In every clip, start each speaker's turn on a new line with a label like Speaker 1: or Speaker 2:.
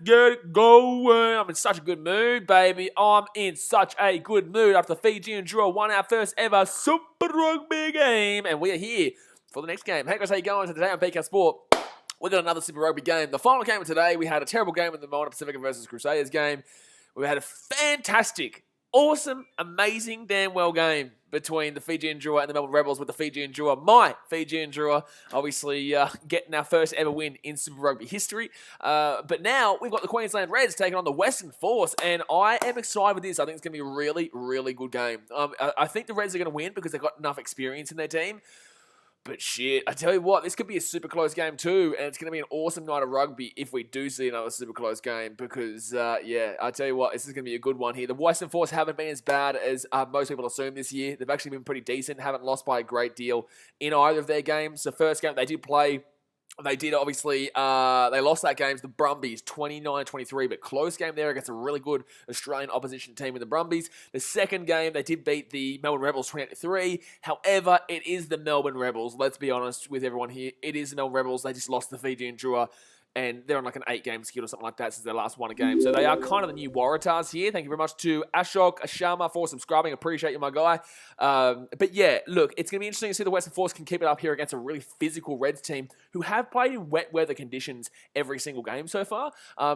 Speaker 1: Get it going. I'm in such a good mood, baby. I'm in such a good mood after Fijian draw won our first ever Super Rugby game. And we are here for the next game. Hey guys, how you going? So today on BK Sport, we got another Super Rugby game. The final game of today, we had a terrible game in the Moana Pacifica versus Crusaders game. We had a fantastic, awesome, amazing, damn well game between the Fijian Drua and the Melbourne Rebels, with the Fijian Drua, my Fijian Drua, obviously getting our first ever win in Super Rugby history. But now we've got the Queensland Reds taking on the Western Force, and I am excited with this. I think it's going to be a really, really good game. I think the Reds are going to win because they've got enough experience in their team. But shit, I tell you what, this could be a super close game too, and it's going to be an awesome night of rugby if we do see another super close game, because, yeah, I tell you what, this is going to be a good one here. The Western Force haven't been as bad as most people assume this year. They've actually been pretty decent, haven't lost by a great deal in either of their games. The first game they did play, they did obviously, they lost that game to the Brumbies 29-23, but close game there against a really good Australian opposition team in the Brumbies. The second game, they did beat the Melbourne Rebels 28-3. However, it is the Melbourne Rebels. Let's be honest with everyone here. It is the Melbourne Rebels. They just lost the Fijian Drua, and they're on like an 8-game skid or something like that since their last won a game. So they are kind of the new Waratahs here. Thank you very much to Ashok Ashama for subscribing. Appreciate you, my guy. But yeah, look, it's going to be interesting to see the Western Force can keep it up here against a really physical Reds team who have played in wet weather conditions every single game so far.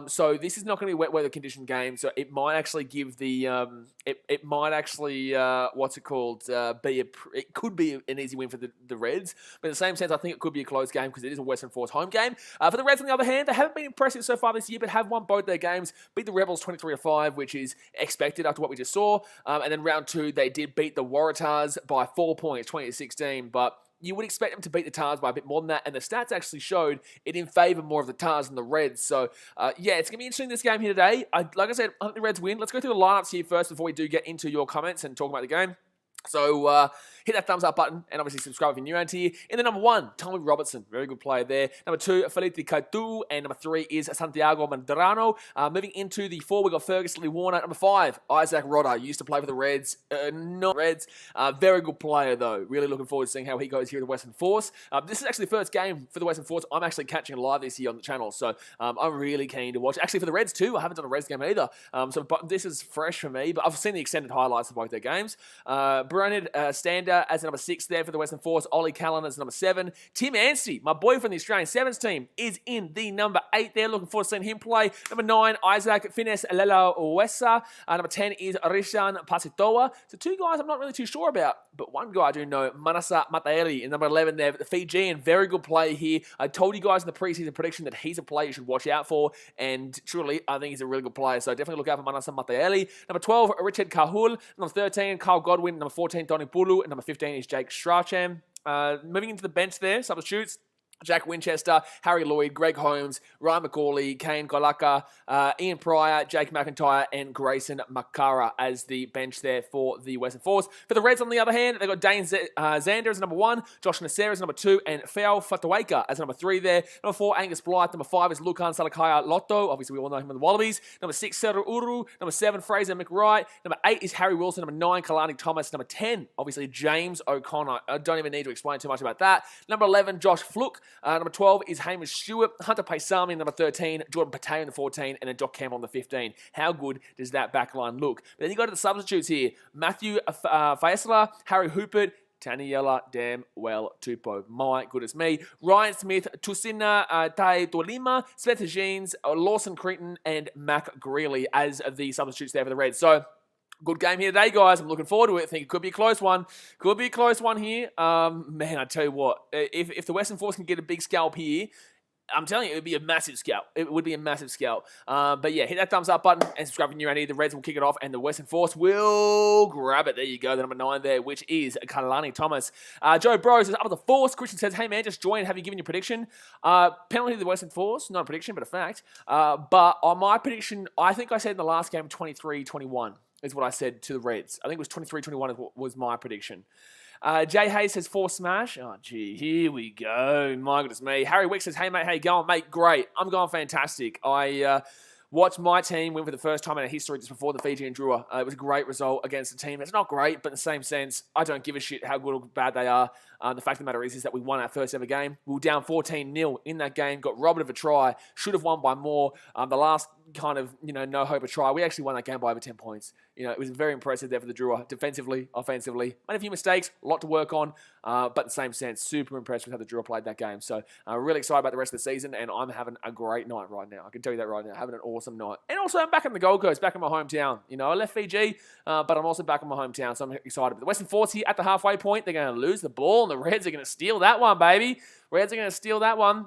Speaker 1: So this is not going to be a wet weather condition game. So it might actually give the, it might actually, what's it called, it could be an easy win for the Reds. But in the same sense, I think it could be a close game because it is a Western Force home game. For the Reds, on the other hand, they haven't been impressive so far this year, but have won both their games. Beat the Rebels 23-5, which is expected after what we just saw. And then round 2, they did beat the Waratahs by 4 points, 20-16. But you would expect them to beat the Tars by a bit more than that, and the stats actually showed it in favour more of the Tars than the Reds. So, yeah, it's going to be interesting, this game here today. Like I said, I think the Reds win. Let's go through the lineups here first before we do get into your comments and talk about the game. So, hit that thumbs up button and obviously subscribe if you're new around here. In the number 1, Tommy Robertson, very good player there. Number 2, Felipe Catu, and number 3 is Santiago Medrano. Moving into the 4, we got Fergus Lee Warner. Number 5, Isaac Rodder, used to play for the Reds, not Reds. Very good player though. Really looking forward to seeing how he goes here at the Western Force. This is actually the first game for the Western Force I'm actually catching live this year on the channel, so I'm really keen to watch. Actually, for the Reds too, I haven't done a Reds game either, but this is fresh for me. But I've seen the extended highlights of both their games. Bernard Stander as number 6 there for the Western Force. Ollie Callan as number 7. Tim Anstey, my boy from the Australian Sevens team, is in the number 8 there. Looking forward to seeing him play. Number 9, Isaac Fines Lela Uwesa. Number 10 is Rishan Pasitoa. So 2 guys I'm not really too sure about, but one guy I do know, Manasa Mataeli in number 11 there. The Fijian, very good player here. I told you guys in the preseason prediction that he's a player you should watch out for, and truly, I think he's a really good player. So definitely look out for Manasa Mataeli. Number 12, Richard Kahul. Number 13, Carl Godwin. Number 14, Donny Bulu. And number 15 is Jake Strachan. Moving into the bench there, substitutes. Jack Winchester, Harry Lloyd, Greg Holmes, Ryan McCauley, Kane Golaka, Ian Pryor, Jake McIntyre, and Grayson Makara as the bench there for the Western Force. For the Reds, on the other hand, they've got Dane Zander as number 1, Josh Nasser as number 2, and Feo Fataweka as number 3 there. Number 4, Angus Blythe. Number 5 is Lukan Salakaya Lotto. Obviously, we all know him in the Wallabies. Number 6, Seru Uru. Number 7, Fraser McWright. Number 8 is Harry Wilson. Number 9, Kalani Thomas. Number 10, obviously, James O'Connor. I don't even need to explain too much about that. Number 11, Josh Fluke. Number 12 is Hamish Stewart, Hunter Paisami, number 13, Jordan Patay on the 14, and then Doc Campbell on the 15. How good does that backline look? But then you go to the substitutes here. Matthew Faisala, Harry Hoopert, Taniela Damn Well Tupo. My goodness me. Ryan Smith, Tusina Tai Tolima, Spencer Jeans, Lawson Creighton, and Mac Greeley as the substitutes there for the Reds. So, good game here today, guys. I'm looking forward to it. I think it could be a close one. Could be a close one here. Man, I tell you what, if the Western Force can get a big scalp here, I'm telling you, it would be a massive scalp. It would be a massive scalp. But yeah, hit that thumbs up button and subscribe if you're new around here. The Reds will kick it off and the Western Force will grab it. There you go, the number 9 there, which is Kalani Thomas. Joe Bros is up at the Force. Christian says, hey man, just join. Have you given your prediction? Penalty to the Western Force. Not a prediction, but a fact. But on my prediction, I think I said in the last game 23-21. Is what I said to the Reds. I think it was 23-21 was my prediction. Jay Hayes says 4 smash. Oh, gee, here we go. My goodness me. Harry Wick says, hey, mate, how you going? Mate, great. I'm going fantastic. I watched my team win for the first time in our history just before the Fijian Drua. It was a great result against a team that's not great, but in the same sense, I don't give a shit how good or bad they are. The fact of the matter is that we won our first ever game. We were down 14-0 in that game, got robbed of a try, should have won by more. The last kind of, no hope of try, we actually won that game by over 10 points. It was very impressive there for the Drua, defensively, offensively. Made a few mistakes, a lot to work on, but in the same sense, super impressed with how the Drua played that game. So really excited about the rest of the season, and I'm having a great night right now. I can tell you that right now, having an awesome night. And also, I'm back in the Gold Coast, back in my hometown. I left Fiji, but I'm also back in my hometown, so I'm excited. But the Western Force here at the halfway point, they're going to lose the ball, and the Reds are going to steal that one, baby. Reds are going to steal that one.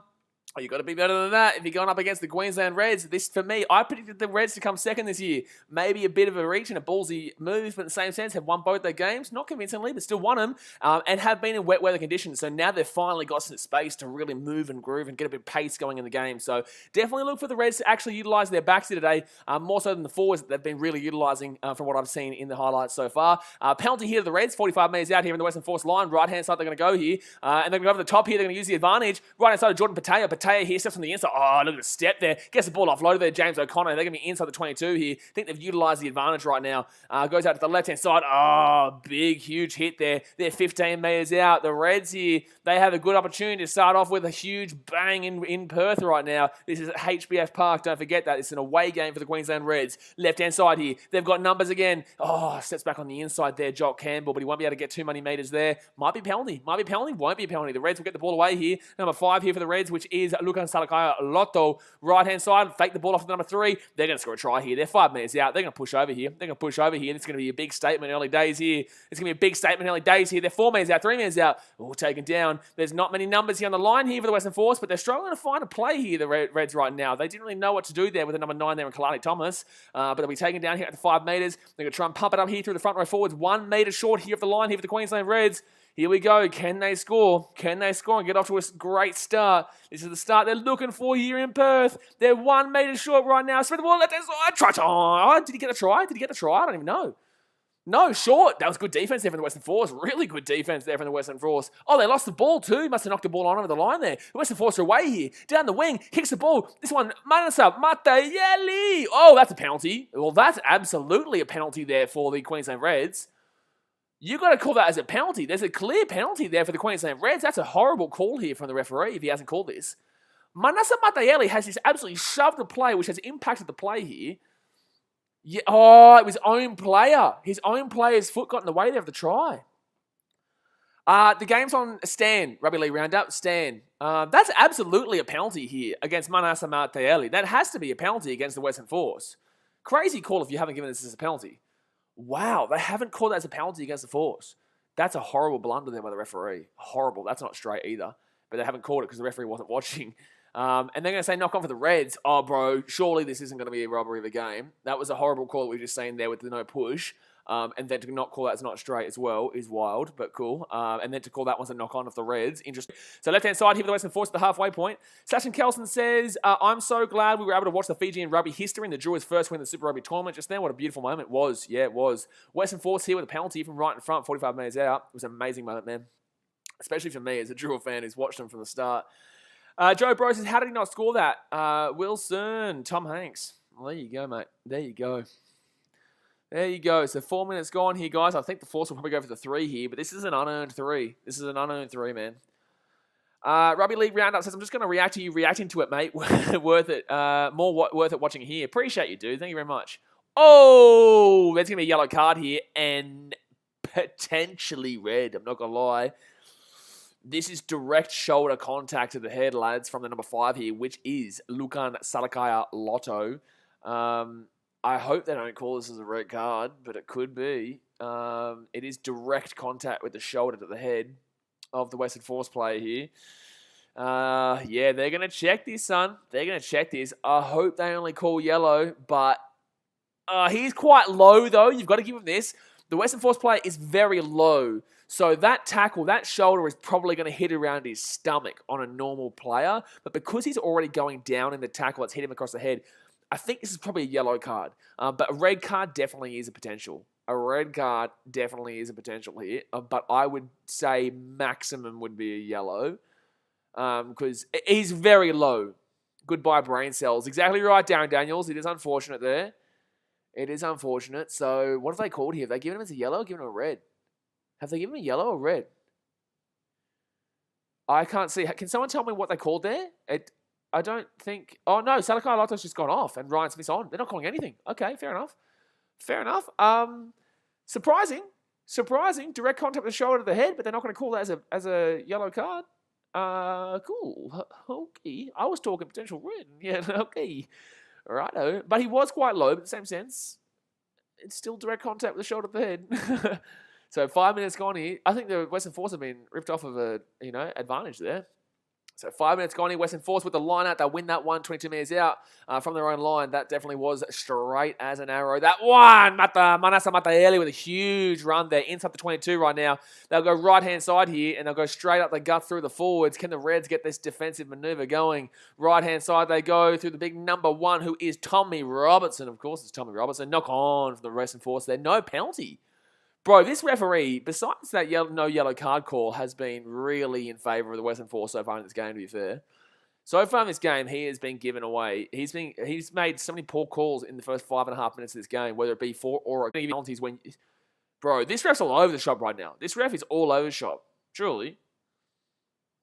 Speaker 1: Oh, you've got to be better than that if you're going up against the Queensland Reds. This, for me, I predicted the Reds to come second this year. Maybe a bit of a reach and a ballsy move, but in the same sense, have won both their games. Not convincingly, but still won them, and have been in wet weather conditions. So now they've finally got some space to really move and groove and get a bit of pace going in the game. So definitely look for the Reds to actually utilise their backs here today, more so than the forwards that they've been really utilising from what I've seen in the highlights so far. Penalty here to the Reds, 45 metres out here in the Western Force line. Right-hand side, they're going to go here, and they're going to go over the top here. They're going to use the advantage. Right-hand side of Jordan Patea. Patea here steps on the inside. Oh, look at the step there. Gets the ball offloaded there, James O'Connor. They're going to be inside the 22 here. I think they've utilised the advantage right now. Goes out to the left-hand side. Oh, big, huge hit there. They're 15 metres out. The Reds here, they have a good opportunity to start off with a huge bang in Perth right now. This is at HBF Park. Don't forget that. It's an away game for the Queensland Reds. Left-hand side here. They've got numbers again. Oh, steps back on the inside there, Jock Campbell, but he won't be able to get too many metres there. Might be penalty. Might be penalty. Won't be a penalty. The Reds will get the ball away here. Number 5 here for the Reds, which is Lukan Salakaya Lotto. Right-hand side, fake the ball off to number 3. They're going to score a try here. They're 5 metres out. They're going to push over here. They're going to push over here. It's going to be a big statement early days here. It's going to be a big statement early days here. They're 4 metres out, 3 metres out. Oh, taken down. There's not many numbers here on the line here for the Western Force, but they're struggling to find a play here, the Reds right now. They didn't really know what to do there with the number 9 there in Kalani Thomas, but they'll be taken down here at the 5 metres. They're going to try and pump it up here through the front row forwards. 1 metre short here of the line here for the Queensland Reds. Here we go. Can they score? Can they score and get off to a great start? This is the start they're looking for here in Perth. They're 1 metre short right now. Spread the ball left hand side. Try time. Did he get a try? Did he get a try? I don't even know. No, short. That was good defense there from the Western Force. Really good defense there from the Western Force. Oh, they lost the ball too. Must have knocked the ball on over the line there. The Western Force are away here. Down the wing. Kicks the ball. This one, Manasa Matayeli. Oh, that's a penalty. Well, that's absolutely a penalty there for the Queensland Reds. You got to call that as a penalty. There's a clear penalty there for the Queensland Reds. That's a horrible call here from the referee if he hasn't called this. Manasa Matayeli has just absolutely shoved the play, which has impacted the play here. Yeah, it was his own player. His own player's foot got in the way there of the try. The game's on Stan, Rugby League Roundup. Stan. That's absolutely a penalty here against Manasa Matayeli. That has to be a penalty against the Western Force. Crazy call if you haven't given this as a penalty. Wow, they haven't called that as a penalty against the Force. That's a horrible blunder there by the referee. Horrible. That's not straight either. But they haven't called it because the referee wasn't watching. And they're going to say knock on for the Reds. Oh, bro, surely this isn't going to be a robbery of a game. That was a horrible call that we were just saying there with the no push. And then to not call that as not straight as well is wild, but cool. And then to call that one a knock on of the Reds. Interesting. So left-hand side here for the Western Force at the halfway point. Sachin Kelson says, I'm so glad we were able to watch the Fijian rugby history and the Drew's first win in the Super Rugby tournament just then. What a beautiful moment it was. Yeah, it was. Western Force here with a penalty from right in front, 45 metres out. It was an amazing moment, man. Especially for me as a Drew fan who's watched them from the start. Joe Bro says, how did he not score that? Wilson, Tom Hanks. Well, there you go, mate. There you go. There you go. So 4 minutes gone here, guys. I think the Force will probably go for the 3 here, but this is an unearned 3. This is an unearned 3, man. Rugby League Roundup says, I'm just going to react to you reacting to it, mate. Worth it. More worth it watching here. Appreciate you, dude. Thank you very much. Oh, there's going to be a yellow card here and potentially red. I'm not going to lie. This is direct shoulder contact to the head, lads, from the number 5 here, which is Lukan Salakaya Lotto. I hope they don't call this as a red card, but it could be. It is direct contact with the shoulder to the head of the Western Force player here. Yeah, they're going to check this, son. They're going to check this. I hope they only call yellow, but he's quite low, though. You've got to give him this. The Western Force player is very low. So that tackle, that shoulder is probably going to hit around his stomach on a normal player. But because he's already going down in the tackle, it's hit him across the head. I think this is probably a yellow card. But a red card definitely is a potential. A red card definitely is a potential here. But I would say maximum would be a yellow. Because he's very low. Goodbye, brain cells. Exactly right, Darren Daniels. It is unfortunate there. It is unfortunate. So what have they called here? Have they given him as a yellow or given him a red? Have they given him a yellow or red? I can't see. Can someone tell me what they called there? I don't think. Oh no, Salakai Lotto's just gone off, and Ryan Smith's on. They're not calling anything. Okay, fair enough. Fair enough. Surprising. Direct contact with the shoulder to the head, but they're not going to call that as a yellow card. Cool. Okay. I was talking potential red. Yeah. Okay. Righto. But he was quite low, but in the same sense, it's still direct contact with the shoulder to the head. So 5 minutes gone here. I think the Western Force have been ripped off of a advantage there. So 5 minutes gone here. Western Force with the line out. They'll win that one, 22 meters out from their own line. That definitely was straight as an arrow. That one, Manasa Mataeli with a huge run there. Inside the 22 right now. They'll go right-hand side here, and they'll go straight up the gut through the forwards. Can the Reds get this defensive maneuver going? Right-hand side they go through the big number one, who is Tommy Robertson. Of course, it's Tommy Robertson. Knock on for the Western Force there. No penalty. Bro, this referee, besides that no yellow card call, has been really in favour of the Western Force so far in this game, to be fair. So far in this game, he has been given away. He's made so many poor calls in the first 5.5 minutes of this game, whether it be for or penalties when... Bro, this ref's all over the shop right now. This ref is all over the shop. Truly.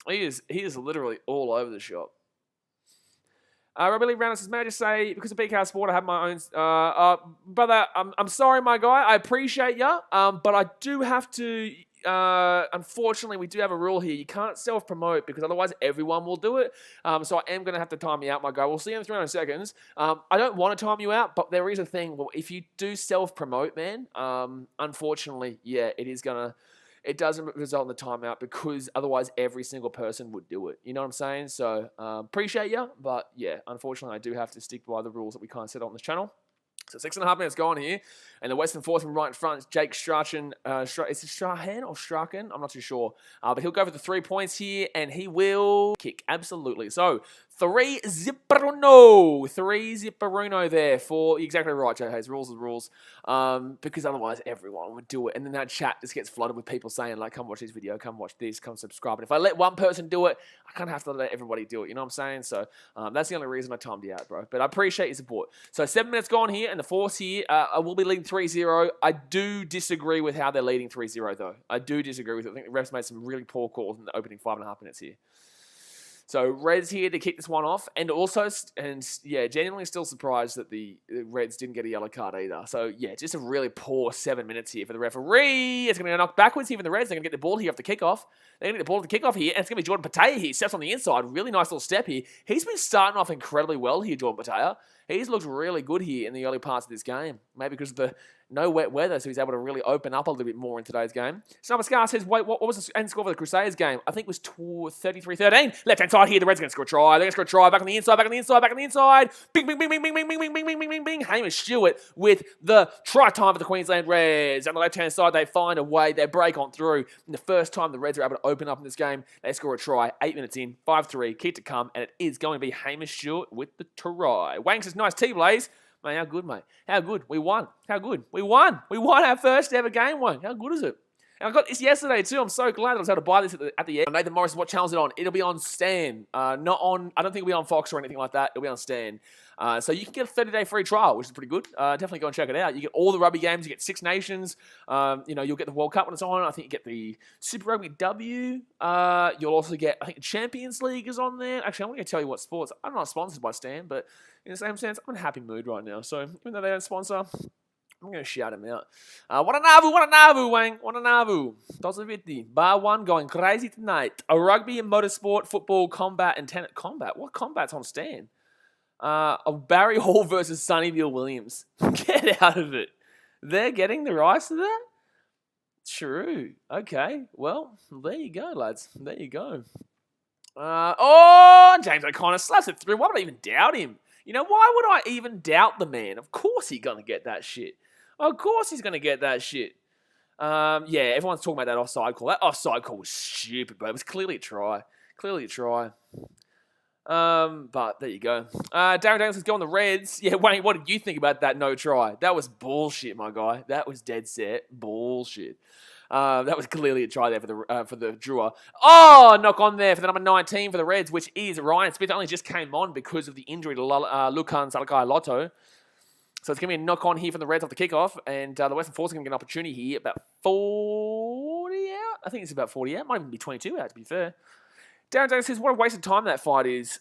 Speaker 1: He is literally all over the shop. Rugby League Rounders says, may I just say, because of BKR Sport, I have my own... brother, I'm sorry, my guy. I appreciate ya, but I do have to... unfortunately, we do have a rule here. You can't self-promote because otherwise everyone will do it. So I am going to have to time you out, my guy. We'll see you in 300 seconds. I don't want to time you out, but there is a thing. Well, if you do self-promote, man, unfortunately, yeah, it doesn't result in the timeout because otherwise every single person would do it. You know what I'm saying? So appreciate you, but yeah, unfortunately I do have to stick by the rules that we kind of set on this channel. So 6.5 minutes gone here, and the Western Force right in front is Jake Strachan. Is it Strahan or Strachan? I'm not too sure. But he'll go for the 3 points here, and he will kick. Absolutely. So 3-zipperuno. 3-zipperuno there for... Exactly right, Jay Hayes. Rules are rules. Because otherwise everyone would do it. And then that chat just gets flooded with people saying, like, come watch this video, come watch this, come subscribe. And if I let one person do it, I kind of have to let everybody do it. You know what I'm saying? So that's the only reason I timed you out, bro. But I appreciate your support. So 7 minutes gone here, and the Force here will be leading 3-0. I do disagree with how they're leading 3-0, though. I do disagree with it. I think the refs made some really poor calls in the opening 5.5 minutes here. So Reds here to kick this one off, and also, genuinely still surprised that the Reds didn't get a yellow card either. So yeah, just a really poor 7 minutes here for the referee. It's going to go knocked backwards here for the Reds. They're going to get the ball here off the kickoff. They're going to get the ball off the kickoff here, and it's going to be Jordan Patea here. Steps on the inside. Really nice little step here. He's been starting off incredibly well here, Jordan Patea. He's looked really good here in the early parts of this game. Maybe because of the no wet weather, so he's able to really open up a little bit more in today's game. Snubber Scar says, wait, what was the end score for the Crusaders game? I think it was 33-13. Left-hand side here, the Reds are going to score a try. They're going to score a try. Back on the inside, back on the inside, back on the inside. Bing, bing, bing, bing, bing, bing, bing, bing, bing, bing, bing, bing, bing. Hamish Stewart with the try time for the Queensland Reds. On the left-hand side, they find a way. They break on through. And the first time the Reds are able to open up in this game, they score a try. 8 minutes in, 5-3, keep to come, and it is going to be Hamish Stewart with the try. Wang says, nice T-Blaze. Mate, how good, mate? How good? We won. How good? We won. We won our first ever game one. How good is it? And I got this yesterday too. I'm so glad that I was able to buy this at the end. Nathan Morris, what channel is it on? It'll be on Stan. Not on, I don't think it'll be on Fox or anything like that. It'll be on Stan. So you can get a 30-day free trial, which is pretty good. Definitely go and check it out. You get all the rugby games. You get Six Nations. You'll get the World Cup when it's on. I think you get the Super Rugby W. You'll also get, I think, the Champions League is on there. Actually, I'm going to tell you what sports. I'm not sponsored by Stan, but in the same sense, I'm in a happy mood right now. So even though they don't sponsor, I'm going to shout him out. What a navu, Wang. What a navu. Tosaviti. Bar 1 going crazy tonight. A rugby and motorsport, football, combat, and tennis. Combat? What combat's on Stan? Barry Hall versus Sunnyville Williams. Get out of it. They're getting the rights to that? True. Okay. Well, there you go, lads. There you go. James O'Connor slaps it through. Why would I even doubt him? You know, why would I even doubt the man? Of course he's going to get that shit. Of course he's going to get that shit. Everyone's talking about that offside call. That offside call was stupid, but it was clearly a try. Clearly a try. But there you go. Darren Daniels is going the Reds. Yeah, Wayne, what did you think about that no try? That was bullshit, my guy. That was dead set bullshit. That was clearly a try there for the drawer. Oh, knock on there for the number 19 for the Reds, which is Ryan Smith. Only just came on because of the injury to Lukan Salakai Lotto. So it's going to be a knock on here from the Reds off the kickoff, and the Western Force are going to get an opportunity here. About 40 out. I think it's about 40 out. Might even be 22 out, to be fair. Darren Davis says, what a waste of time that fight is.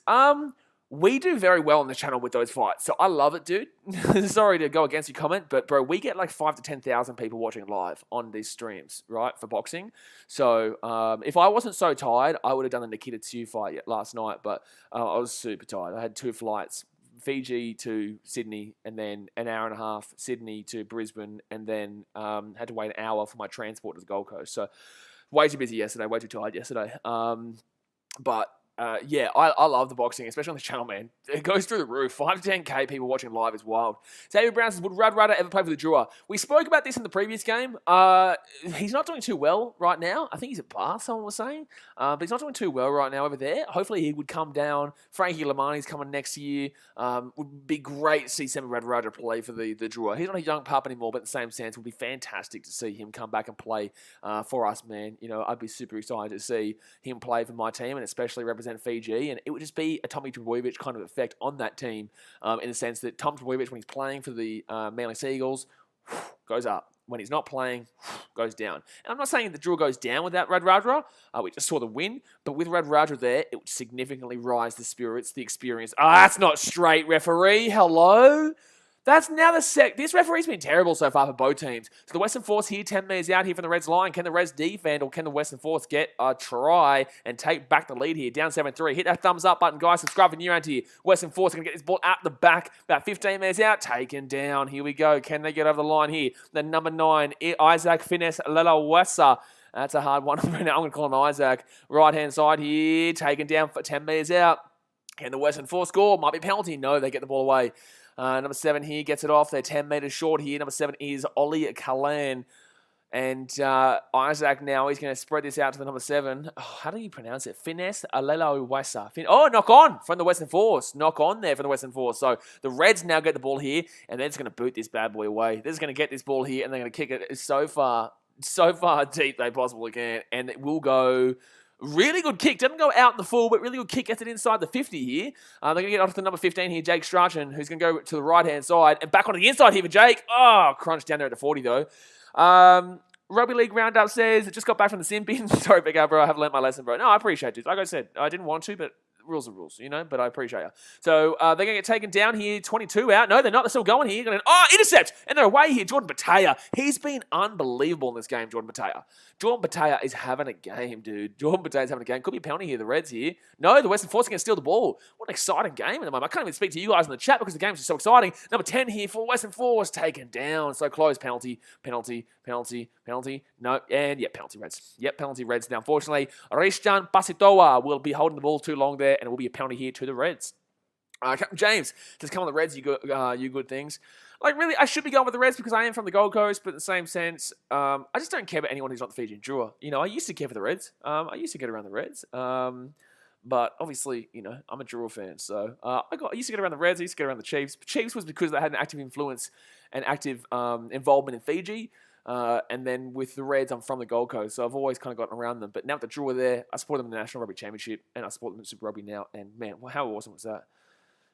Speaker 1: We do very well on the channel with those fights, so I love it, dude. Sorry to go against your comment, but bro, we get like 5,000 to 10,000 people watching live on these streams, right, for boxing. So if I wasn't so tired, I would have done the Nikita Tsu fight last night, but I was super tired. I had 2 flights, Fiji to Sydney, and then an hour and a half, Sydney to Brisbane, and then had to wait an hour for my transport to the Gold Coast. So way too busy yesterday, way too tired yesterday. Yeah, I love the boxing, especially on the channel, man. It goes through the roof. 5 to 10K people watching live is wild. David Brown says, would Radradra ever play for the Drua? We spoke about this in the previous game. He's not doing too well right now. I think he's at Bath, someone was saying. But he's not doing too well right now over there. Hopefully he would come down. Frankie Lamani's coming next year. Would be great to see Semi Radradra play for the Drua. He's not a young pup anymore, but in the same sense, it would be fantastic to see him come back and play for us, man. You know, I'd be super excited to see him play for my team and especially represent Fiji, and it would just be a Tommy Trbojevic kind of effect on that team in the sense that Tom Trbojevic, when he's playing for the Manly Seagulls, goes up. When he's not playing, goes down. And I'm not saying the draw goes down without Radradra. We just saw the win, but with Radradra there, it would significantly rise the spirits, the experience. That's not straight, referee. Hello? That's now this referee's been terrible so far for both teams. So the Western Force here, 10 metres out here from the Reds line. Can the Reds defend or can the Western Force get a try and take back the lead here? Down 7-3. Hit that thumbs up button, guys. Subscribe if you're new here. Western Force are going to get this ball out the back. About 15 metres out. Taken down. Here we go. Can they get over the line here? The number 9, Isaac Finesse Lelawesa. That's a hard one. I'm going to call him Isaac. Right-hand side here. Taken down for 10 metres out. Can the Western Force score? Might be a penalty. No, they get the ball away. Number 7 here gets it off. They're 10 metres short here. Number 7 is Ollie Kalan. And Isaac now, he's going to spread this out to the number 7. Oh, how do you pronounce it? Finesse Alelo Wasa. Knock on from the Western Force. Knock on there from the Western Force. So the Reds now get the ball here, and they're just going to boot this bad boy away. They're just going to get this ball here, and they're going to kick it so far deep they possibly can. And it will go... Really good kick. Doesn't go out in the full, but really good kick. Gets it inside the 50 here. They're going to get off to the number 15 here, Jake Strachan, who's going to go to the right-hand side. And back onto the inside here for Jake. Oh, crunch down there at the 40, though. Rugby League Roundup says, just got back from the sim bin. Sorry, big guy, bro. I haven't learnt my lesson, bro. No, I appreciate it. Like I said, I didn't want to, but rules are rules, you know, but I appreciate it. So they're going to get taken down here, 22 out. No, they're not. They're still going here. Intercept! And they're away here. Jordan Batea. He's been unbelievable in this game, Jordan Batea. Jordan Batea is having a game, dude. Jordan Batea's having a game. Could be a penalty here, the Reds here. No, the Western Force are going to steal the ball. What an exciting game at the moment. I can't even speak to you guys in the chat because the game's just so exciting. Number 10 here for Western Force, taken down. So close. Penalty. No, and yeah, penalty Reds. Yep, penalty Reds. Now, unfortunately, Rishjan Pasitoa will be holding the ball too long there, and it will be a penalty here to the Reds. Captain James, just come on the Reds, you good things. Like, really, I should be going with the Reds because I am from the Gold Coast, but in the same sense, I just don't care about anyone who's not the Fijian Drua. You know, I used to care for the Reds. I used to get around the Reds. But obviously, you know, I'm a Drua fan, so I used to get around the Reds, I used to get around the Chiefs. Chiefs was because they had an active influence and active involvement in Fiji. And then with the Reds, I'm from the Gold Coast, so I've always kind of gotten around them. But now with the Drua there, I support them in the National Rugby Championship, and I support them in Super Rugby now. And man, how awesome was that?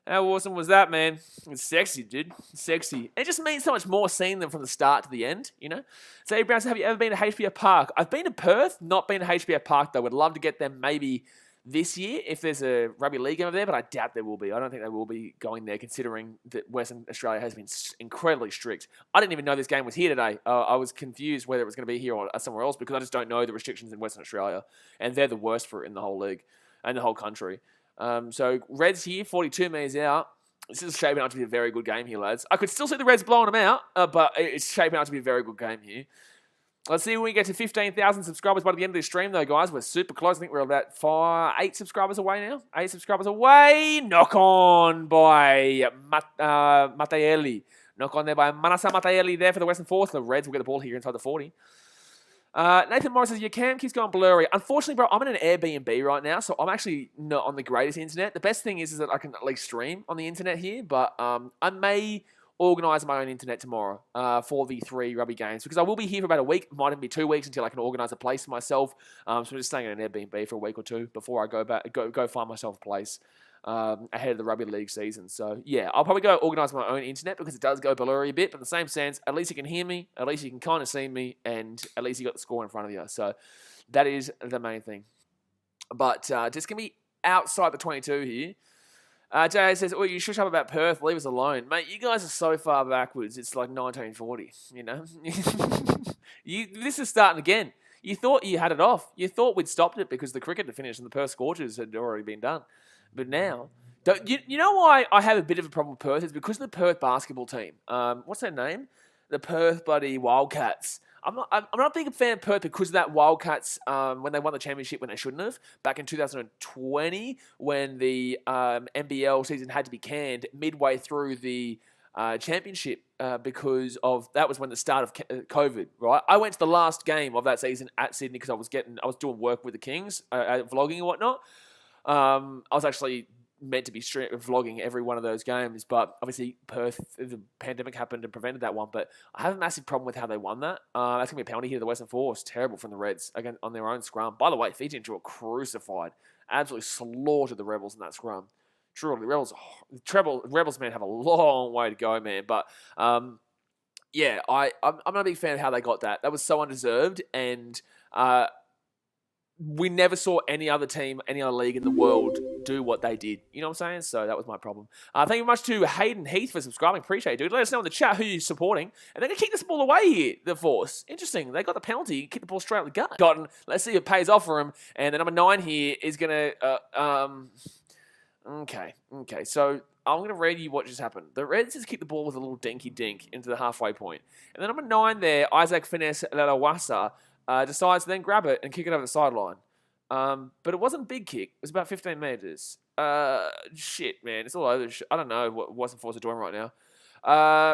Speaker 1: How awesome was that, man? It's sexy, dude. It's sexy. It just means so much more seeing them from the start to the end, you know? So, hey, Brown, have you ever been to HBF Park? I've been to Perth, not been to HBF Park, though. Would love to get them maybe this year if there's a rugby league over there, but I doubt there will be. I don't think they will be going there considering that Western Australia has been incredibly strict. I didn't even know this game was here today. I was confused whether it was going to be here or somewhere else because I just don't know the restrictions in Western Australia, and they're the worst for it in the whole league and the whole country. So Reds here, 42 metres out. This is shaping up to be a very good game here, lads. I could still see the Reds blowing them out, but it's shaping up to be a very good game here. Let's see when we get to 15,000 subscribers by the end of this stream, though, guys. We're super close. I think we're about 8 subscribers away now. 8 subscribers away. Knock on by Matayeli. Knock on there by Manasa Matayeli there for the Western Force. The Reds will get the ball here inside the 40. Nathan Morris says, your cam keeps going blurry. Unfortunately, bro, I'm in an Airbnb right now, so I'm actually not on the greatest internet. The best thing is that I can at least stream on the internet here, but I may organise my own internet tomorrow for the 3 rugby games because I will be here for about a week. It might even be 2 weeks until I can organise a place for myself. So I'm just staying in an Airbnb for a week or 2 before I go find myself a place ahead of the rugby league season. So yeah, I'll probably go organise my own internet because it does go blurry a bit, but in the same sense, at least you can hear me, at least you can kind of see me, and at least you got the score in front of you. So that is the main thing. But just going to be outside the 22 here. Jay says, "Oh, you shush up about Perth. Leave us alone, mate. You guys are so far backwards. It's like 1940. You know, this is starting again. You thought you had it off. You thought we'd stopped it because the cricket had finished and the Perth Scorchers had already been done. But now, you know why I have a bit of a problem with Perth? It's because of the Perth basketball team. What's their name? The Perth bloody Wildcats. I'm not being a fan of Perth because of that Wildcats when they won the championship when they shouldn't have. Back in 2020 when the NBL season had to be canned midway through the championship because of that was when the start of COVID, right? I went to the last game of that season at Sydney because I was doing work with the Kings, vlogging and whatnot. I was actually meant to be vlogging every one of those games, but obviously Perth, the pandemic happened and prevented that one. But I have a massive problem with how they won that. That's going to be a penalty here to the Western Force. Terrible from the Reds, again, on their own scrum. By the way, Fiji and Drew were crucified. Absolutely slaughtered the Rebels in that scrum. Truly, the Rebels, man, have a long way to go, man. But, yeah, I'm not a big fan of how they got that. That was so undeserved, and we never saw any other team, any other league in the world do what they did. You know what I'm saying? So that was my problem. Thank you very much to Hayden Heath for subscribing. Appreciate it, dude. Let us know in the chat who you're supporting. And they're going to kick this ball away here, the Force. Interesting. They got the penalty. Kick the ball straight out the gut. Let's see if it pays off for him. And the number 9 here is going to... Okay. So I'm going to read you what just happened. The Reds just kicked the ball with a little dinky dink into the halfway point. And the number 9 there, Isaac Finesse Lalawasa, decides to then grab it and kick it over the sideline. But it wasn't a big kick. It was about 15 metres. Shit, man. It's all over. I don't know what Western Force are doing right now.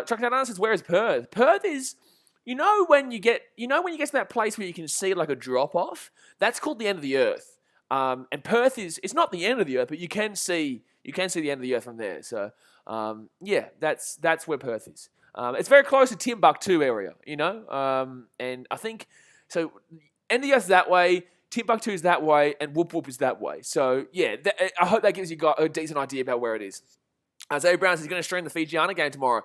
Speaker 1: Truck Down says, where is Perth? Perth is, when you get to that place where you can see like a drop off, that's called the end of the earth. And Perth it's not the end of the earth, but you can see the end of the earth from there. So, yeah, that's where Perth is. It's very close to Timbuktu area, and I think, so end of the earth is that way, Timbuktu is that way, and Whoop Whoop is that way. So, yeah, I hope that gives you a decent idea about where it is. Zoe Brown says he's going to stream the Fijiana game tomorrow.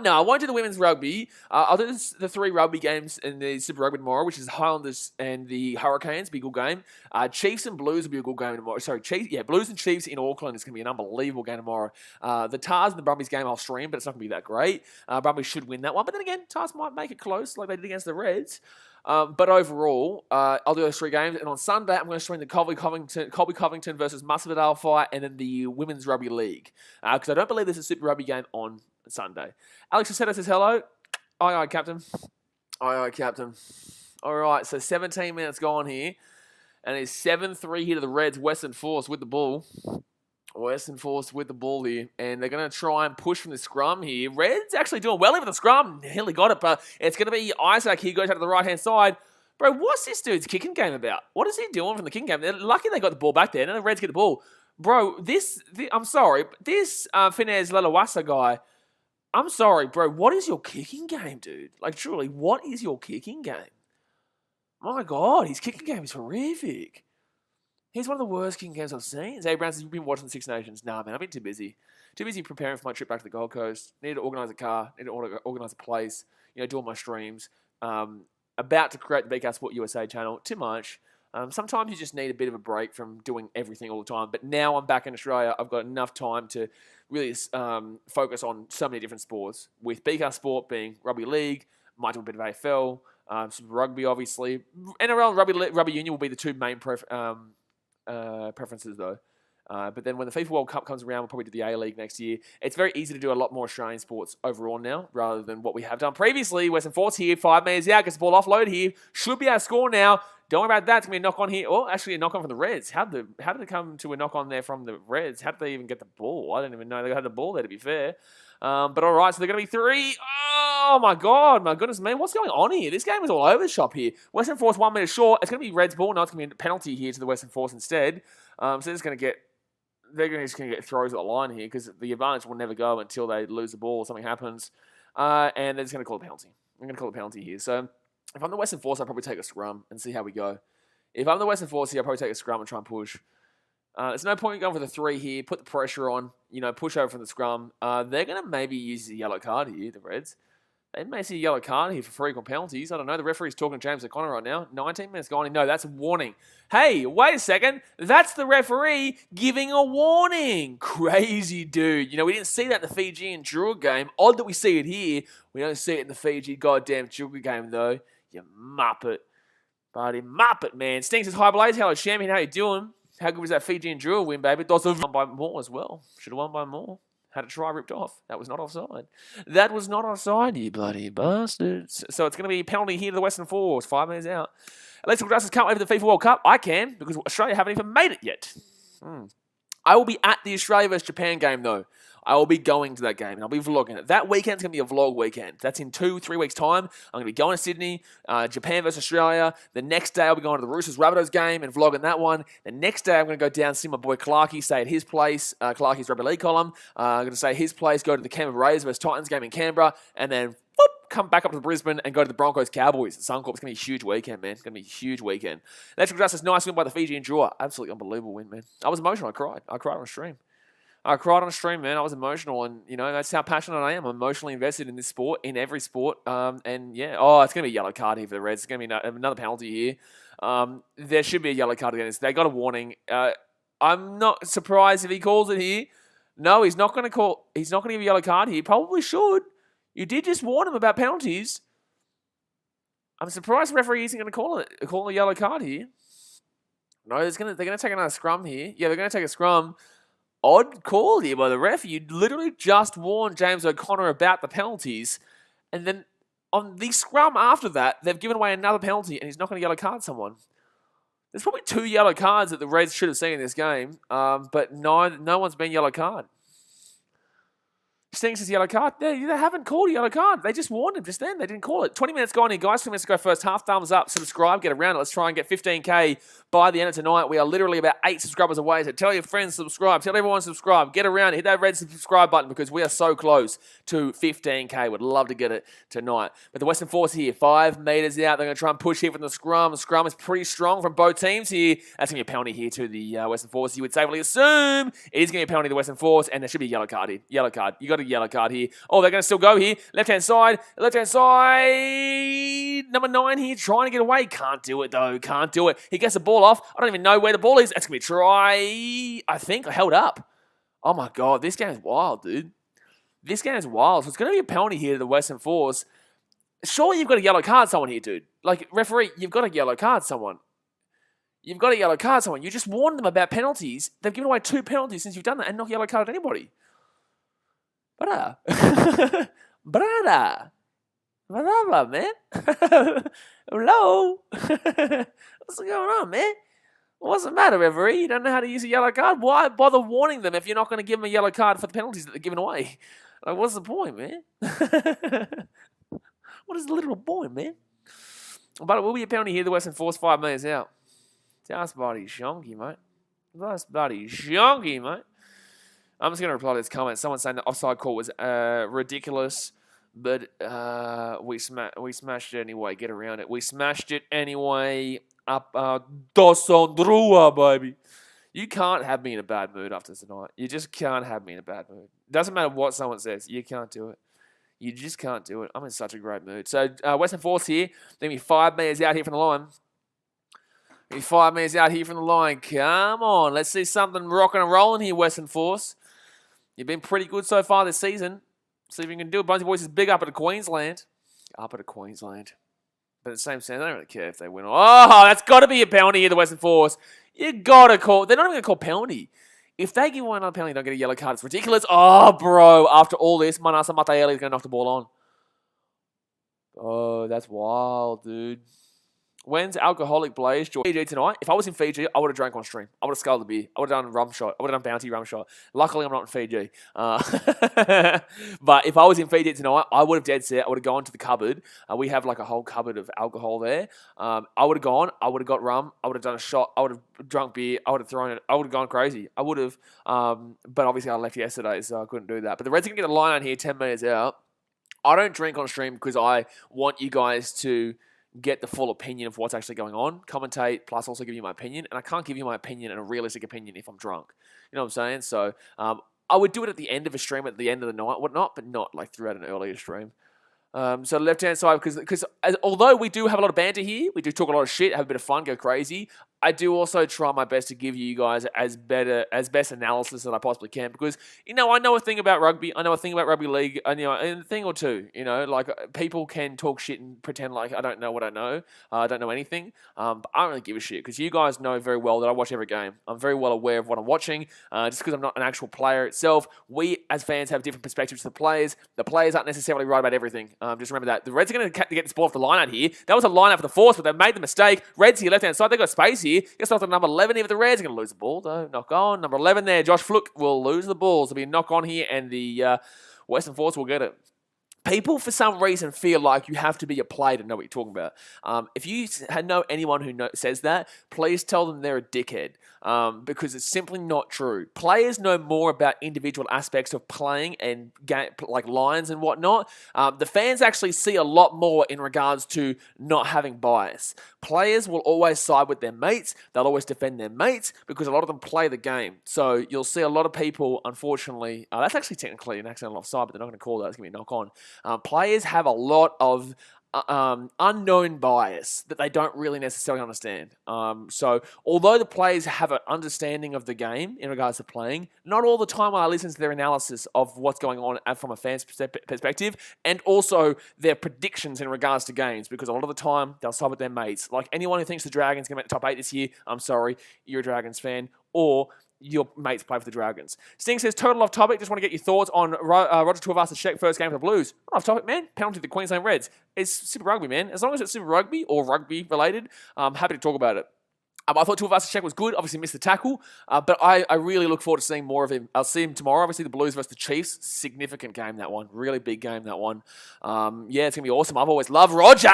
Speaker 1: No, I won't do the women's rugby. I'll do the 3 rugby games in the Super Rugby tomorrow, which is Highlanders and the Hurricanes. Be a good game. Chiefs and Blues will be a good game tomorrow. Sorry, Blues and Chiefs in Auckland is going to be an unbelievable game tomorrow. The Tars and the Brumbies game I'll stream, but it's not going to be that great. Brumbies should win that one. But then again, Tars might make it close like they did against the Reds. But overall, I'll do those 3 games. And on Sunday, I'm going to stream the Colby Covington versus Muscovadale fight and then the Women's Rugby League. Because I don't believe there's a Super Rugby game on Sunday. Alex Aceta says hello. Aye, Captain. Aye, Captain. All right, so 17 minutes gone here. And it's 7-3 here to the Reds. Western Force with the ball. Western Force with the ball here. And they're going to try and push from the scrum here. Reds actually doing well even the scrum. Nearly got it, but it's going to be Isaac here. Goes out to the right-hand side. Bro, what's this dude's kicking game about? What is he doing from the kicking game? They're lucky they got the ball back there. And the Reds get the ball. Bro, I'm sorry, but this Finez Lalawasa guy, I'm sorry, bro. What is your kicking game, dude? Like, truly, what is your kicking game? My God, his kicking game is horrific. He's one of the worst kicking games I've seen. Zay Brown says, you've been watching the Six Nations. Nah, man, I've been too busy. Too busy preparing for my trip back to the Gold Coast. Need to organise a car. Need to organise a place. Do all my streams. About to create the BK Sport USA channel. Too much. Sometimes you just need a bit of a break from doing everything all the time. But now I'm back in Australia. I've got enough time to really focus on so many different sports. With BK Sport being Rugby League, might do a bit of AFL, Super Rugby, obviously. NRL and Rugby Union will be the 2 main preferences, though. But then when the FIFA World Cup comes around, we'll probably do the A-League next year. It's very easy to do a lot more Australian sports overall now, rather than what we have done previously. Western Force here, 5 metres out, gets the ball offload here. Should be our score now. Don't worry about that. It's going to be a knock-on here. Oh, actually a knock-on from the Reds. How did it come to a knock-on there from the Reds? How did they even get the ball? I didn't even know they had the ball there, to be fair. But all right, so they're going to be 3. Oh, my God. My goodness, man. What's going on here? This game is all over the shop here. Western Force 1 metre short. It's going to be Reds ball. No, it's going to be a penalty here to the Western Force instead. So they're just going to get throws at the line here because the advantage will never go until they lose the ball or something happens. And they're just going to call a penalty. I'm going to call a penalty here. So if I'm the Western Force, I'll probably take a scrum and see how we go. If I'm the Western Force here, I'll probably take a scrum and try and push. There's no point going for the 3 here. Put the pressure on. Push over from the scrum. They're going to maybe use the yellow card here, the Reds. They may see a yellow card here for frequent penalties. I don't know. The referee's talking to James O'Connor right now. 19 minutes gone. No, that's a warning. Hey, wait a second. That's the referee giving a warning. Crazy dude. You know, we didn't see that in the Fiji and Drua game. Odd that we see it here. We don't see it in the Fiji goddamn Drua game, though. You muppet. Buddy, muppet, man. Stinks is High Blaze. Hello, champion. How you doing? How good was that Fiji and Drua win, baby? Does have won by more as well. Should have won by more. Had a try ripped off. That was not offside. That was not offside, you bloody bastards. So it's going to be a penalty here to the Western Force. 5 minutes out. Alexa Grassers can't wait for the FIFA World Cup. I can, because Australia haven't even made it yet. I will be at the Australia vs Japan game, though. I will be going to that game, and I'll be vlogging it. That weekend's going to be a vlog weekend. That's in 2-3 weeks' time. I'm going to be going to Sydney, Japan versus Australia. The next day, I'll be going to the Roosters-Rabbitohs game and vlogging that one. The next day, I'm going to go down and see my boy Clarkey, stay at his place, Clarkey's Rugby League column. I'm going to stay at his place, go to the Canberra Rays versus Titans game in Canberra, and then whoop, come back up to Brisbane and go to the Broncos-Cowboys at Suncorp. It's going to be a huge weekend, man. It's going to be a huge weekend. That's a nice win by the Fiji and Drua. Absolutely unbelievable win, man. I was emotional. I cried. I cried on stream. Man. I was emotional, and, you know, that's how passionate I am. I'm emotionally invested in this sport, in every sport, and, yeah. Oh, it's going to be a yellow card here for the Reds. It's going to be another penalty here. There should be a yellow card against. They got a warning. I'm not surprised if he calls it here. No, he's not going to call. He's not going to give a yellow card here. He probably should. You did just warn him about penalties. I'm surprised the referee isn't going to call a yellow card here. No, they're going to take another scrum here. Yeah, they're going to take a scrum. Odd call here by the ref. You literally just warned James O'Connor about the penalties, and then on the scrum after that, they've given away another penalty, and he's not going to yellow card someone. There's probably 2 yellow cards that the Reds should have seen in this game, but no one's been yellow card. Stinks his yellow card. They haven't called a yellow card. They just warned him just then. They didn't call it. 20 minutes gone here, guys. 20 minutes to go first half. Thumbs up, subscribe, get around it. Let's try and get 15K by the end of tonight. We are literally about 8 subscribers away. So tell your friends to subscribe. Tell everyone to subscribe. Get around it. Hit that red subscribe button because we are so close to 15K. Would love to get it tonight. But the Western Force here, 5 meters out. They're going to try and push here from the scrum. The scrum is pretty strong from both teams here. That's going to be a penalty here to the Western Force. You would safely assume it is going to be a penalty to the Western Force, and there should be a yellow card here. Yellow card. You got a yellow card here. Oh, they're going to still go here. Left-hand side. Left-hand side. Number 9 here trying to get away. Can't do it, though. Can't do it. He gets the ball off. I don't even know where the ball is. That's going to be a try. I think. Held up. Oh, my God. This game's wild, dude. This game's wild. So it's going to be a penalty here to the Western Force. Surely you've got to yellow card someone here, dude. Like, referee, you've got to yellow card someone. You've got to yellow card someone. You just warned them about penalties. They've given away 2 penalties since you've done that and not yellow carded anybody. Brother. Brother, man. Hello. What's going on, man? What's the matter, referee? You don't know how to use a yellow card? Why bother warning them if you're not going to give them a yellow card for the penalties that they're giving away? Like, what's the point, man? What is the literal point, man? But it will be a penalty here. The Western Force 5 minutes out. Just bloody shonky, mate. Just bloody shonky, mate. I'm just going to reply to this comment. Someone saying the offside call was ridiculous, but we smashed it anyway. Get around it. We smashed it anyway. Up Dos on Drua, baby. You can't have me in a bad mood after tonight. You just can't have me in a bad mood. Doesn't matter what someone says. You can't do it. You just can't do it. I'm in such a great mood. So Western Force here. Then we 5 meters out here from the line. We 5 meters out here from the line. Come on. Let's see something rocking and rolling here, Western Force. You've been pretty good so far this season. See if you can do it. Bunty Boys is big up at Queensland. Up at Queensland. But at the same time, they don't really care if they win. Oh, that's got to be a penalty here, the Western Force. You got to call. They're not even going to call penalty. If they give one another penalty, don't get a yellow card. It's ridiculous. Oh, bro. After all this, Manasa Mataele is going to knock the ball on. Oh, that's wild, dude. When's Alcoholic Blaze join Fiji tonight? If I was in Fiji, I would have drank on stream. I would have sculled the beer. I would have done rum shot. I would have done bounty rum shot. Luckily, I'm not in Fiji. But if I was in Fiji tonight, I would have dead set. I would have gone to the cupboard. We have like a whole cupboard of alcohol there. I would have gone. I would have got rum. I would have done a shot. I would have drunk beer. I would have thrown it. I would have gone crazy. I would have. But obviously, I left yesterday, so I couldn't do that. But the Reds are going to get the line on here 10 meters out. I don't drink on stream because I want you guys to get the full opinion of what's actually going on, commentate, plus also give you my opinion. And I can't give you my opinion and a realistic opinion if I'm drunk. You know what I'm saying? So I would do it at the end of a stream, at the end of the night, whatnot, but not like throughout an earlier stream. So left-hand side, because although we do have a lot of banter here, we do talk a lot of shit, have a bit of fun, go crazy, I do also try my best to give you guys as best analysis that I possibly can, because, I know a thing about rugby, I know a thing about rugby league, and a thing or two, like people can talk shit and pretend like I don't know what I know, I don't know anything, but I don't really give a shit, because you guys know very well that I watch every game. I'm very well aware of what I'm watching, just because I'm not an actual player itself. We, as fans, have different perspectives to the players. The players aren't necessarily right about everything. Just remember that. The Reds are going to get this ball off the line out here. That was a line out for the force, but they made the mistake. Reds here, left-hand side, they've got space here. Gets off to number 11 here for the Reds. They're going to lose the ball, though. Knock on. Number 11 there, Josh Fluke will lose the ball. So there'll be a knock on here, and the Western Force will get it. People, for some reason, feel like you have to be a player to know what you're talking about. If you know anyone who says that, please tell them they're a dickhead, because it's simply not true. Players know more about individual aspects of playing and like lines and whatnot. The fans actually see a lot more in regards to not having bias. Players will always side with their mates. They'll always defend their mates because a lot of them play the game. So you'll see a lot of people, unfortunately, that's actually technically an accidental offside, but they're not going to call that. It's going to be a knock on. Players have a lot of unknown bias that they don't really necessarily understand. So although the players have an understanding of the game in regards to playing, not all the time when I listen to their analysis of what's going on from a fan's perspective, and also their predictions in regards to games, because a lot of the time they'll side with their mates. Like anyone who thinks the Dragons can make the top 8 this year, I'm sorry, you're a Dragons fan, or your mates play for the Dragons. Sting says, total off topic. Just want to get your thoughts on Roger Tuivasa-Sheck first game for the Blues. Not off topic, man. Penalty to the Queensland Reds. It's Super Rugby, man. As long as it's Super Rugby or rugby related, I'm happy to talk about it. I thought Tuivasa-Sheck was good. Obviously missed the tackle, but I really look forward to seeing more of him. I'll see him tomorrow. Obviously the Blues versus the Chiefs. Significant game, that one. Really big game, that one. Yeah, it's going to be awesome. I've always loved Roger.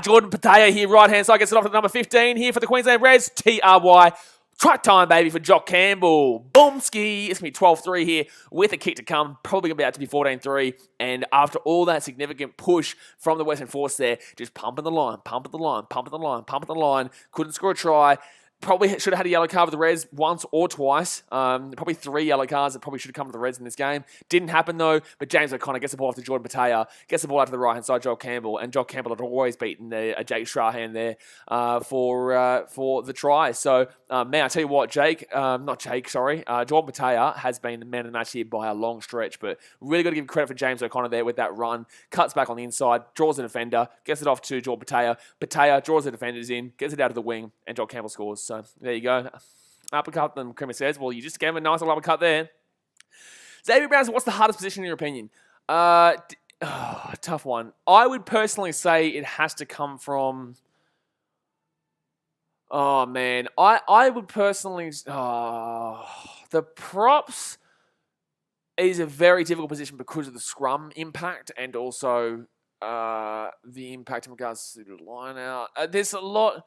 Speaker 1: Jordan Pataya here, right-hand side, gets it off to number 15 here for the Queensland Reds. TRY. Track time, baby, for Jock Campbell. Boomski. It's going to be 12-3 here with a kick to come. Probably going to be out to be 14-3. And after all that significant push from the Western Force there, just pumping the line, pumping the line, pumping the line, pumping the line. Couldn't score a try. Probably should have had a yellow card for the Reds once or twice. Probably 3 yellow cards that probably should have come to the Reds in this game. Didn't happen, though. But James O'Connor gets the ball off to Jordan Pataya, gets the ball out to the right-hand side, Joel Campbell. And Joel Campbell had always beaten Jake Strahan there for the try. So, man, I tell you what, Jordan Pataya has been the man of the match here by a long stretch. But really got to give credit for James O'Connor there with that run. Cuts back on the inside, draws the defender, gets it off to Jordan Pataya. Pataya draws the defenders in, gets it out of the wing, and Joel Campbell scores. So there you go. Uppercut, then Creamer says, well, you just gave him a nice little uppercut there. Xavier Brown says, what's the hardest position in your opinion? Tough one. I would personally say it has to come from... Oh, man. I would personally... the props is a very difficult position because of the scrum impact and also the impact in regards to the line out. There's a lot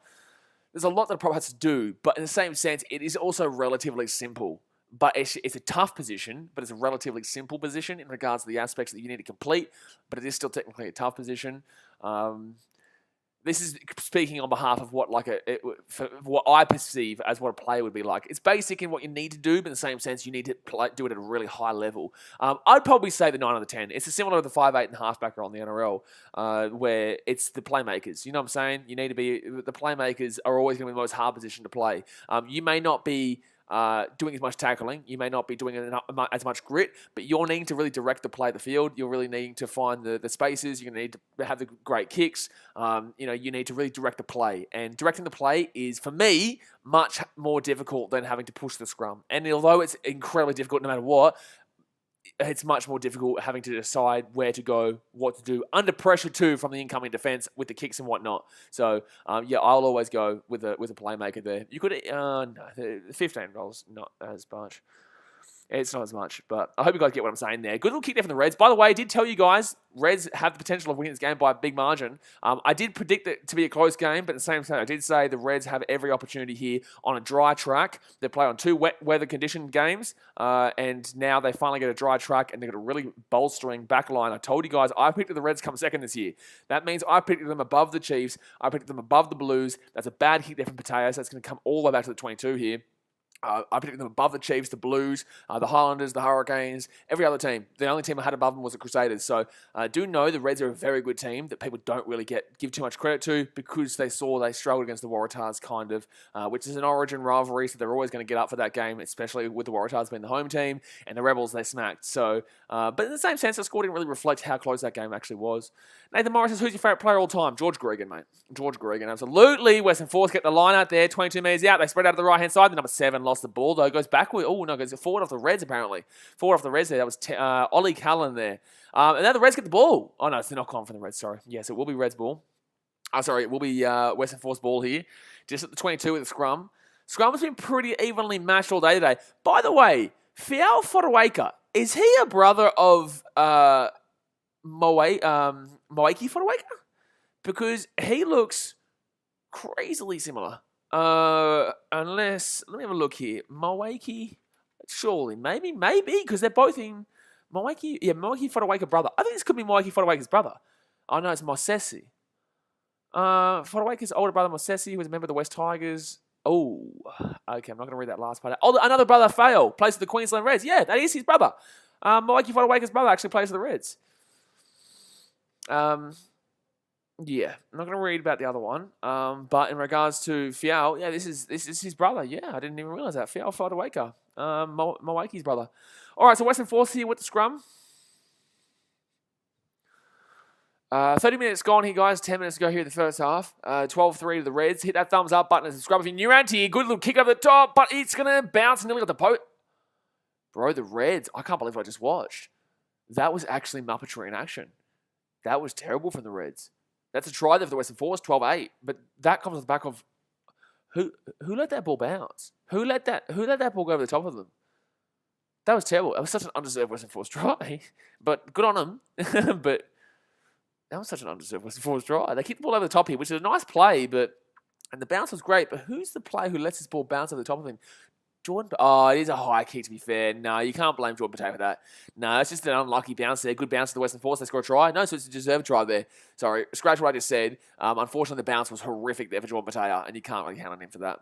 Speaker 1: that a prop has to do, but in the same sense, it is also relatively simple. But it's a tough position, but it's a relatively simple position in regards to the aspects that you need to complete, but it is still technically a tough position. This is speaking on behalf of what what I perceive as what a player would be like. It's basic in what you need to do, but in the same sense, you need to do it at a really high level. I'd probably say the 9 out of 10. It's similar to the 5'8" and halfbacker on the NRL, where it's the playmakers. You know what I'm saying? You need to be the playmakers are always going to be the most hard position to play. You may not be doing as much tackling. You may not be doing as much grit, but you're needing to really direct the play of the field. You're really needing to find the spaces. You're going to need to have the great kicks. You need to really direct the play. And directing the play is, for me, much more difficult than having to push the scrum. And although it's incredibly difficult no matter what, it's much more difficult having to decide where to go, what to do, under pressure too from the incoming defense with the kicks and whatnot. So, I'll always go with a playmaker there. You could, no, $15, not as much. It's not as much, but I hope you guys get what I'm saying there. Good little kick there from the Reds. By the way, I did tell you guys, Reds have the potential of winning this game by a big margin. I did predict it to be a close game, but at the same time, I did say the Reds have every opportunity here on a dry track. They play on 2 wet weather conditioned games, and now they finally get a dry track, and they've got a really bolstering back line. I told you guys, I picked the Reds come second this year. That means I picked them above the Chiefs. I picked them above the Blues. That's a bad hit there from Potatoes. That's going to come all the way back to the 22 here. I predicted them above the Chiefs, the Blues, the Highlanders, the Hurricanes, every other team. The only team I had above them was the Crusaders. So I do know the Reds are a very good team that people don't really give too much credit to because they struggled against the Waratahs, kind of, which is an origin rivalry, so they're always going to get up for that game, especially with the Waratahs being the home team, and the Rebels they smacked. So, but in the same sense, the score didn't really reflect how close that game actually was. Nathan Morris says, who's your favourite player all time? George Gregan, mate. George Gregan, absolutely. Western Force get the line out there, 22 metres out. They spread out to the right-hand side. The number 7 lost the ball, though. Goes backward. Oh, no, goes forward off the Reds, apparently. Forward off the Reds there. That was Ollie Callan there. And now the Reds get the ball. Oh, no, it's the knock-on from the Reds, sorry. Yes, it will be Reds ball. It will be Western Force ball here. Just at the 22 with the scrum. Scrum has been pretty evenly matched all day today. By the way, Fiao Fotuaika, is he a brother of Moeki Fotuaika? Because he looks crazily similar. Unless, let me have a look here. Moeki, surely, maybe, because they're both in Moeki. Yeah, Moeki Fotuaika brother. I think this could be Moeki Fotuaika's brother. Oh no, it's Mosesi. Fotuaika's older brother Mosesi, who was a member of the West Tigers. Oh, okay, I'm not going to read that last part. Oh, another brother, Fail, plays for the Queensland Reds. Yeah, that is his brother. Moeki Fotuaika's brother actually plays for the Reds. Yeah, I'm not going to read about the other one. But in regards to Fiao, yeah, this is his brother. Yeah, I didn't even realise that. Fiao Fotuaika, Moeki's brother. All right, so Western Force here with the scrum. 30 minutes gone here, guys. 10 minutes to go here in the first half. 12-3 to the Reds. Hit that thumbs up button as a scrub if you're new around here. Good little kick over the top, but it's going to bounce nearly got the post. Bro, the Reds. I can't believe what I just watched. That was actually Muppetry in action. That was terrible from the Reds. That's a try there for the Western Force, 12-8. But that comes on the back of who let that ball bounce? Who let that ball go over the top of them? That was terrible. It was such an undeserved Western Force try. But good on them. But that was such an undeserved Western Force try. They kicked the ball over the top here, which is a nice play, and the bounce was great. But who's the player who lets this ball bounce over the top of him? Jordan. Oh, it is a high kick, to be fair. No, you can't blame Jordan Pate for that. No, it's just an unlucky bounce there. Good bounce to the Western Force. They score a try. No, so it's a deserved try there. Sorry, scratch what I just said. Unfortunately, the bounce was horrific there for Jordan Pate, and you can't really count on him for that.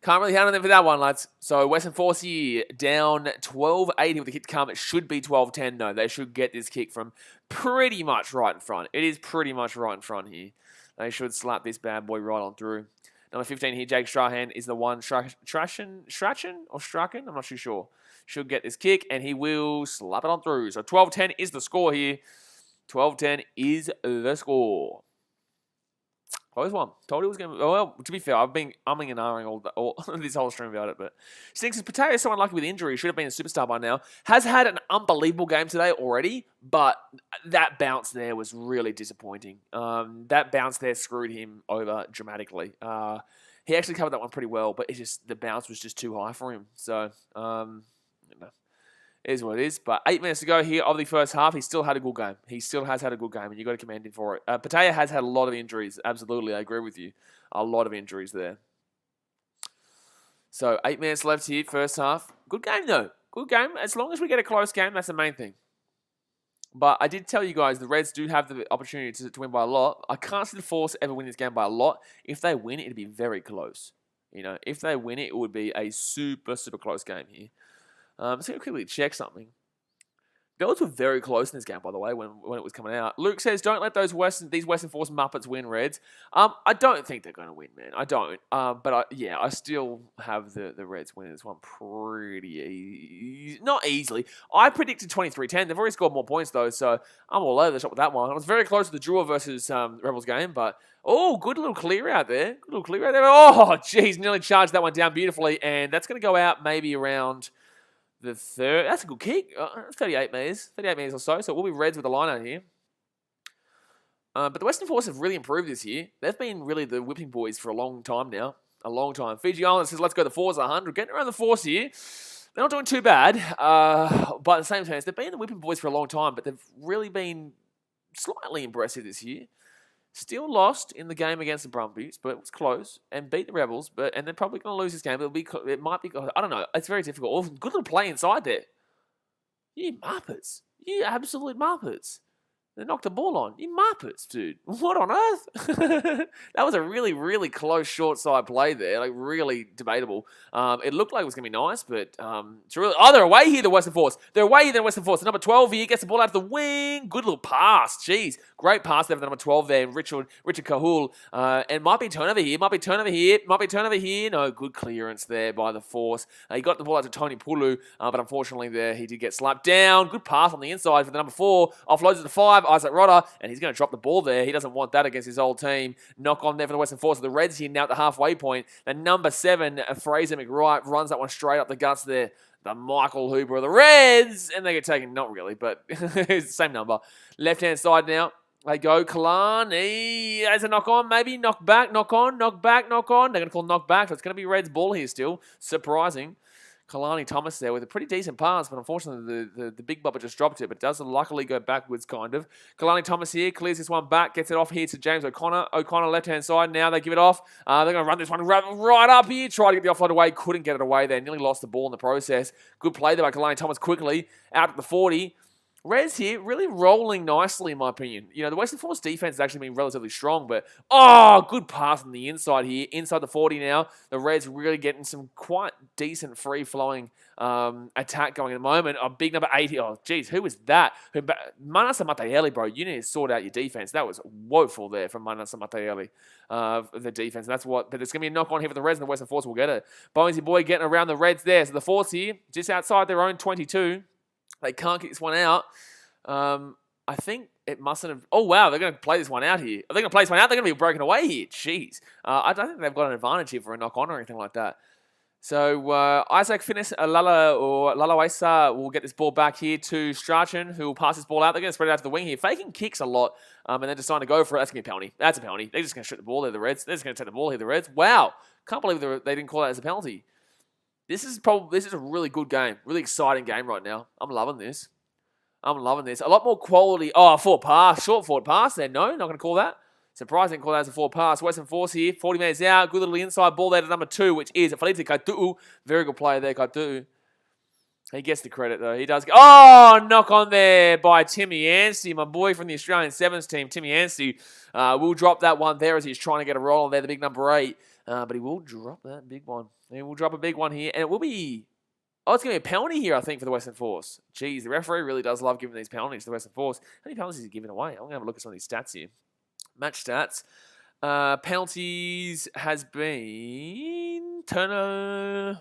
Speaker 1: Can't really count on them for that one, lads. So Western Force here down 12-80 with the kick to come. It should be 12-10. No, they should get this kick from pretty much right in front. It is pretty much right in front here. They should slap this bad boy right on through. Number 15 here, Jake Strahan, is the one. Strachan? I'm not too sure. Should get this kick, and he will slap it on through. So 12-10 is the score here. 12-10 is the score. Close one. Told you it was going to be... Well, to be fair, I've been umming and ahhing all this whole stream about it, but... Stinks, Potato is so unlucky with injury. Should have been a superstar by now. Has had an unbelievable game today already, but that bounce there was really disappointing. That bounce there screwed him over dramatically. He actually covered that one pretty well, but the bounce was just too high for him. So, it is what it is. But 8 minutes to go here of the first half. He still had a good game. He still has had a good game, and you've got to commend him for it. Pataya has had a lot of injuries. Absolutely, I agree with you. A lot of injuries there. So 8 minutes left here, first half. Good game, though. Good game. As long as we get a close game, that's the main thing. But I did tell you guys, the Reds do have the opportunity to win by a lot. I can't see the Force ever win this game by a lot. If they win, it'd be very close. If they win it, it would be a super, super close game here. I'm just going to quickly check something. Girls were very close in this game, by the way, when it was coming out. Luke says, don't let these Western Force Muppets win, Reds. I don't think they're going to win, man. I don't. But I still have the Reds winning this one pretty not easily. I predicted 23-10. They've already scored more points, though, so I'm all over the shop with that one. I was very close to the Drua versus Rebels game, but... Oh, good little clear out there. Oh, jeez, nearly charged that one down beautifully, and that's going to go out maybe around... the third. That's a good kick. 38 metres. 38 metres or so. So it will be Reds with the line out here. But the Western Force have really improved this year. They've been really the whipping boys for a long time now. A long time. Fiji Island says, let's go the Force 100. Getting around the Force here. They're not doing too bad. But at the same time, they've been the whipping boys for a long time. But they've really been slightly impressive this year. Still lost in the game against the Brumbies, but it was close, and beat the Rebels, and they're probably going to lose this game. It might be, I don't know. It's very difficult. Oh, good little play inside there. You Muppets. You absolute Muppets. They knocked the ball on. You muppets, dude. What on earth? That was a really, really close short side play there. Like, really debatable. It looked like it was going to be nice, but it's really... Oh, they're away here, the Western Force. They're away here, the Western Force. The number 12 here gets the ball out of the wing. Good little pass. Jeez. Great pass there for the number 12 there, Richard Cahool. And might be turnover here. Might be turnover here. No, good clearance there by the Force. He got the ball out to Tony Pulu, but unfortunately there he did get slapped down. Good pass on the inside for the number 4. Offloads it to 5. Isaac Rodder, and he's going to drop the ball there. He doesn't want that against his old team. Knock on there for the Western Force. The Reds here now at the halfway point. The number 7, Fraser McWright, runs that one straight up the guts there. The Michael Hooper of the Reds, and they get taken, not really, but it's the same number. Left-hand side now. They go, Kalani has a knock on, maybe, knock back, knock on, knock back, knock on. They're going to call knock back, so it's going to be Reds ball here still. Surprising. Kalani Thomas there with a pretty decent pass, but unfortunately the big bubba just dropped it, but does luckily go backwards, kind of. Kalani Thomas here clears this one back, gets it off here to James O'Connor. O'Connor left-hand side, now they give it off. They're going to run this one right up here, try to get the offload away, couldn't get it away there, nearly lost the ball in the process. Good play there by Kalani Thomas quickly, out at the 40. Reds here really rolling nicely, in my opinion. You know, the Western Force defense has actually been relatively strong, but, good pass on the inside here. Inside the 40 now. The Reds really getting some quite decent free-flowing attack going at the moment. A big number 80. Oh, geez, who was that? Manasa Matayeli, bro. You need to sort out your defense. That was woeful there from Manasa Matayeli, the defense. That's what, but it's going to be a knock-on here for the Reds, and the Western Force will get it. Bonesy boy getting around the Reds there. So the Force here, just outside their own 22. They can't kick this one out. I think it mustn't have... Oh, wow, they're going to play this one out here. Are they going to play this one out? They're going to be broken away here. Jeez. I don't think they've got an advantage here for a knock-on or anything like that. So Isaac Finnis Lalawaisa will get this ball back here to Strachan, who will pass this ball out. They're going to spread it out to the wing here. Faking kicks a lot, and then deciding to go for it. That's going to be a penalty. That's a penalty. They're just going to shoot the ball there, the Reds. They're just going to take the ball here, the Reds. Wow. Can't believe they didn't call that as a penalty. This is a really good game. Really exciting game right now. I'm loving this. A lot more quality. Oh, forward pass. Short forward pass there. No, not going to call that. Surprising, call that as a forward pass. Western Force here. 40 minutes out. Good little inside ball there to number 2, which is Felipe Katu'u. Very good player there, Katu'u. He gets the credit, though. He does. Oh, knock on there by Timmy Anstey, my boy from the Australian Sevens team. Timmy Anstey will drop that one there as he's trying to get a roll on there, the big number 8. But he will drop that big one. He will drop a big one here. And it will be... Oh, it's going to be a penalty here, I think, for the Western Force. Jeez, the referee really does love giving these penalties to the Western Force. How many penalties is he giving away? I'm going to have a look at some of these stats here. Match stats. Penalties has been... Turner...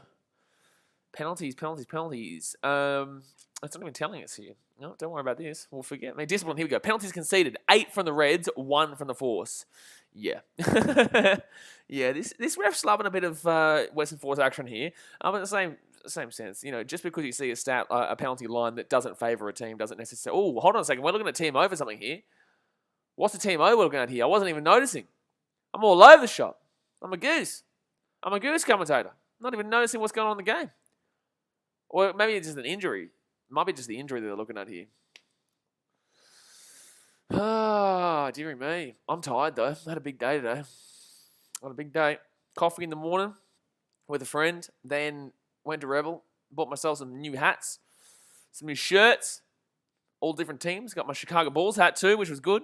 Speaker 1: Penalties. It's not even telling us here. No, don't worry about this. We'll forget. Discipline, here we go. Penalties conceded. 8 from the Reds, 1 from the Force. Yeah. Yeah, this ref's loving a bit of Western Force action here. But the same sense, you know, just because you see a penalty line that doesn't favour a team doesn't necessarily... Oh, hold on a second. We're looking at Team O for something here. What's the Team O we're looking at here? I wasn't even noticing. I'm all over the shop. I'm a goose commentator. Not even noticing what's going on in the game. Or maybe it's just an injury. It might be just the injury that they're looking at here. Ah, dearie me. I'm tired, though. I had a big day today. Coffee in the morning with a friend. Then went to Rebel. Bought myself some new hats. Some new shirts. All different teams. Got my Chicago Bulls hat, too, which was good.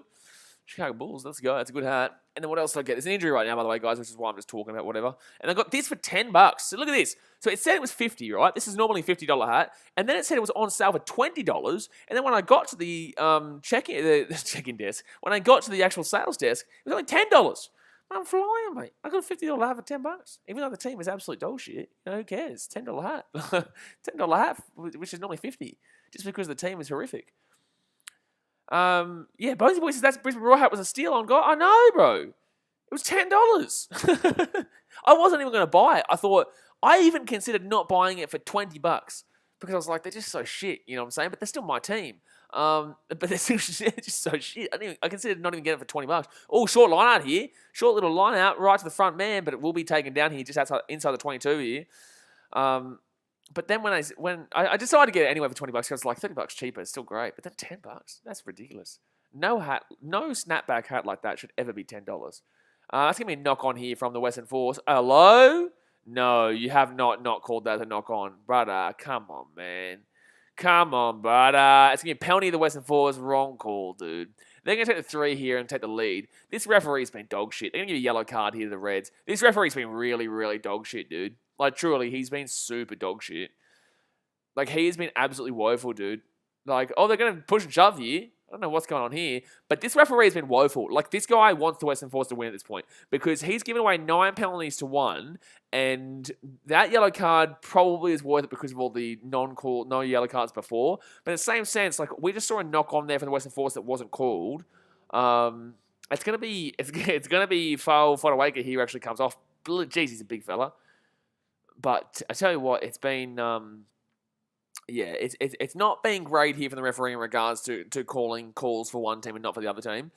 Speaker 1: Chicago Bulls, let's go. That's a good hat. And then what else did I get? There's an injury right now, by the way, guys, which is why I'm just talking about whatever. And I got this for $10. So look at this. So it said it was $50, right? This is normally a $50 hat. And then it said it was on sale for $20. And then when I got to the check-in desk, when I got to the actual sales desk, it was only $10. I'm flying, mate. I got a $50 hat for $10. Even though the team is absolute dog shit, you know, who cares? $10 hat. $10 hat, which is normally $50, just because the team is horrific. Yeah, Bonesy Boy says that's Brisbane Royal hat was a steal on God. I know, bro. It was $10. I wasn't even going to buy it. I even considered not buying it for $20 because I was like, they're just so shit. You know what I'm saying? But they're still my team. But they're still just so shit. I considered not even getting it for $20. Oh, short line out here. Short little line out right to the front man, but it will be taken down here just inside the 22 here. But then when I decided to get it anyway for $20 because it's like $30 cheaper, it's still great. But then $10, that's ridiculous. No snapback hat like that should ever be $10. That's gonna be a knock on here from the Western Force. Hello? No, you have not called that a knock on, brother. Come on, man. Come on, but it's going to be a penalty of the Western Force. Wrong call, dude. They're going to take the 3 here and take the lead. This referee's been dog shit. They're going to give a yellow card here to the Reds. This referee's been really, really dog shit, dude. Like, truly, he's been super dog shit. Like, he has been absolutely woeful, dude. Like, oh, they're going to push and shove here. I don't know what's going on here, but this referee has been woeful. Like, this guy wants the Western Force to win at this point because he's given away 9 penalties to 1, and that yellow card probably is worth it because of all the no yellow cards before. But in the same sense, like, we just saw a knock on there from the Western Force that wasn't called. It's gonna be foul Fodawaker here actually comes off. Jeez, he's a big fella. But I tell you what, it's been. Yeah, it's not been great here from the referee in regards to calling calls for one team and not for the other team.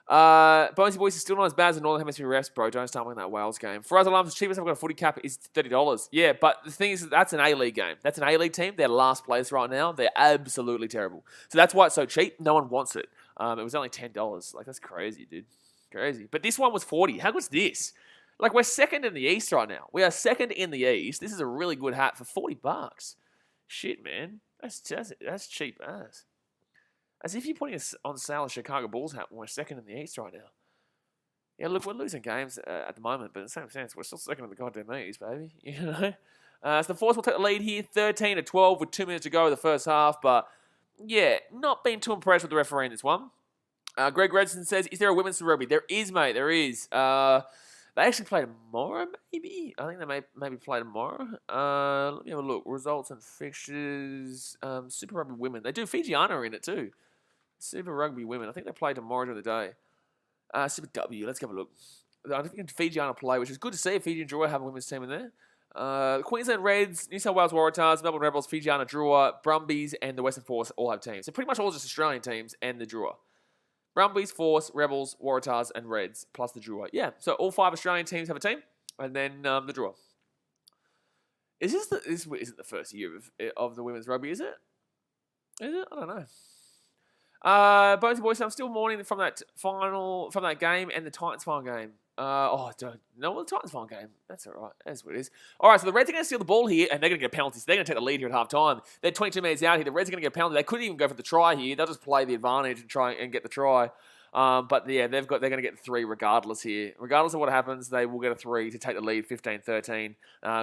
Speaker 1: Bonesy Boys is still not as bad as the Northern Hemisphere refs, bro. Don't start winning that Wales game. For us alarms, the cheapest I've got a footy cap is $30. Yeah, but the thing is, that's an A-League game. That's an A-League team. They're last place right now. They're absolutely terrible. So that's why it's so cheap. No one wants it. It was only $10. Like, that's crazy, dude. Crazy. But this one was $40. How good's this? Like, we're second in the East right now. We are second in the East. This is a really good hat for $40. Shit, man. That's cheap ass. As if you're putting on sale a Chicago Bulls hat when we're second in the East right now. Yeah, look, we're losing games at the moment, but in the same sense, we're still second in the goddamn East, baby. You know? So the Force will take the lead here, 13-12 with 2 minutes to go in the first half, but yeah, not being too impressed with the referee in this one. Greg Redson says, is there a women's rugby? There is, mate, there is. They actually play tomorrow, maybe? I think they maybe play tomorrow. Let me have a look. Results and fixtures. Super Rugby Women. They do. Fijiana are in it too. Super Rugby Women. I think they play tomorrow during the day. Super W. Let's have a look. I think Fijiana play, which is good to see. Fiji and Drua have a women's team in there. The Queensland Reds, New South Wales Waratahs, Melbourne Rebels, Fijiana, Drua, Brumbies, and the Western Force all have teams. So pretty much all just Australian teams and the Drua. Brumbies, Force, Rebels, Waratahs, and Reds, plus the Drua. Yeah, so all 5 Australian teams have a team, and then the Drua. This isn't the first year of the women's rugby, is it? Is it? I don't know. Bonesy Boys, I'm still mourning from that game and the Titans final game. I don't know the Titans final game. That's all right. That's what it is. All right, so the Reds are going to steal the ball here, and they're going to get penalties. They're going to take the lead here at half time. They're 22 minutes out here. The Reds are going to get a penalty. They couldn't even go for the try here. They'll just play the advantage and try and get the try. But yeah, they're going to get the 3 regardless here. Regardless of what happens, they will get a 3 to take the lead 15-13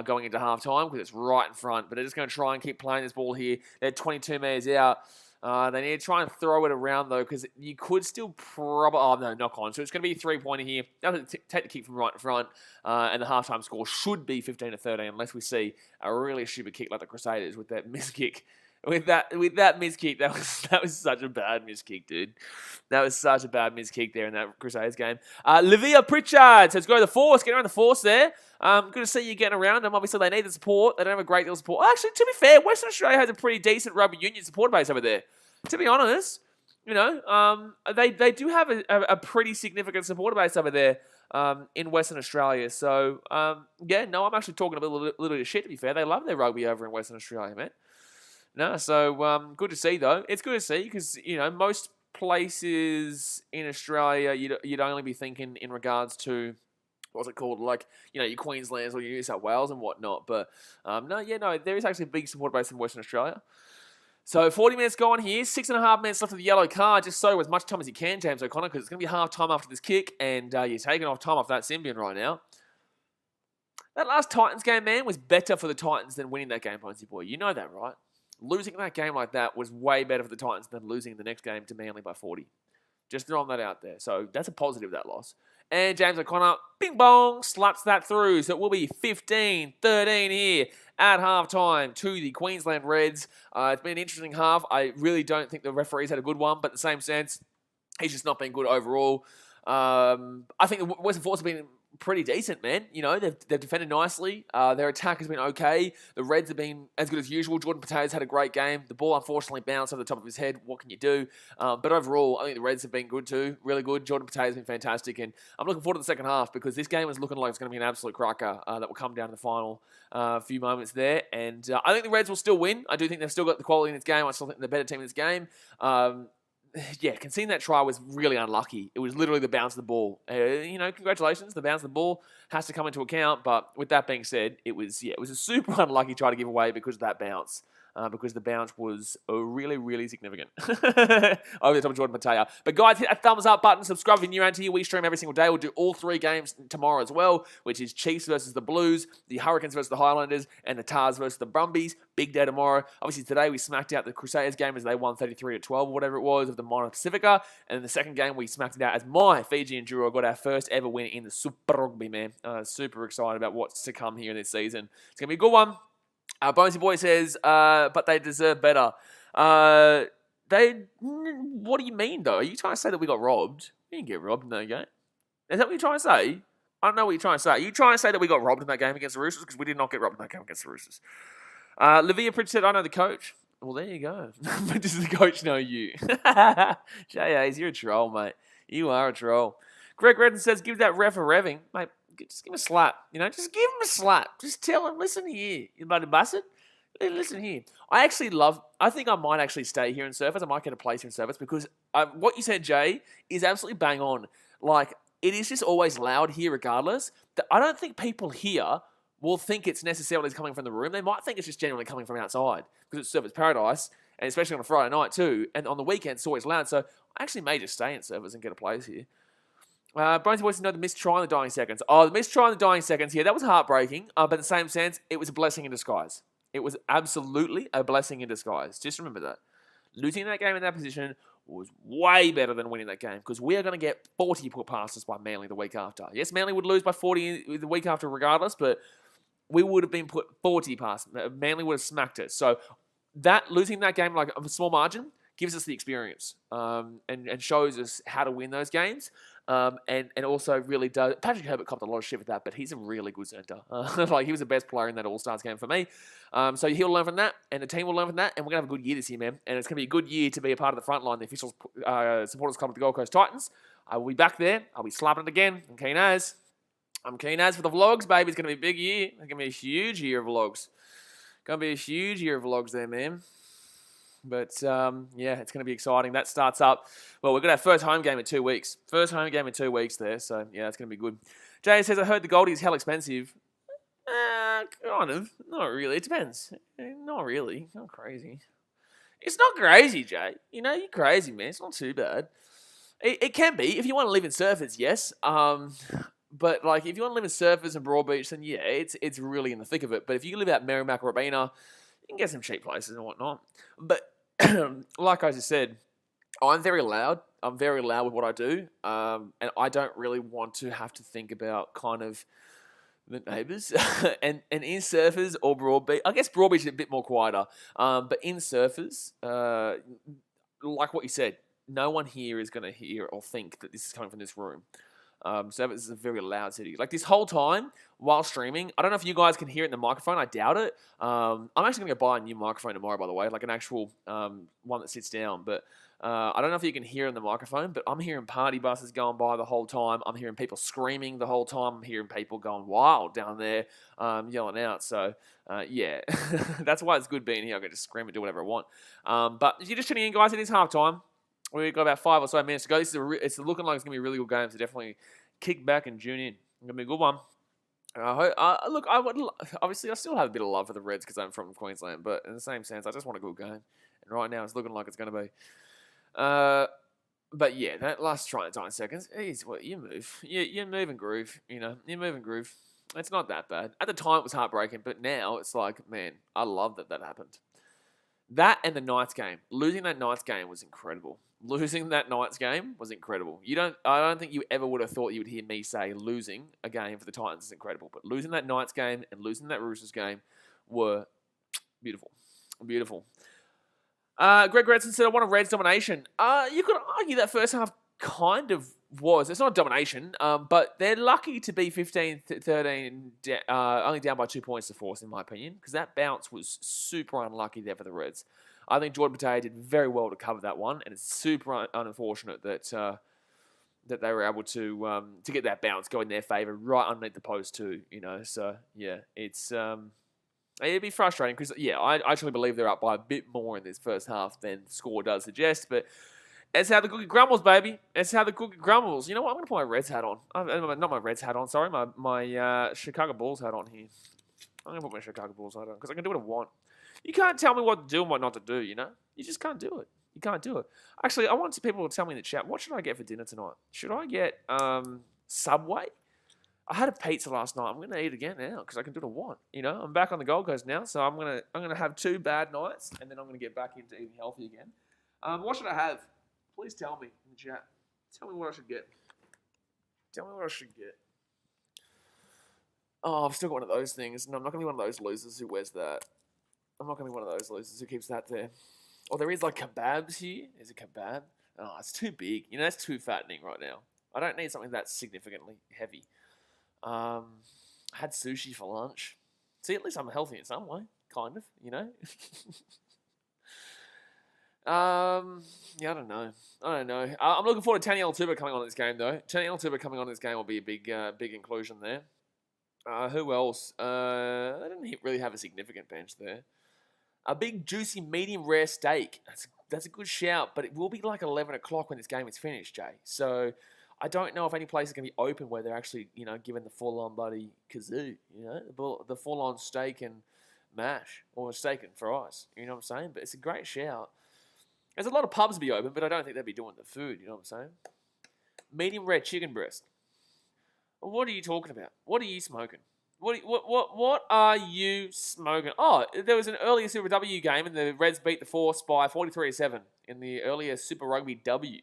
Speaker 1: going into half time because it's right in front. But they're just going to try and keep playing this ball here. They're 22 minutes out. They need to try and throw it around, though, because you could still probably... Oh, no, knock on. So it's going to be a 3-pointer here. They'll take the kick from right in front, and the halftime score should be 15-13, unless we see a really stupid kick like the Crusaders with that missed kick. With that missed kick, that was such a bad missed kick, dude. That was such a bad missed kick there in that Crusaders game. Livia Pritchard says, go to the Force. Get around the Force there. Good to see you getting around them. Obviously, they need the support. They don't have a great deal of support. Actually, to be fair, Western Australia has a pretty decent rugby union support base over there. To be honest, you know, they do have a pretty significant supporter base over there in Western Australia. So, yeah, no, I'm actually talking a little bit of shit, to be fair. They love their rugby over in Western Australia, man. No, so good to see, though. It's good to see because, you know, most places in Australia, you'd only be thinking in regards to, what's it called, like, you know, your Queenslands or your New South Wales and whatnot. But, no, there is actually a big support base in Western Australia. So 40 minutes gone here, 6.5 minutes left of the yellow card. Just so as much time as you can, James O'Connor, because it's going to be half time after this kick, and you're taking off time off that Symbian right now. That last Titans game, man, was better for the Titans than winning that game, Bonesy Boy. You know that, right? Losing that game like that was way better for the Titans than losing the next game to Manly by 40. Just throwing that out there. So that's a positive, that loss. And James O'Connor, bing bong, slaps that through. So it will be 15-13 here at halftime to the Queensland Reds. It's been an interesting half. I really don't think the referees had a good one, but in the same sense, he's just not been good overall. I think the Western Force have been pretty decent, man. You know, they've defended nicely. Their attack has been okay. The Reds have been as good as usual. Jordan Potatoes had a great game. The ball unfortunately bounced over the top of his head. What can you do? But overall, I think the Reds have been good too. Really good. Jordan Potatoes has been fantastic. And I'm looking forward to the second half because this game is looking like it's going to be an absolute cracker that will come down to the final few moments there. And I think the Reds will still win. I do think they've still got the quality in this game. I still think they're the better team in this game. Yeah, conceding that try was really unlucky. It was literally the bounce of the ball. You know, congratulations. The bounce of the ball has to come into account. But with that being said, it was a super unlucky try to give away because of that bounce. because the bounce was really, really significant. Over the top of Jordan Mateo. But guys, hit that thumbs up button, subscribe if you're new around here. We stream every single day. We'll do all 3 games tomorrow as well, which is Chiefs versus the Blues, the Hurricanes versus the Highlanders, and the Tars versus the Brumbies. Big day tomorrow. Obviously today we smacked out the Crusaders game as they won 33-12 or whatever it was of the Minor Pacifica. And in the second game we smacked it out as my Fiji Enduro got our first ever win in the Super Rugby, man. Super excited about what's to come here this season. It's going to be a good one. Bonesy Boy says, but they deserve better. What do you mean, though? Are you trying to say that we got robbed? We didn't get robbed in that game. Is that what you're trying to say? I don't know what you're trying to say. Are you trying to say that we got robbed in that game against the Roosters? Because we did not get robbed in that game against the Roosters. Livia Pritch said, I know the coach. Well, there you go. But does the coach know you? J.A.'s, you're a troll, mate. You are a troll. Greg Redden says, give that ref a revving. Mate, just give him a slap. Just give him a slap. Just tell him, listen here, you bloody bastard. Listen here. I think I might actually stay here in Surfers. I might get a place here in Surfers because what you said, Jay, is absolutely bang on. Like, it is just always loud here regardless. I don't think people here will think it's necessarily coming from the room. They might think it's just generally coming from outside because it's Surfers Paradise, and especially on a Friday night too. And on the weekend, it's always loud. So I actually may just stay in Surfers and get a place here. Brian wants to know the missed try in the dying seconds. Oh, the missed try in the dying seconds. Yeah, that was heartbreaking. But in the same sense, it was a blessing in disguise. It was absolutely a blessing in disguise. Just remember that. Losing that game in that position was way better than winning that game because we are going to get 40 put past us by Manly the week after. Yes, Manly would lose by 40 the week after regardless, but we would have been put 40 past. Manly would have smacked us. So losing that game like a small margin gives us the experience and shows us how to win those games. And also really does. Patrick Herbert copped a lot of shit with that, but he's a really good centre. He was the best player in that All-Stars game for me. So he'll learn from that, and the team will learn from that, and we're going to have a good year this year, man. And it's going to be a good year to be a part of the front line, the official supporters club of the Gold Coast Titans. I will be back there. I'll be slapping it again. I'm keen as for the vlogs, baby. It's going to be a big year. It's going to be a huge year of vlogs. Going to be a huge year of vlogs there, man. But, it's going to be exciting. That starts up. Well, we've got our first home game in 2 weeks. First home game in 2 weeks there. So, yeah, it's going to be good. Jay says, I heard the Goldie is hell expensive. Kind of. Not really. It depends. Not really. Not crazy. It's not crazy, Jay. You're crazy, man. It's not too bad. It can be. If you want to live in Surfers, yes. But, if you want to live in Surfers and Broadbeach, then, yeah, it's really in the thick of it. But if you live out Merrimack or Robina, you can get some cheap places and whatnot. But like I just said, I'm very loud. I'm very loud with what I do. And I don't really want to have to think about kind of the neighbours. and in Surfers or Broadbeach, I guess Broadbeach is a bit more quieter. But in Surfers, like what you said, no one here is going to hear or think that this is coming from this room. So this is a very loud city. This whole time while streaming, I don't know if you guys can hear it in the microphone. I doubt it. I'm actually going to go buy a new microphone tomorrow, by the way, an actual one that sits down. But I don't know if you can hear it in the microphone, but I'm hearing party buses going by the whole time. I'm hearing people screaming the whole time. I'm hearing people going wild down there, yelling out. So, yeah, that's why it's good being here. I can just scream and do whatever I want. But if you're just tuning in, guys, it is halftime. We've got about 5 or so minutes to go. It's looking like it's going to be a really good game, so definitely kick back and tune in. It's going to be a good one. Obviously, I still have a bit of love for the Reds because I'm from Queensland, but in the same sense, I just want a good game. And right now, it's looking like it's going to be. But yeah, that last try in 9 seconds, you move. You move and groove, you move and groove. It's not that bad. At the time, it was heartbreaking, but now it's like, man, I love that happened. That and the Knights game. Losing that Knights game was incredible. I don't think you ever would have thought you would hear me say losing a game for the Titans is incredible. But losing that Knights game and losing that Roosters game were beautiful. Beautiful. Greg Redson said, I want a Reds domination. You could argue that first half kind of was. It's not a domination, but they're lucky to be 15-13, only down by 2 points to Force, in my opinion, because that bounce was super unlucky there for the Reds. I think Jordan Patay did very well to cover that one, and it's super unfortunate that they were able to get that bounce go in their favour right underneath the post too. So yeah, it's it'd be frustrating because yeah, I actually believe they're up by a bit more in this first half than the score does suggest, but. That's how the cookie grumbles, baby. That's how the cookie grumbles. You know what? I'm going to put my Reds hat on. Not my Reds hat on, sorry. My Chicago Bulls hat on here. I'm going to put my Chicago Bulls hat on because I can do what I want. You can't tell me what to do and what not to do, you know? You just can't do it. You can't do it. Actually, I want people to tell me in the chat, what should I get for dinner tonight? Should I get Subway? I had a pizza last night. I'm going to eat again now because I can do what I want. You know, I'm back on the Gold Coast now, so I'm gonna have 2 bad nights, and then I'm going to get back into eating healthy again. What should I have? Please tell me in the chat. Tell me what I should get. Tell me what I should get. Oh, I've still got one of those things. No, I'm not going to be one of those losers who wears that. I'm not going to be one of those losers who keeps that there. Oh, there is like kebabs here. There's a kebab. Oh, it's too big. You know, that's too fattening right now. I don't need something that's significantly heavy. I had sushi for lunch. See, at least I'm healthy in some way, kind of, you know. Yeah, I don't know. I'm looking forward to Taniela Tuba coming on in this game, though. Taniela Tuba coming on in this game will be a big inclusion there. Who else? They didn't really have a significant bench there. A big, juicy, medium rare steak. That's a good shout, but it will be like 11 o'clock when this game is finished, Jay. So I don't know if any place is going to be open where they're actually, you know, given the full-on bloody kazoo, you know, the full-on steak and mash, or steak and fries, you know what I'm saying? But it's a great shout. There's a lot of pubs to be open, but I don't think they'd be doing the food, you know what I'm saying? Medium rare chicken breast. What are you talking about? What are you smoking? What are you smoking? Oh, there was an earlier Super W game, and the Reds beat the Force by 43-7 in the earlier Super Rugby W.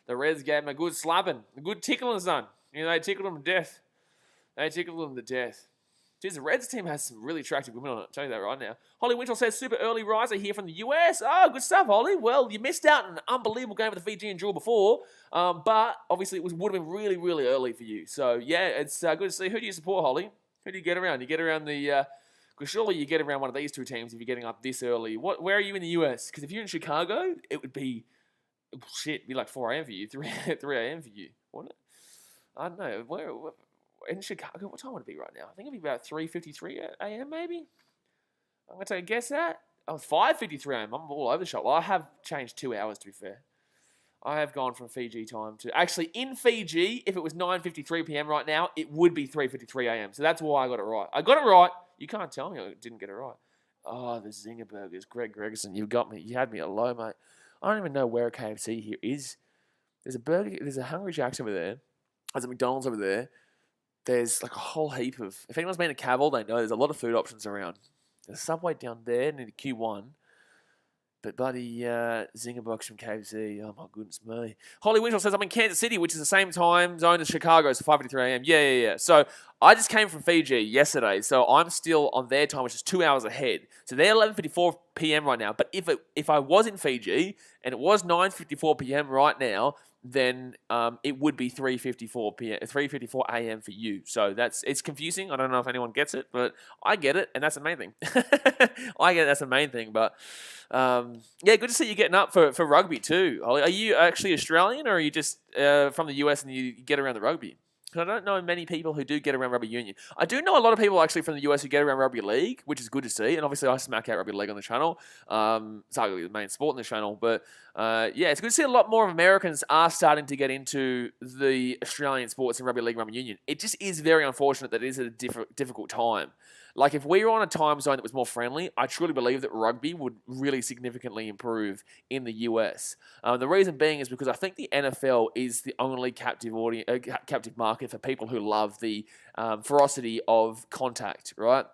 Speaker 1: The Reds gave them a good slapping, a good tickling, son. You know, they tickled them to death. Jeez, the Reds team has some really attractive women on it. I'll tell you that right now. Holly Winchell says, super early riser here from the US. Oh, good stuff, Holly. Well, you missed out on an unbelievable game with the Fijian draw before, but obviously it would have been really, really early for you. So, yeah, it's good to see. Who do you support, Holly? Who do you get around? You get around the... Because surely you get around one of these two teams if you're getting up this early. Where are you in the US? Because if you're in Chicago, it would be... Shit, it'd be like 4 a.m. for you, 3 a.m. for you, wouldn't it? I don't know. Where in Chicago, what time would it be right now? I think it'd be about 3:53 a.m. maybe. I'm going to take a guess at. Oh, 5:53 a.m. I'm all over the shop. Well, I have changed 2 hours, to be fair. I have gone from Fiji time to... Actually, in Fiji, if it was 9:53 p.m. right now, it would be 3:53 a.m. So that's why I got it right. I got it right. You can't tell me I didn't get it right. Oh, the Zinger Burgers. Greg Gregerson, you got me. You had me at low, mate. I don't even know where a KFC here is. There's a burger. There's a Hungry Jack's over there. There's a McDonald's over there. There's like a whole heap of... If anyone's been to Cavill, they know there's a lot of food options around. There's a Subway down there near the Q1. But bloody Zinger Box from KFC. Oh, my goodness me. Holly Winchell says, I'm in Kansas City, which is the same time zone as Chicago, so 5:53 a.m. Yeah. So I just came from Fiji yesterday, so I'm still on their time, which is 2 hours ahead. So they're 11:54 p.m. right now. But if I was in Fiji and it was 9:54 p.m. right now, then it would be 3:54 p.m. 3:54 a.m. for you. So it's confusing. I don't know if anyone gets it, but I get it, and that's the main thing. I get it, that's the main thing. But yeah, good to see you getting up for rugby too. Are you actually Australian, or are you just from the US and you get around the rugby? Because I don't know many people who do get around rugby union. I do know a lot of people actually from the US who get around rugby league, which is good to see. And obviously I smack out rugby league on the channel. It's arguably the main sport on the channel. But yeah, it's good to see a lot more of Americans are starting to get into the Australian sports and rugby league and rugby union. It just is very unfortunate that it is at a difficult time. Like, if we were on a time zone that was more friendly, I truly believe that rugby would really significantly improve in the US. The reason being is because I think the NFL is the only captive market for people who love the ferocity of contact, right?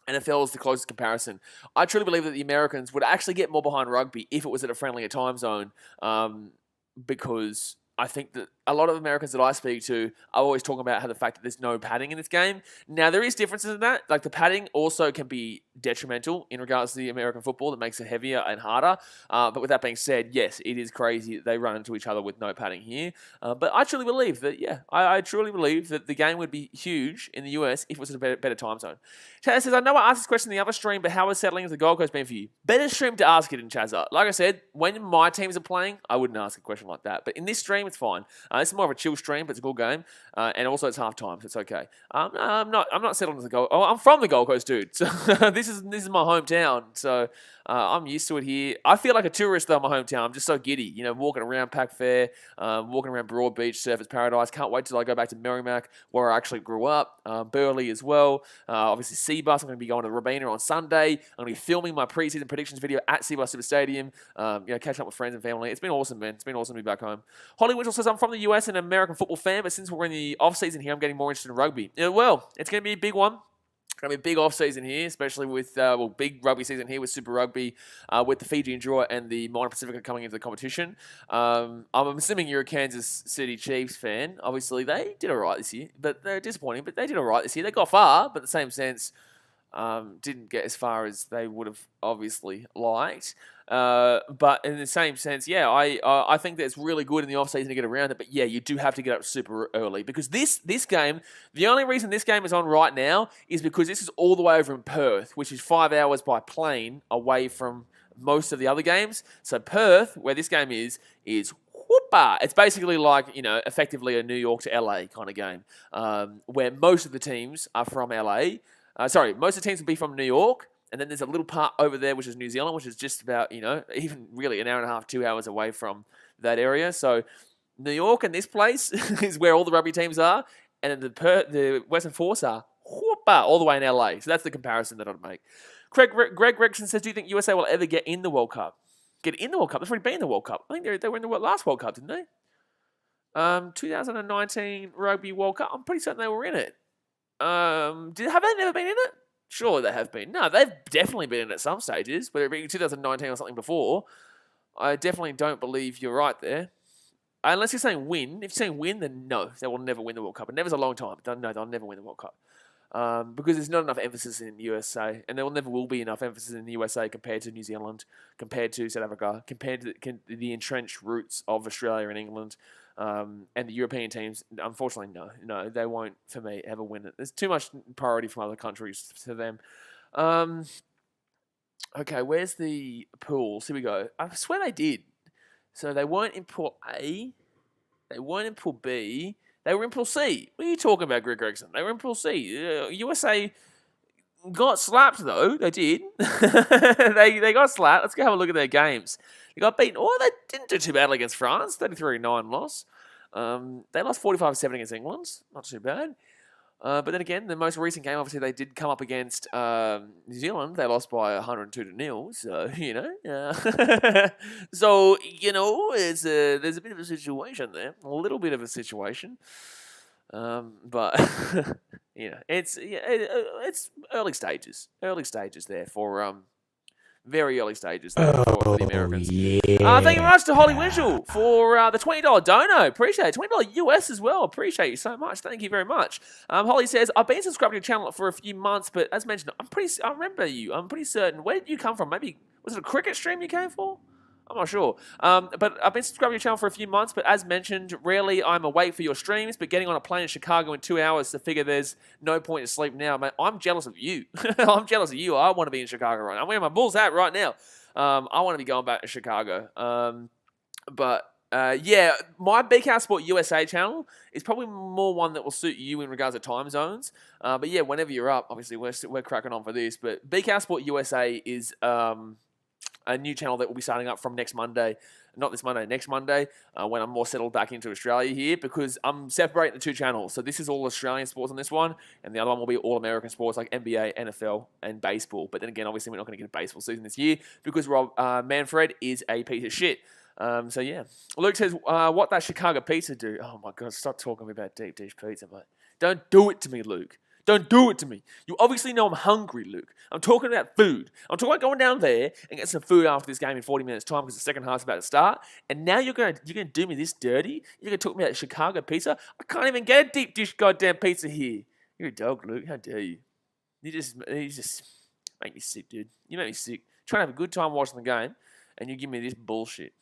Speaker 1: NFL is the closest comparison. I truly believe that the Americans would actually get more behind rugby if it was at a friendlier time zone, because I think that a lot of Americans that I speak to are always talking about how the fact that there's no padding in this game. Now, there is differences in that. Like, the padding also can be detrimental in regards to the American football that makes it heavier and harder. But with that being said, yes, it is crazy that they run into each other with no padding here. But I truly believe that, yeah, I truly believe that the game would be huge in the US if it was at a better time zone. Chaz says, I know I asked this question in the other stream, but how is settling into the Gold Coast been for you? Better stream to ask it in Chazza. Like I said, when my teams are playing, I wouldn't ask a question like that. But in this stream, game, it's fine. This is more of a chill stream, but it's a good game. And also it's half time, so it's okay. I'm not settled on the Gold. Oh, I'm from the Gold Coast, dude. So this is my hometown. So I'm used to it here. I feel like a tourist though in my hometown. I'm just so giddy, you know, walking around Pack Fair, walking around Broad Beach, Surfers Paradise. Can't wait till I go back to Merrimack, where I actually grew up. Burleigh as well. Obviously Seabus. I'm going to be going to Robina on Sunday. I'm going to be filming my preseason predictions video at Seabus Super Stadium. Catching up with friends and family. It's been awesome, man. It's been awesome to be back home. Holly Winchell says, I'm from the US and an American football fan, but since we're in the off-season here, I'm getting more interested in rugby. Yeah, well, it's going to be a big one. It's going to be a big off-season here, especially with, big rugby season here with Super Rugby, with the Fijian draw and the Minor Pacific coming into the competition. I'm assuming you're a Kansas City Chiefs fan. Obviously, they did all right this year, but they're disappointing, but they did all right this year. They got far, but in the same sense, didn't get as far as they would have obviously liked. But in the same sense, yeah, I think that it's really good in the off-season to get around it. But yeah, you do have to get up super early because this game, the only reason this game is on right now is because this is all the way over in Perth, which is 5 hours by plane away from most of the other games. So Perth, where this game is whoopah. It's basically like, you know, effectively a New York to LA kind of game, where most of the teams are from LA. Most of the teams will be from New York, and then there's a little part over there, which is New Zealand, which is just about, you know, even really an hour and a half, 2 hours away from that area. So New York and this place is where all the rugby teams are, and then the Western Force are all the way in LA. So that's the comparison that I'd make. Greg Gregson says, do you think USA will ever get in the World Cup? Get in the World Cup? They've already been in the World Cup. I think they were in the last World Cup, didn't they? 2019 Rugby World Cup. I'm pretty certain they were in it. Have they never been in it? Sure, they have been. No, they've definitely been in it at some stages, whether it be 2019 or something before. I definitely don't believe you're right there. Unless you're saying win. If you're saying win, then no, they will never win the World Cup. And never's a long time. No, they'll never win the World Cup. Because there's not enough emphasis in the USA, and there never will be enough emphasis in the USA compared to New Zealand, compared to South Africa, compared to the entrenched roots of Australia and England. And the European teams, unfortunately, no, they won't, for me, ever win it. There's too much priority from other countries to them. Okay, where's the pools? Here we go. I swear they did. So they weren't in Pool A. They weren't in Pool B. They were in Pool C. What are you talking about, Greg Gregson? They were in Pool C. USA got slapped, though. They did. they got slapped. Let's go have a look at their games. They got beaten. Oh, they didn't do too badly against France. 33-9 loss. They lost 45-7 against England. Not too bad. But then again, the most recent game, obviously, they did come up against New Zealand. They lost by 102-0. So, you know. So, you know, there's a bit of a situation there. A little bit of a situation. But, you know, it's early stages. Early stages there for... very early stages for the Americans.
Speaker 2: Yeah.
Speaker 1: Thank you very much to Holly Winchell for the $20 dono. Appreciate it. $20 US as well. Appreciate you so much. Thank you very much. Holly says, I've been subscribed to your channel for a few months, but as mentioned, I remember you. I'm pretty certain. Where did you come from? Maybe, was it a cricket stream you came for? I'm not sure. But I've been subscribed to your channel for a few months, but as mentioned, rarely I'm awake for your streams, but getting on a plane in Chicago in 2 hours to figure there's no point to sleep now, mate, I'm jealous of you. I'm jealous of you. I want to be in Chicago right now. I'm wearing my Bulls hat right now. I want to be going back to Chicago. Yeah, my BKR Sport USA channel is probably more one that will suit you in regards to time zones. But yeah, whenever you're up, obviously we're cracking on for this. But BKR Sport USA is... a new channel that will be starting up from next Monday. Not this Monday, next Monday, when I'm more settled back into Australia here, because I'm separating the two channels. So this is all Australian sports on this one, and the other one will be all American sports like NBA, NFL, and baseball. But then again, obviously, we're not going to get a baseball season this year because Rob Manfred is a piece of shit. So yeah. Luke says, what that Chicago pizza do? Oh my God, stop talking about deep dish pizza, mate. Don't do it to me, Luke. Don't do it to me. You obviously know I'm hungry, Luke. I'm talking about food. I'm talking about going down there and get some food after this game in 40 minutes' time because the second half's about to start. And now you're gonna do me this dirty? You're gonna talk me about Chicago pizza? I can't even get a deep dish goddamn pizza here. You're a dog, Luke. How dare you? You just make me sick, dude. You make me sick. Trying to have a good time watching the game, and you give me this bullshit.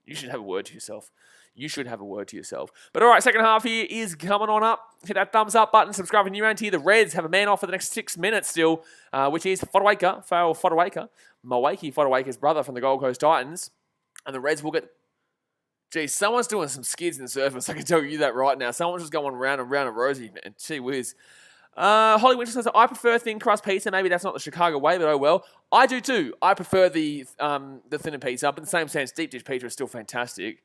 Speaker 1: You should have a word to yourself. You should have a word to yourself. But all right, second half here is coming on up. Hit that thumbs up button. Subscribe if you're new around here. The Reds have a man off for the next 6 minutes still, which is Farrell Fodawaker, Mawaki Fodawaker's brother from the Gold Coast Titans. And the Reds will get... Geez, someone's doing some skids in the surface. I can tell you that right now. Someone's just going round and round a rosy, man. Gee whiz. Holly Winter says, I prefer thin crust pizza. Maybe that's not the Chicago way, but oh well. I do too. I prefer the thinner pizza, but in the same sense, deep dish pizza is still fantastic.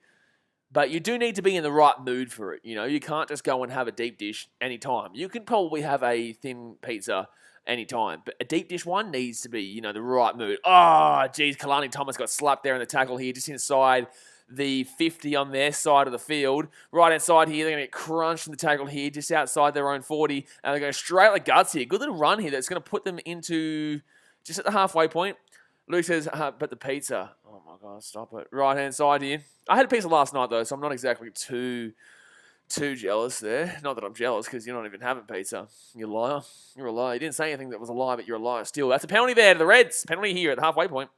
Speaker 1: But you do need to be in the right mood for it. You know, you can't just go and have a deep dish anytime. You can probably have a thin pizza anytime, but a deep dish one needs to be, you know, the right mood. Oh, geez, Kalani Thomas got slapped there in the tackle here, just inside the 50 on their side of the field. Right outside here, they're going to get crunched in the tackle here, just outside their own 40, and they're going straight like guts here. Good little run here that's going to put them into just at the halfway point. Luke says, but the pizza. Oh my God, stop it. Right-hand side here. I had a pizza last night, though, so I'm not exactly too jealous there. Not that I'm jealous, because you're not even having pizza. You liar. You're a liar. You didn't say anything that was a lie, but you're a liar still. That's a penalty there to the Reds. Penalty here at the halfway point.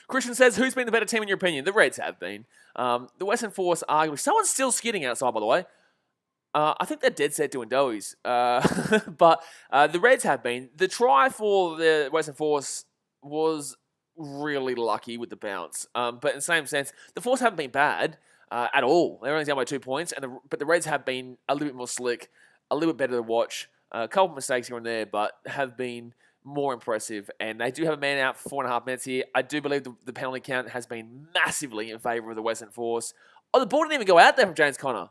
Speaker 1: Christian says, who's been the better team in your opinion? The Reds have been. The Western Force, arguably. Someone's still skidding outside, by the way. I think they're dead set doing doughies. But the Reds have been. The try for the Western Force was really lucky with the bounce. But in the same sense, the Force haven't been bad at all. They're only down by 2 points. But the Reds have been a little bit more slick, a little bit better to watch. A couple of mistakes here and there, but have been more impressive, and they do have a man out for 4.5 minutes here. I do believe the penalty count has been massively in favour of the Western Force. Oh, the ball didn't even go out there from James Conner.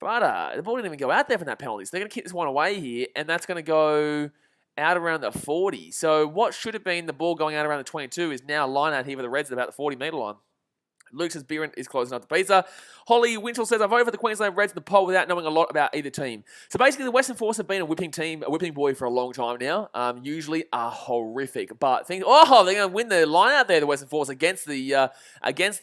Speaker 1: But the ball didn't even go out there from that penalty. So they're going to kick this one away here, and that's going to go out around the 40. So what should have been the ball going out around the 22 is now line out here for the Reds at about the 40-metre line. Luke says Beeren is closing up the pizza. Holly Winchell says, I voted for the Queensland Reds in the poll without knowing a lot about either team. So basically, the Western Force have been a whipping boy for a long time now. Usually are horrific, but they're going to win the line out there. The Western Force against the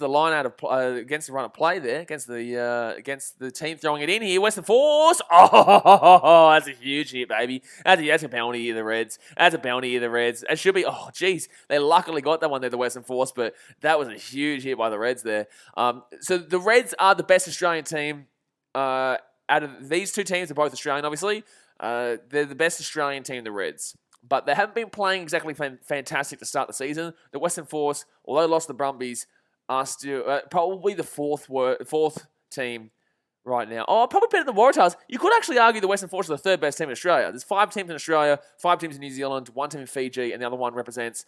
Speaker 1: line out of against the run of play there, against the team throwing it in here. Western Force, that's a huge hit, baby. That's a penalty here, the Reds. That's a penalty here, the Reds. It should be. Oh, geez, they luckily got that one there, the Western Force, but that was a huge hit by the Reds there. So the Reds are the best Australian team out of these two teams. Are both Australian, obviously. They're the best Australian team, the Reds. But they haven't been playing exactly fantastic to start the season. The Western Force, although they lost the Brumbies, are still probably the fourth team right now. Oh, probably better than the Waratahs. You could actually argue the Western Force are the third best team in Australia. There's 5 teams in Australia, 5 teams in New Zealand, 1 team in Fiji, and the other one represents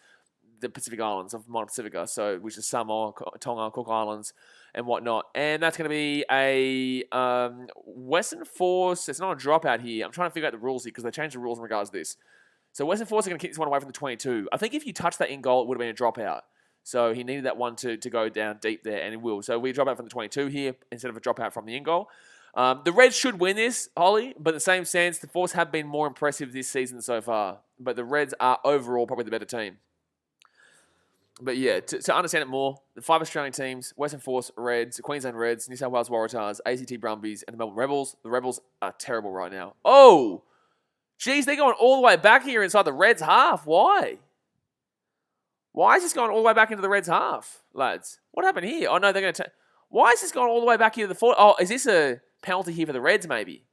Speaker 1: the Pacific Islands of Moana Pacifica, so which is Samoa, Tonga, Cook Islands, and whatnot. And that's going to be a Western Force. It's not a dropout here. I'm trying to figure out the rules here because they changed the rules in regards to this. So Western Force are going to kick this one away from the 22. I think if you touch that in goal, it would have been a dropout. So he needed that one to go down deep there, and it will. So we drop out from the 22 here instead of a dropout from the in goal. The Reds should win this, Holly, but in the same sense, the Force have been more impressive this season so far. But the Reds are overall probably the better team. But yeah, to understand it more, the 5 Australian teams, Western Force, Reds, Queensland Reds, New South Wales Waratahs, ACT Brumbies, and the Melbourne Rebels. The Rebels are terrible right now. Oh! Geez, they're going all the way back here inside the Reds half. Why? Why is this going all the way back into the Reds half, lads? What happened here? Oh, no, they're going to... Why is this going all the way back here to the 40? Oh, is this a penalty here for the Reds, maybe?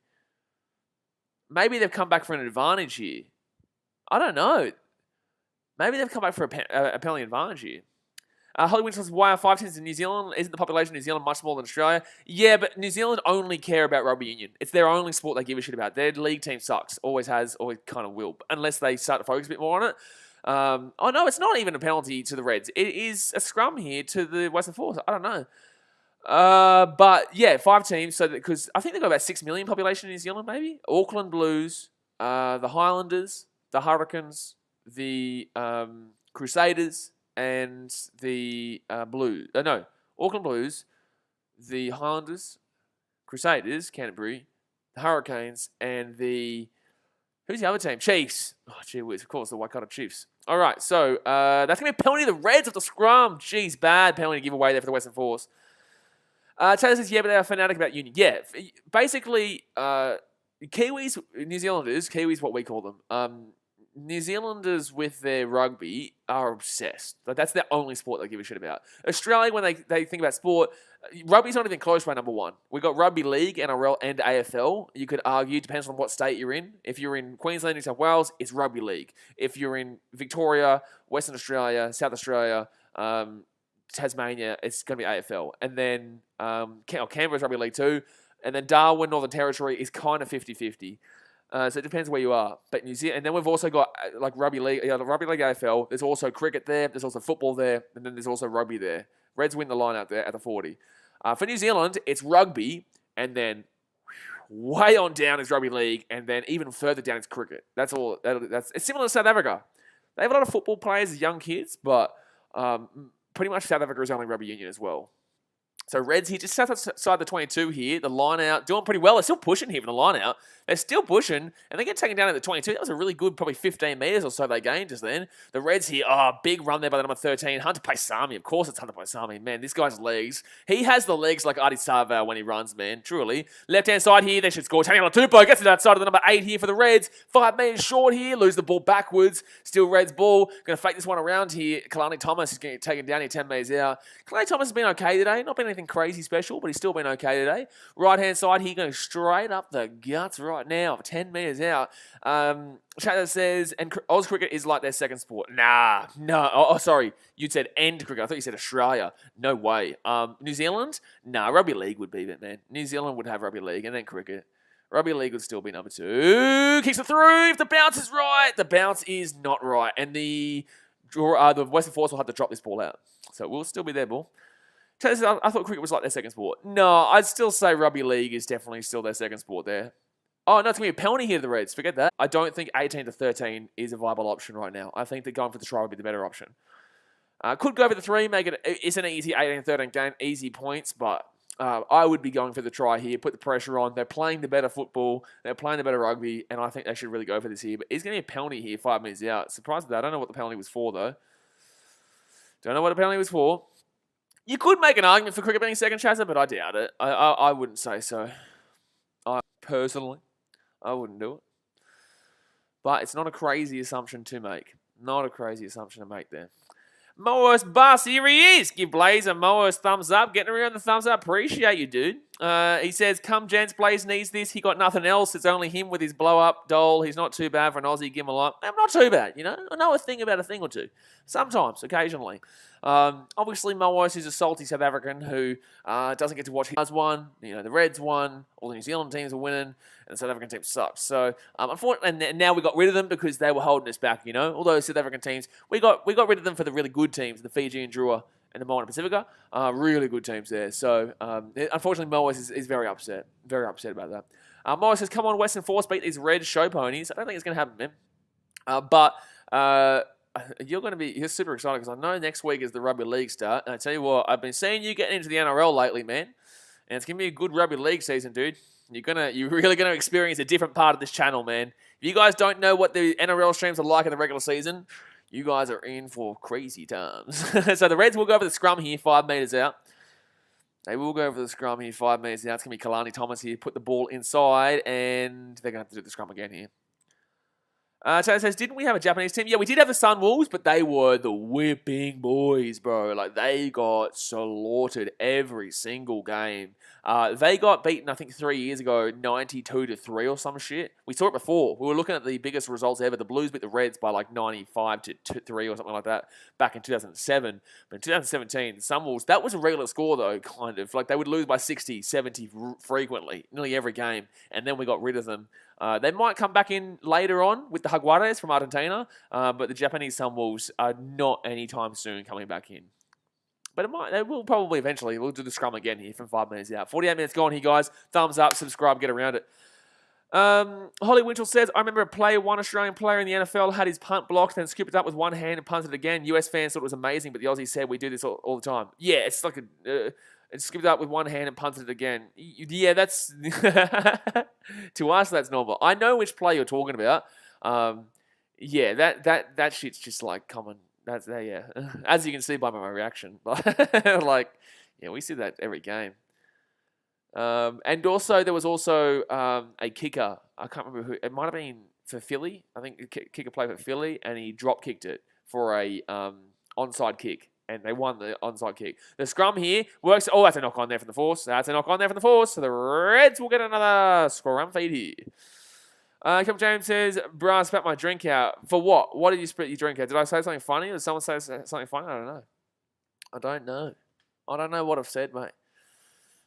Speaker 1: Maybe they've come back for an advantage here. I don't know. Maybe they've come back for a penalty advantage here. Hollywood says, why are 5 teams in New Zealand? Isn't the population of New Zealand much smaller than Australia? Yeah, but New Zealand only care about rugby union. It's their only sport they give a shit about. Their league team sucks. Always has, always kind of will. Unless they start to focus a bit more on it. Oh, no, it's not even a penalty to the Reds. It is a scrum here to the Western Force. I don't know. But, yeah, 5 teams. So because I think they've got about 6 million population in New Zealand, maybe. Auckland Blues, the Highlanders, the Hurricanes, the Crusaders, and the Blues. No, Auckland Blues, the Highlanders, Crusaders, Canterbury, the Hurricanes, and the... Who's the other team? Chiefs. Oh, gee whiz, of course, the Waikato Chiefs. All right, so that's going to be a penalty to the Reds off the scrum. Jeez, bad penalty to give away there for the Western Force. Taylor says, yeah, but they're fanatic about union. Yeah, basically, Kiwis, New Zealanders, Kiwis what we call them, New Zealanders with their rugby are obsessed. Like, that's their only sport they give a shit about. Australia, when they think about sport, rugby's not even close by number 1. We've got Rugby League, NRL, and AFL. You could argue, depends on what state you're in. If you're in Queensland, New South Wales, it's Rugby League. If you're in Victoria, Western Australia, South Australia, Tasmania, it's going to be AFL. And then Canberra's Rugby League 2. And then Darwin, Northern Territory is kind of 50-50. So it depends where you are. But New Zealand, and then we've also got like Rugby League, the Rugby League AFL. There's also cricket there. There's also football there. And then there's also rugby there. Reds win the line out there at the 40. For New Zealand, it's rugby, and then way on down is rugby league, and then even further down is cricket. That's all. It's similar to South Africa. They have a lot of football players as young kids, but pretty much South Africa is only rugby union as well. So Reds here, just outside the 22 here, the line out, doing pretty well. They're still pushing here for the line out. They're still pushing, and they get taken down at the 22. That was a really good, probably 15 metres or so they gained just then. The Reds here, big run there by the number 13, Hunter Paisami. Of course it's Hunter Paisami. Man, this guy's legs. He has the legs like Adi Sava when he runs, man, truly. Left-hand side here, they should score. Tony Latupo gets to that side of the number 8 here for the Reds. 5 metres short here, lose the ball backwards. Still Reds ball. Going to fake this one around here. Kalani Thomas is getting taken down here 10 metres out. Kalani Thomas has been okay today. Not been anything crazy special, but he's still been okay today. Right-hand side here, going straight up the guts right now. 10 metres out. Chat says, and Oz cricket is like their second sport. Nah, no. Oh, sorry. You said end cricket. I thought you said Australia. No way. New Zealand? Nah, rugby league would be it, man. New Zealand would have rugby league and then cricket. Rugby league would still be number 2. Kicks it through. If the bounce is right, the bounce is not right. And the Western Force will have to drop this ball out. So it will still be their ball. Chat says, I thought cricket was like their second sport. No, I'd still say rugby league is definitely still their second sport there. Oh, no, it's going to be a penalty here to the Reds. Forget that. I don't think 18-13 is a viable option right now. I think that going for the try would be the better option. Could go for the 3, make it's an easy 18-13 game, easy points, but I would be going for the try here, put the pressure on. They're playing the better football. They're playing the better rugby, and I think they should really go for this here. But it's going to be a penalty here, 5 minutes out. Surprised at that. I don't know what the penalty was for, though. Don't know what the penalty was for. You could make an argument for cricket being second chaser, but I doubt it. I wouldn't say so. Personally, I wouldn't do it. But it's not a crazy assumption to make. Not a crazy assumption to make there. Moas Bus, here he is. Give Blaze a Moas thumbs up. Getting around the thumbs up. Appreciate you, dude. He says, come gents, Blaze needs this. He got nothing else. It's only him with his blow-up doll. He's not too bad for an Aussie. Give him a lot. I'm not too bad, you know. I know a thing about a thing or two. Sometimes, occasionally. Obviously, Moas is a salty South African who doesn't get to watch his one. You know, the Reds won. All the New Zealand teams are winning. And the South African team sucks. So, unfortunately, and now we got rid of them because they were holding us back, you know. All those South African teams, we got rid of them for the really good teams, the Fiji and Drua and the Moana Pacifica. Really good teams there. So, unfortunately, Moas is very upset. Very upset about that. Moas says, come on, Western Force, beat these Red show ponies. I don't think it's going to happen, man. But you're super excited because I know next week is the Rugby League start. And I tell you what, I've been seeing you getting into the NRL lately, man. And it's going to be a good Rugby League season, dude. You're really going to experience a different part of this channel, man. If you guys don't know what the NRL streams are like in the regular season, you guys are in for crazy times. So the Reds will go over the scrum here, 5 metres out. They will go over the scrum here, 5 metres out. It's going to be Kalani Thomas here, put the ball inside, and they're going to have to do the scrum again here. Chad says, didn't we have a Japanese team? Yeah, we did have the Sunwolves, but they were the whipping boys, bro. Like, they got slaughtered every single game. They got beaten, I think, 3 years ago, 92-3 or some shit. We saw it before. We were looking at the biggest results ever. The Blues beat the Reds by like 95-3 or something like that back in 2007. But in 2017, the Sunwolves, that was a regular score, though, kind of. Like, they would lose by 60, 70 frequently, nearly every game. And then we got rid of them. They might come back in later on with the Jaguares from Argentina, but the Japanese Sunwolves are not anytime soon coming back in. But they will probably eventually. We'll do the scrum again here from 5 minutes out. 48 minutes gone here, guys. Thumbs up, subscribe, get around it. Holly Winchell says, I remember one Australian player in the NFL had his punt blocked, then scooped it up with one hand and punted it again. US fans thought it was amazing, but the Aussies said we do this all the time. Yeah, it's like and scooped it up with one hand and punted it again. Yeah, that's... to us, that's normal. I know which play you're talking about. Yeah, that shit's just like common. That's yeah. As you can see by my reaction. Like, yeah, we see that every game. And also, there was also a kicker. I can't remember who. It might have been for Philly. I think the kicker played for Philly, and he drop kicked it for a onside kick. And they won the onside kick. The scrum here works. Oh, that's a knock on there from the Force. That's a knock on there from the Force. So the Reds will get another scrum feed here. Captain James says, "Bruh, I spat my drink out. For what? What did you spit your drink out? Did I say something funny? Did someone say something funny? I don't know. I don't know what I've said, mate.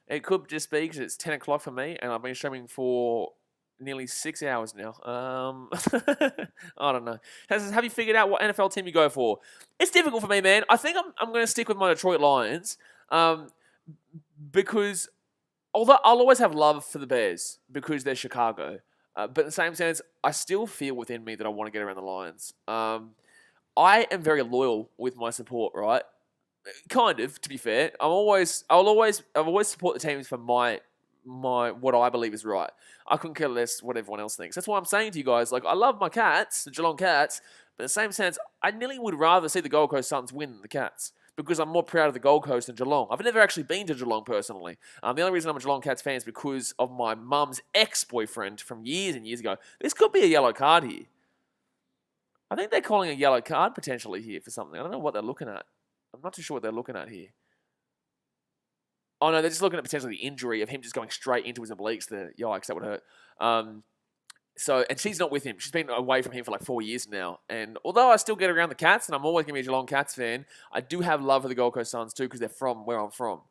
Speaker 1: It could just be because it's 10 o'clock for me and I've been streaming for nearly 6 hours now. I don't know. Have you figured out what NFL team you go for? It's difficult for me, man. I think I'm going to stick with my Detroit Lions because although I'll always have love for the Bears because they're Chicago, but in the same sense, I still feel within me that I want to get around the Lions. I am very loyal with my support, right? Kind of, to be fair. I've always support the teams for my what I believe is right. I couldn't care less what everyone else thinks. That's why I'm saying to you guys, like, I love my Cats, the Geelong Cats, but in the same sense, I nearly would rather see the Gold Coast Suns win than the Cats because I'm more proud of the Gold Coast than Geelong. I've never actually been to Geelong personally. The only reason I'm a Geelong Cats fan is because of my mum's ex-boyfriend from years and years ago. This could be a yellow card here. I think they're calling a yellow card potentially here for something. I don't know what they're looking at. I'm not too sure what they're looking at here. Oh, no, they're just looking at potentially the injury of him just going straight into his obliques there. Yikes, that would hurt. And she's not with him. She's been away from him for like 4 years now. And although I still get around the Cats, and I'm always going to be a Geelong Cats fan, I do have love for the Gold Coast Suns too because they're from where I'm from.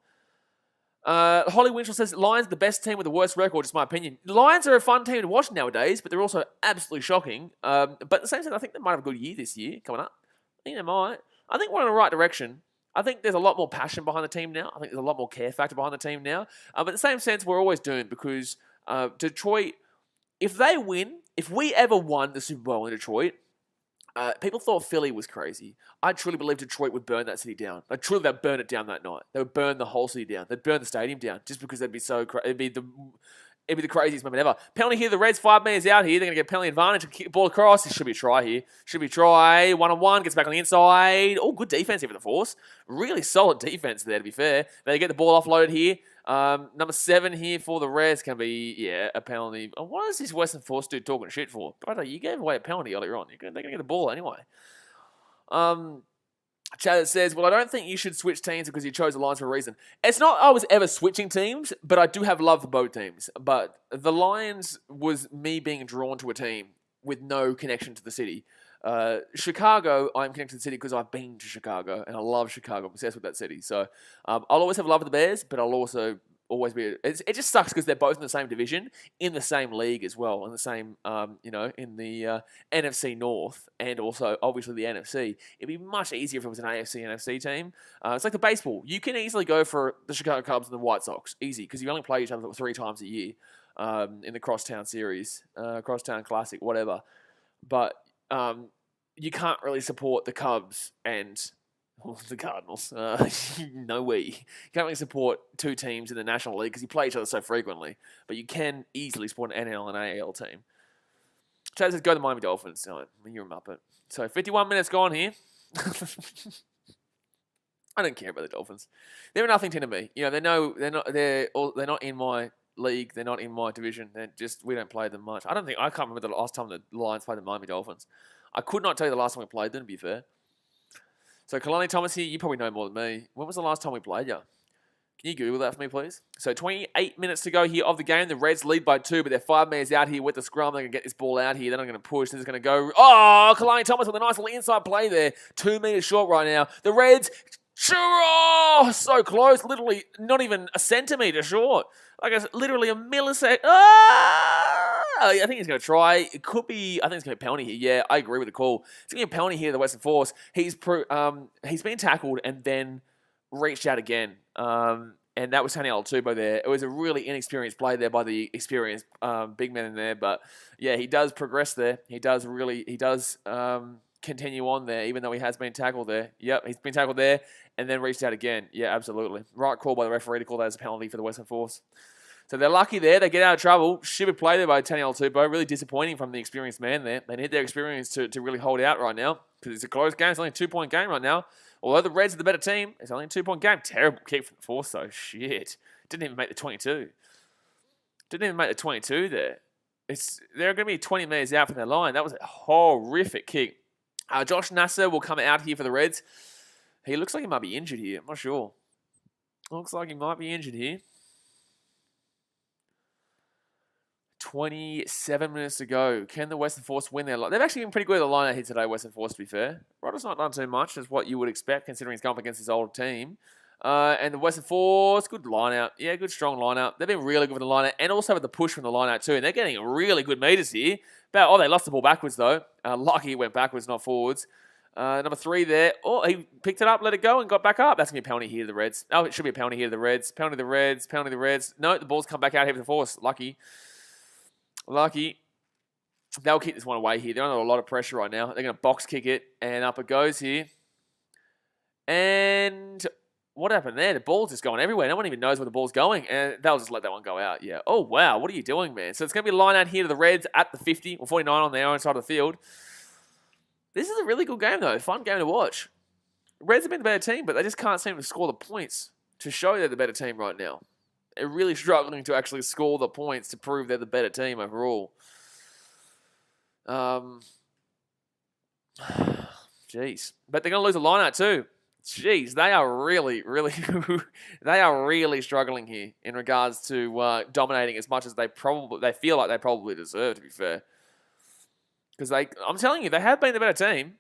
Speaker 1: Holly Winchell says, Lions are the best team with the worst record, just my opinion. Lions are a fun team to watch nowadays, but they're also absolutely shocking. But at the same time, I think they might have a good year this year coming up. I think they might. I think we're in the right direction. I think there's a lot more passion behind the team now. I think there's a lot more care factor behind the team now. But in the same sense, we're always doomed because Detroit, if they win, if we ever won the Super Bowl in Detroit, people thought Philly was crazy. I truly believe Detroit would burn that city down. Like, truly, they'd burn it down that night. They would burn the whole city down. They'd burn the stadium down just because they'd be so crazy. It'd be the craziest moment ever. Penalty here, the Reds 5 meters out here. They're going to get penalty advantage and kick the ball across. This should be a try here. Should be a try. 1-on-1, gets back on the inside. Oh, good defense here for the Force. Really solid defense there, to be fair. They get the ball offloaded here. Number 7 here for the Reds can be, a penalty. What is this Western Force dude talking shit for? Brother, you gave away a penalty earlier on. They're going to get the ball anyway. Chad says, well, I don't think you should switch teams because you chose the Lions for a reason. It's not I was ever switching teams, but I do have love for both teams. But the Lions was me being drawn to a team with no connection to the city. Chicago, I'm connected to the city because I've been to Chicago, and I love Chicago. I'm obsessed with that city. So I'll always have love for the Bears, but I'll also always be... It just sucks because they're both in the same division, in the same league as well, in the same, in the NFC North, and also, obviously, the NFC. It'd be much easier if it was an AFC, NFC team. It's like the baseball. You can easily go for the Chicago Cubs and the White Sox. Easy, because you only play each other 3 times a year in the Crosstown Series, Crosstown Classic, whatever. But you can't really support the Cubs and... the Cardinals. No way. You can't really support 2 teams in the National League because you play each other so frequently. But you can easily support an NL and AL team. Chad says, go to the Miami Dolphins. No, you're a muppet. So 51 minutes gone here. I don't care about the Dolphins. They're a nothing team to me. You know, they're not in my league. They're not in my division. We don't play them much. I can't remember the last time the Lions played the Miami Dolphins. I could not tell you the last time we played them, to be fair. So, Kalani Thomas here, you probably know more than me. When was the last time we played you? Can you Google that for me, please? So, 28 minutes to go here of the game. The Reds lead by 2, but they're 5 meters out here with the scrum. They're going to get this ball out here. Then I'm going to push. This is going to go... Oh, Kalani Thomas with a nice little inside play there. 2 meters short right now. The Reds... Sure! So close. Literally not even a centimeter short. Like, it's literally a millisecond. I think he's going to try. It could be... I think it's going to be a penalty here. Yeah, I agree with the call. It's going to be a penalty here, the Western Force. He's been tackled and then reached out again. And that was Tony Altubo there. It was a really inexperienced play there by the experienced big man in there. But, yeah, he does progress there. He does continue on there, even though he has been tackled there. Yep, he's been tackled there and then reached out again. Yeah, absolutely. Right call by the referee to call that as a penalty for the Western Force. So they're lucky there. They get out of trouble. Stupid play there by Tony Altubo. Really disappointing from the experienced man there. They need their experience to really hold out right now because it's a close game. It's only a 2-point game right now. Although the Reds are the better team, it's only a 2-point game. Terrible kick from the Force, though. Shit. Didn't even make the 22. Didn't even make the 22 there. They're going to be 20 meters out from their line. That was a horrific kick. Josh Nasser will come out here for the Reds. He looks like he might be injured here. I'm not sure. Looks like he might be injured here. 27 minutes to go. Can the Western Force win their line? They've actually been pretty good at the line out here today, Western Force, to be fair. Rodder's not done too much, as what you would expect, considering he's going up against his old team. And the Western Force, good line-out. Yeah, good strong line-out. They've been really good with the line-out and also with the push from the line-out too. And they're getting really good meters here. They lost the ball backwards though. Lucky it went backwards, not forwards. Number 3 there. Oh, he picked it up, let it go, and got back up. That's going to be a penalty here to the Reds. Oh, it should be a penalty here to the Reds. Penalty to the Reds. Penalty to the Reds. No, the ball's come back out here with the Force. Lucky. They'll keep this one away here. They're under a lot of pressure right now. They're going to box kick it, and up it goes here. And what happened there? The ball's just going everywhere. No one even knows where the ball's going, and they'll just let that one go out. Yeah. Oh, wow. What are you doing, man? So it's going to be a line out here to the Reds at the 50 or 49 on their own side of the field. This is a really good game, though. Fun game to watch. Reds have been the better team, but they just can't seem to score the points to show they're the better team right now. They're really struggling to actually score the points to prove they're the better team overall. Jeez. But they're going to lose a line out too. Jeez, they are really, they are really struggling here in regards to dominating as much as they feel like they probably deserve, to be fair. Because I'm telling you, they have been the better team.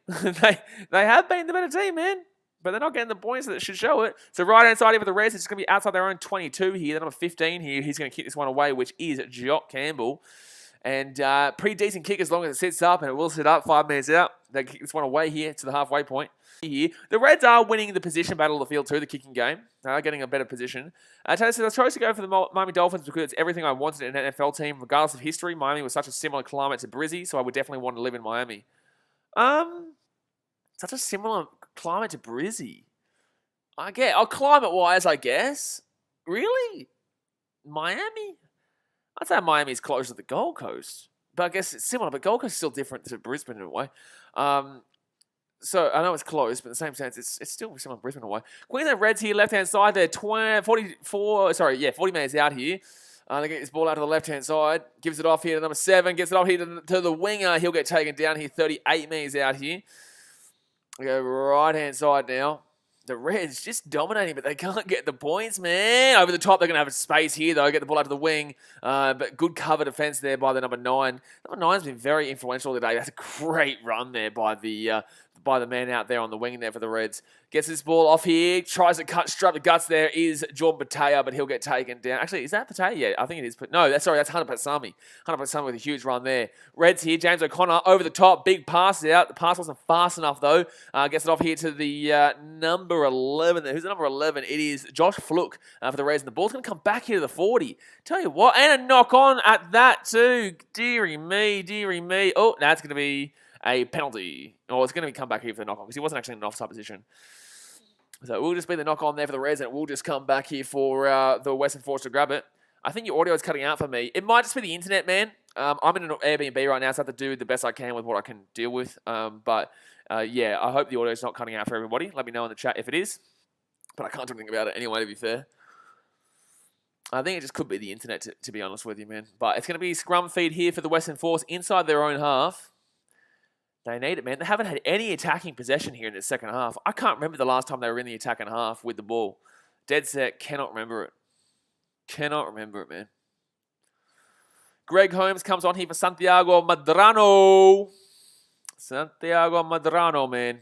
Speaker 1: they have been the better team, man. But they're not getting the points that should show it. So right-hand side here for the Reds, it's going to be outside their own 22 here. The number 15 here, he's going to kick this one away, which is Jock Campbell. And pretty decent kick as long as it sits up, and it will sit up 5 minutes out. They kick this one away here to the halfway point. Here. The Reds are winning the position battle of the field too, the kicking game. They are getting a better position. Taylor says, I chose to go for the Miami Dolphins because it's everything I wanted in an NFL team. Regardless of history, Miami was such a similar climate to Brizzy, so I would definitely want to live in Miami. Such a similar climate to Brizzy. I get, climate-wise, I guess. Really? Miami? I'd say Miami's closer to the Gold Coast. But I guess it's similar, but Gold Coast is still different to Brisbane in a way. So I know it's close, but in the same sense, it's still similar to Brisbane in a way. Queensland Reds here, left-hand side. They're 40 minutes out here. They get this ball out to the left-hand side. Gives it off here to number 7. Gets it off here to the winger. He'll get taken down here. 38 minutes out here. We go right-hand side now. The Reds just dominating, but they can't get the points, man. Over the top, they're going to have a space here, though. Get the ball out to the wing. But good cover defense there by the number 9. Number 9's been very influential today. That's a great run there by the man out there on the wing there for the Reds. Gets this ball off here. Tries to strap the guts there. Is Jordan Patea, but he'll get taken down. Actually, is that Patea? Yeah, I think it is. No, that's Hunter Patsami. Hunter Patsami with a huge run there. Reds here. James O'Connor over the top. Big pass out. The pass wasn't fast enough, though. Gets it off here to the number 11 there. Who's the number 11? It is Josh Fluke for the Reds. And the ball's going to come back here to the 40. Tell you what. And a knock on at that, too. Deary me. Oh, that's going to be a penalty. Oh, it's going to come back here for the knock-on because he wasn't actually in an offside position. So it will just be the knock-on there for the Reds, and it will just come back here for the Western Force to grab it. I think your audio is cutting out for me. It might just be the internet, man. I'm in an Airbnb right now, so I have to do the best I can with what I can deal with. But yeah, I hope the audio is not cutting out for everybody. Let me know in the chat if it is. But I can't do anything about it anyway, to be fair. I think it just could be the internet, to be honest with you, man. But it's going to be scrum feed here for the Western Force inside their own half. They need it, man. They haven't had any attacking possession here in the second half. I can't remember the last time they were in the attacking half with the ball. Dead set. Cannot remember it. Cannot remember it, man. Greg Holmes comes on here for Santiago Madrano. Santiago Madrano, man.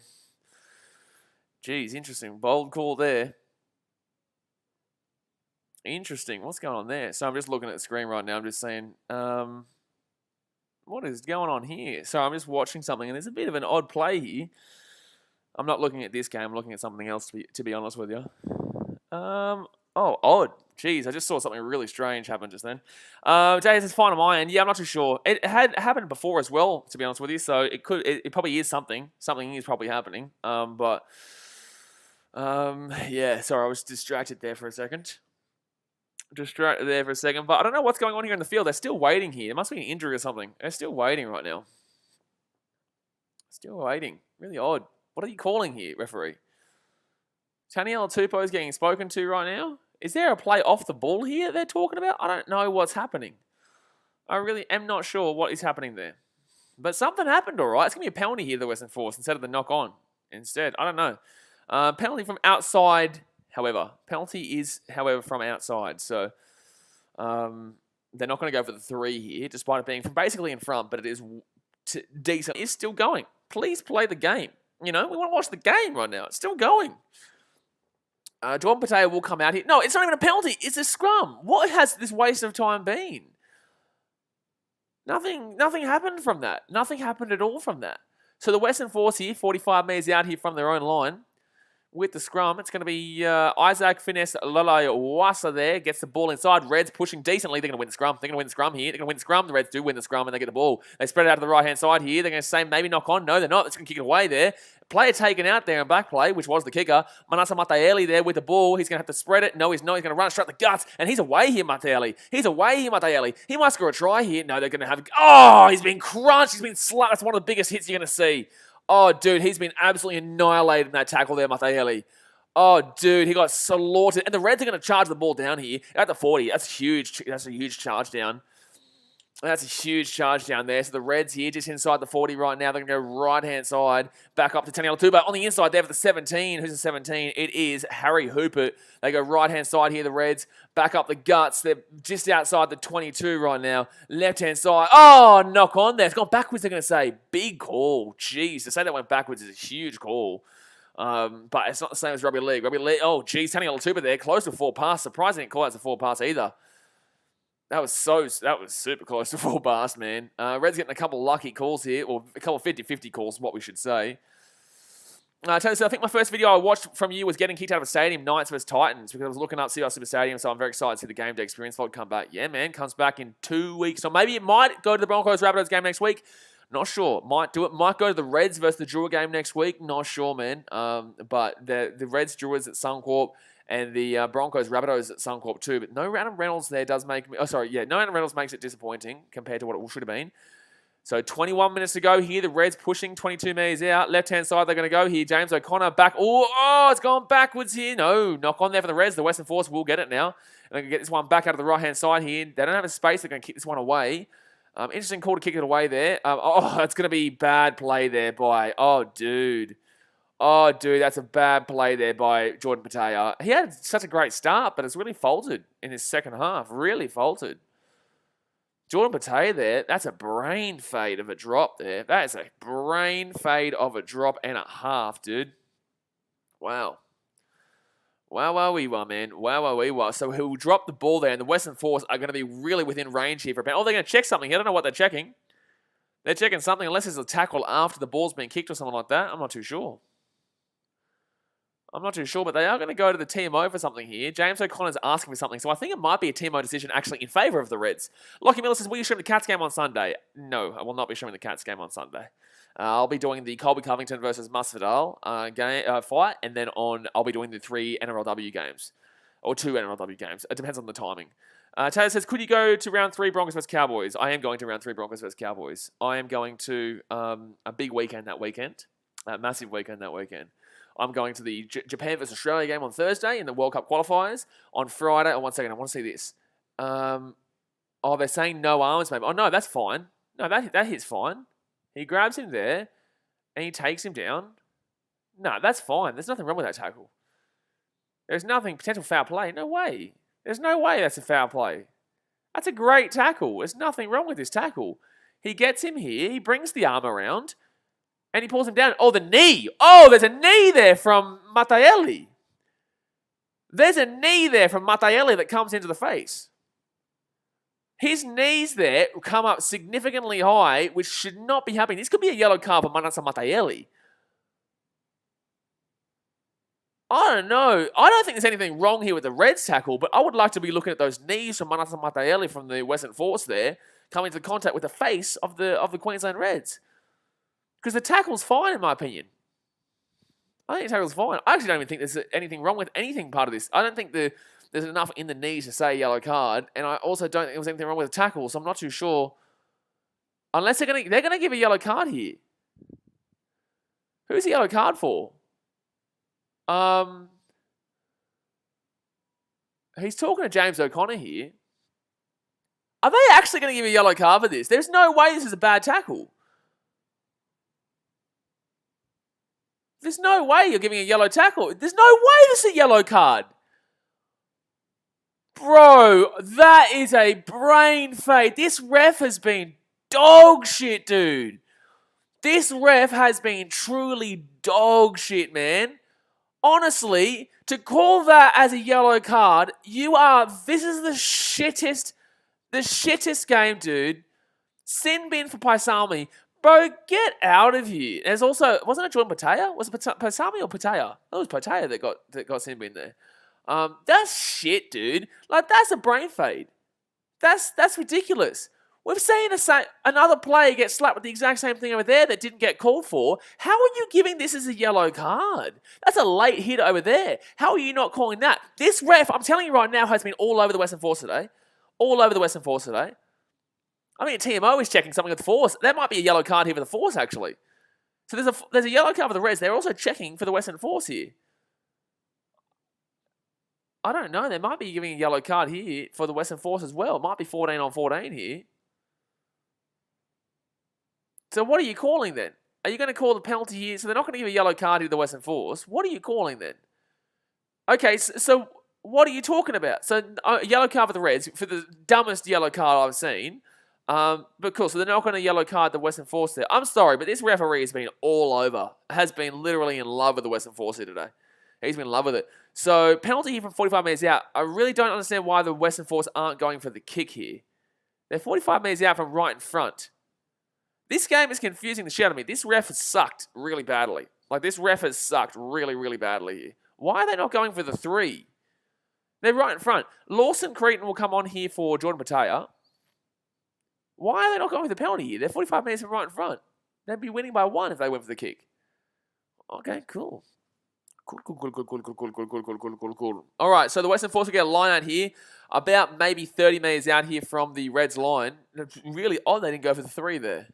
Speaker 1: Jeez, interesting. Bold call there. Interesting. What's going on there? So I'm just looking at the screen right now. I'm just saying... what is going on here? So I'm just watching something, and there's a bit of an odd play here. I'm not looking at this game. I'm looking at something else, to be honest with you. Oh, odd. Jeez, I just saw something really strange happen just then. Jay says, fine on my end. Yeah, I'm not too sure. It had happened before as well, to be honest with you, so it probably is something. Something is probably happening. Yeah, sorry, I was distracted there for a second. But I don't know what's going on here in the field. They're still waiting here. There must be an injury or something. They're still waiting right now. Still waiting. Really odd. What are you calling here, referee? Taniela Tupou is getting spoken to right now. Is there a play off the ball here they're talking about? I don't know what's happening. I really am not sure what is happening there. But something happened, all right. It's going to be a penalty here, the Western Force, instead of the knock-on. Instead, I don't know. Penalty from outside... However, penalty is, from outside. So, they're not going to go for the 3 here, despite it being from basically in front, but it is decent. It's still going. Please play the game. You know, we want to watch the game right now. It's still going. Jordan Patea will come out here. No, it's not even a penalty. It's a scrum. What has this waste of time been? Nothing happened from that. Nothing happened at all from that. So the Western Force here, 45 metres out here from their own line. With the scrum, it's going to be Isaac Finesse Lalaiwasa there. Gets the ball inside. Reds pushing decently. They're going to win the scrum. They're going to win the scrum here. They're going to win the scrum. The Reds do win the scrum and they get the ball. They spread it out to the right-hand side here. They're going to say maybe knock on. No, they're not. They're just going to kick it away there. Player taken out there in back play, which was the kicker. Manasa Mataeli there with the ball. He's going to have to spread it. No, he's not. He's going to run it straight the guts. And he's away here, Mataeli. He's away here, Mataeli. He might score a try here. No, they're going to have... Oh, he's been crunched. He's been slapped. That's one of the biggest hits you're going to see. Oh, dude, he's been absolutely annihilated in that tackle there, Mataeli. Oh, dude, he got slaughtered. And the Reds are going to charge the ball down here at the 40. That's huge. That's a huge charge down. That's a huge charge down there. So the Reds here just inside the 40 right now. They're going to go right-hand side, back up to Taniela Tuba. On the inside there for the 17. Who's the 17? It is Harry Hooper. They go right-hand side here, the Reds. Back up the guts. They're just outside the 22 right now. Left-hand side. Oh, knock on there. It's gone backwards, they're going to say. Big call. Jeez, to say that went backwards is a huge call. But it's not the same as rugby league. Rugby league, oh, geez, Taniela Tuba there. Close to 4 pass. Surprised they didn't call that as a 4 pass either. That was super close to 4 pass, man. Red's getting a couple lucky calls here, or a couple 50-50 calls, what we should say. I think my first video I watched from you was getting kicked out of a stadium, Knights vs Titans, because I was looking up CI Super Stadium, so I'm very excited to see the game day experience vlog come back. Yeah, man, comes back in 2 weeks. So maybe it might go to the Broncos-Rabbitohs game next week. Not sure. Might do it. Might go to the Reds versus the Drua game next week. Not sure, man. But the Reds Druas at Suncorp and the Broncos Rabbitohs at Suncorp too. But no Adam Reynolds there does make me... Oh, sorry. Yeah, no Adam Reynolds makes it disappointing compared to what it should have been. So 21 minutes to go here. The Reds pushing 22 metres out. Left-hand side they're going to go here. James O'Connor back. Oh, it's gone backwards here. No, knock on there for the Reds. The Western Force will get it now. And they're going to get this one back out of the right-hand side here. They don't have a space. They're going to kick this one away. Interesting call to kick it away there. It's going to be bad play there by... Oh, dude. Oh, dude, that's a bad play there by Jordan Patea. He had such a great start, but it's really faltered in his second half. Really faltered. Jordan Patea there, that's a brain fade of a drop there. That is a brain fade of a drop and a half, dude. Wow. Wow, man. Wow. So he'll drop the ball there, and the Western Force are going to be really within range here for a penalty. Oh, they're going to check something. I don't know what they're checking. They're checking something, unless it's a tackle after the ball's been kicked or something like that. I'm not too sure. But they are going to go to the TMO for something here. James O'Connor's asking for something, so I think it might be a TMO decision actually in favour of the Reds. Lockie Miller says, will you stream the Cats game on Sunday? No, I will not be streaming the Cats game on Sunday. I'll be doing the Colby Covington versus Masvidal fight, and then I'll be doing the 3 NRLW games, or 2 NRLW games. It depends on the timing. Taylor says, could you go to round 3 Broncos vs Cowboys? I am going to round 3 Broncos vs Cowboys. I am going to a big weekend that weekend, a massive weekend that weekend. I'm going to the Japan vs Australia game on Thursday in the World Cup qualifiers. On Friday, oh, one second, I want to see this. They're saying no arms, maybe. Oh, no, that's fine. No, that hit's fine. He grabs him there, and he takes him down. No, that's fine. There's nothing wrong with that tackle. There's nothing, potential foul play. No way. There's no way that's a foul play. That's a great tackle. There's nothing wrong with this tackle. He gets him here. He brings the arm around, and he pulls him down. Oh, the knee. Oh, there's a knee there from Mataeli. There's a knee there from Mataeli that comes into the face. His knees there come up significantly high, which should not be happening. This could be a yellow card for Manasa Mataeli. I don't know. I don't think there's anything wrong here with the Reds tackle, but I would like to be looking at those knees from Manasa Mataeli from the Western Force there, coming into contact with the face of the Queensland Reds. Because the tackle's fine, in my opinion. I think the tackle's fine. I actually don't even think there's anything wrong with anything part of this. I don't think there's enough in the knees to say yellow card, and I also don't think there was anything wrong with the tackle, so I'm not too sure. Unless they're gonna give a yellow card here. Who's the yellow card for? He's talking to James O'Connor here. Are they actually going to give a yellow card for this? There's no way this is a bad tackle. There's no way you're giving a yellow tackle. There's no way this is a yellow card. Bro, that is a brain fade. This ref has been dog shit, dude. This ref has been truly dog shit, man. Honestly, to call that as a yellow card, this is the shittest game, dude. Sin bin for Paisami. Bro, get out of here. There's also, wasn't it Jordan Patea? Was it Paisami or Patea? That was Patea that got sin bin there. That's shit, dude. Like, that's a brain fade. That's ridiculous. We've seen another player get slapped with the exact same thing over there that didn't get called for. How are you giving this as a yellow card? That's a late hit over there. How are you not calling that? This ref, I'm telling you right now, has been all over the Western Force today. All over the Western Force today. I mean, TMO is checking something with the Force. That might be a yellow card here for the Force, actually. So there's a yellow card for the Reds. They're also checking for the Western Force here. I don't know. They might be giving a yellow card here for the Western Force as well. It might be 14 on 14 here. So what are you calling then? Are you going to call the penalty here? So they're not going to give a yellow card to the Western Force. What are you calling then? Okay, so what are you talking about? So a yellow card for the Reds, for the dumbest yellow card I've seen. But cool, so they're not going to yellow card the Western Force there. I'm sorry, but this referee has been all over. Has been literally in love with the Western Force here today. He's been in love with it. So penalty here from 45 metres out. I really don't understand why the Western Force aren't going for the kick here. They're 45 metres out from right in front. This game is confusing the shit out of me. This ref has sucked really badly. Like, this ref has sucked really, really badly here. Why are they not going for the 3? They're right in front. Lawson Creighton will come on here for Jordan Patea. Why are they not going for the penalty here? They're 45 metres from right in front. They'd be winning by 1 if they went for the kick. Okay, cool. Cool. All right, so the Western Force will get a line out here. About maybe 30 metres out here from the Reds line. It's really odd they didn't go for the 3 there.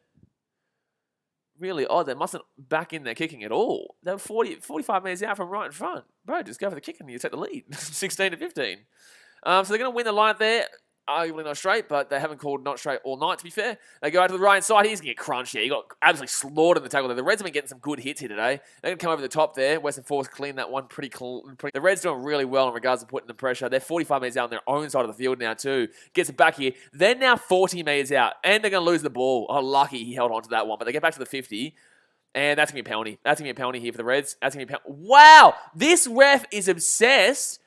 Speaker 1: Really odd. They mustn't back in their kicking at all. They were 45 metres out from right in front. Bro, just go for the kick and you take the lead. 16 to 15. So they're going to win the line there. Arguably not straight, but they haven't called not straight all night, to be fair. They go out to the right side. He's going to get crunched here. He got absolutely slaughtered in the tackle there. The Reds have been getting some good hits here today. They're going to come over the top there. Western Force clean that one pretty cool. The Reds doing really well in regards to putting the pressure. They're 45 metres out on their own side of the field now too. Gets it back here. They're now 40 metres out, and they're going to lose the ball. Oh, lucky he held on to that one, but they get back to the 50. And that's going to be a penalty. That's going to be a penalty here for the Reds. That's going to be a penalty. Wow! This ref is obsessed.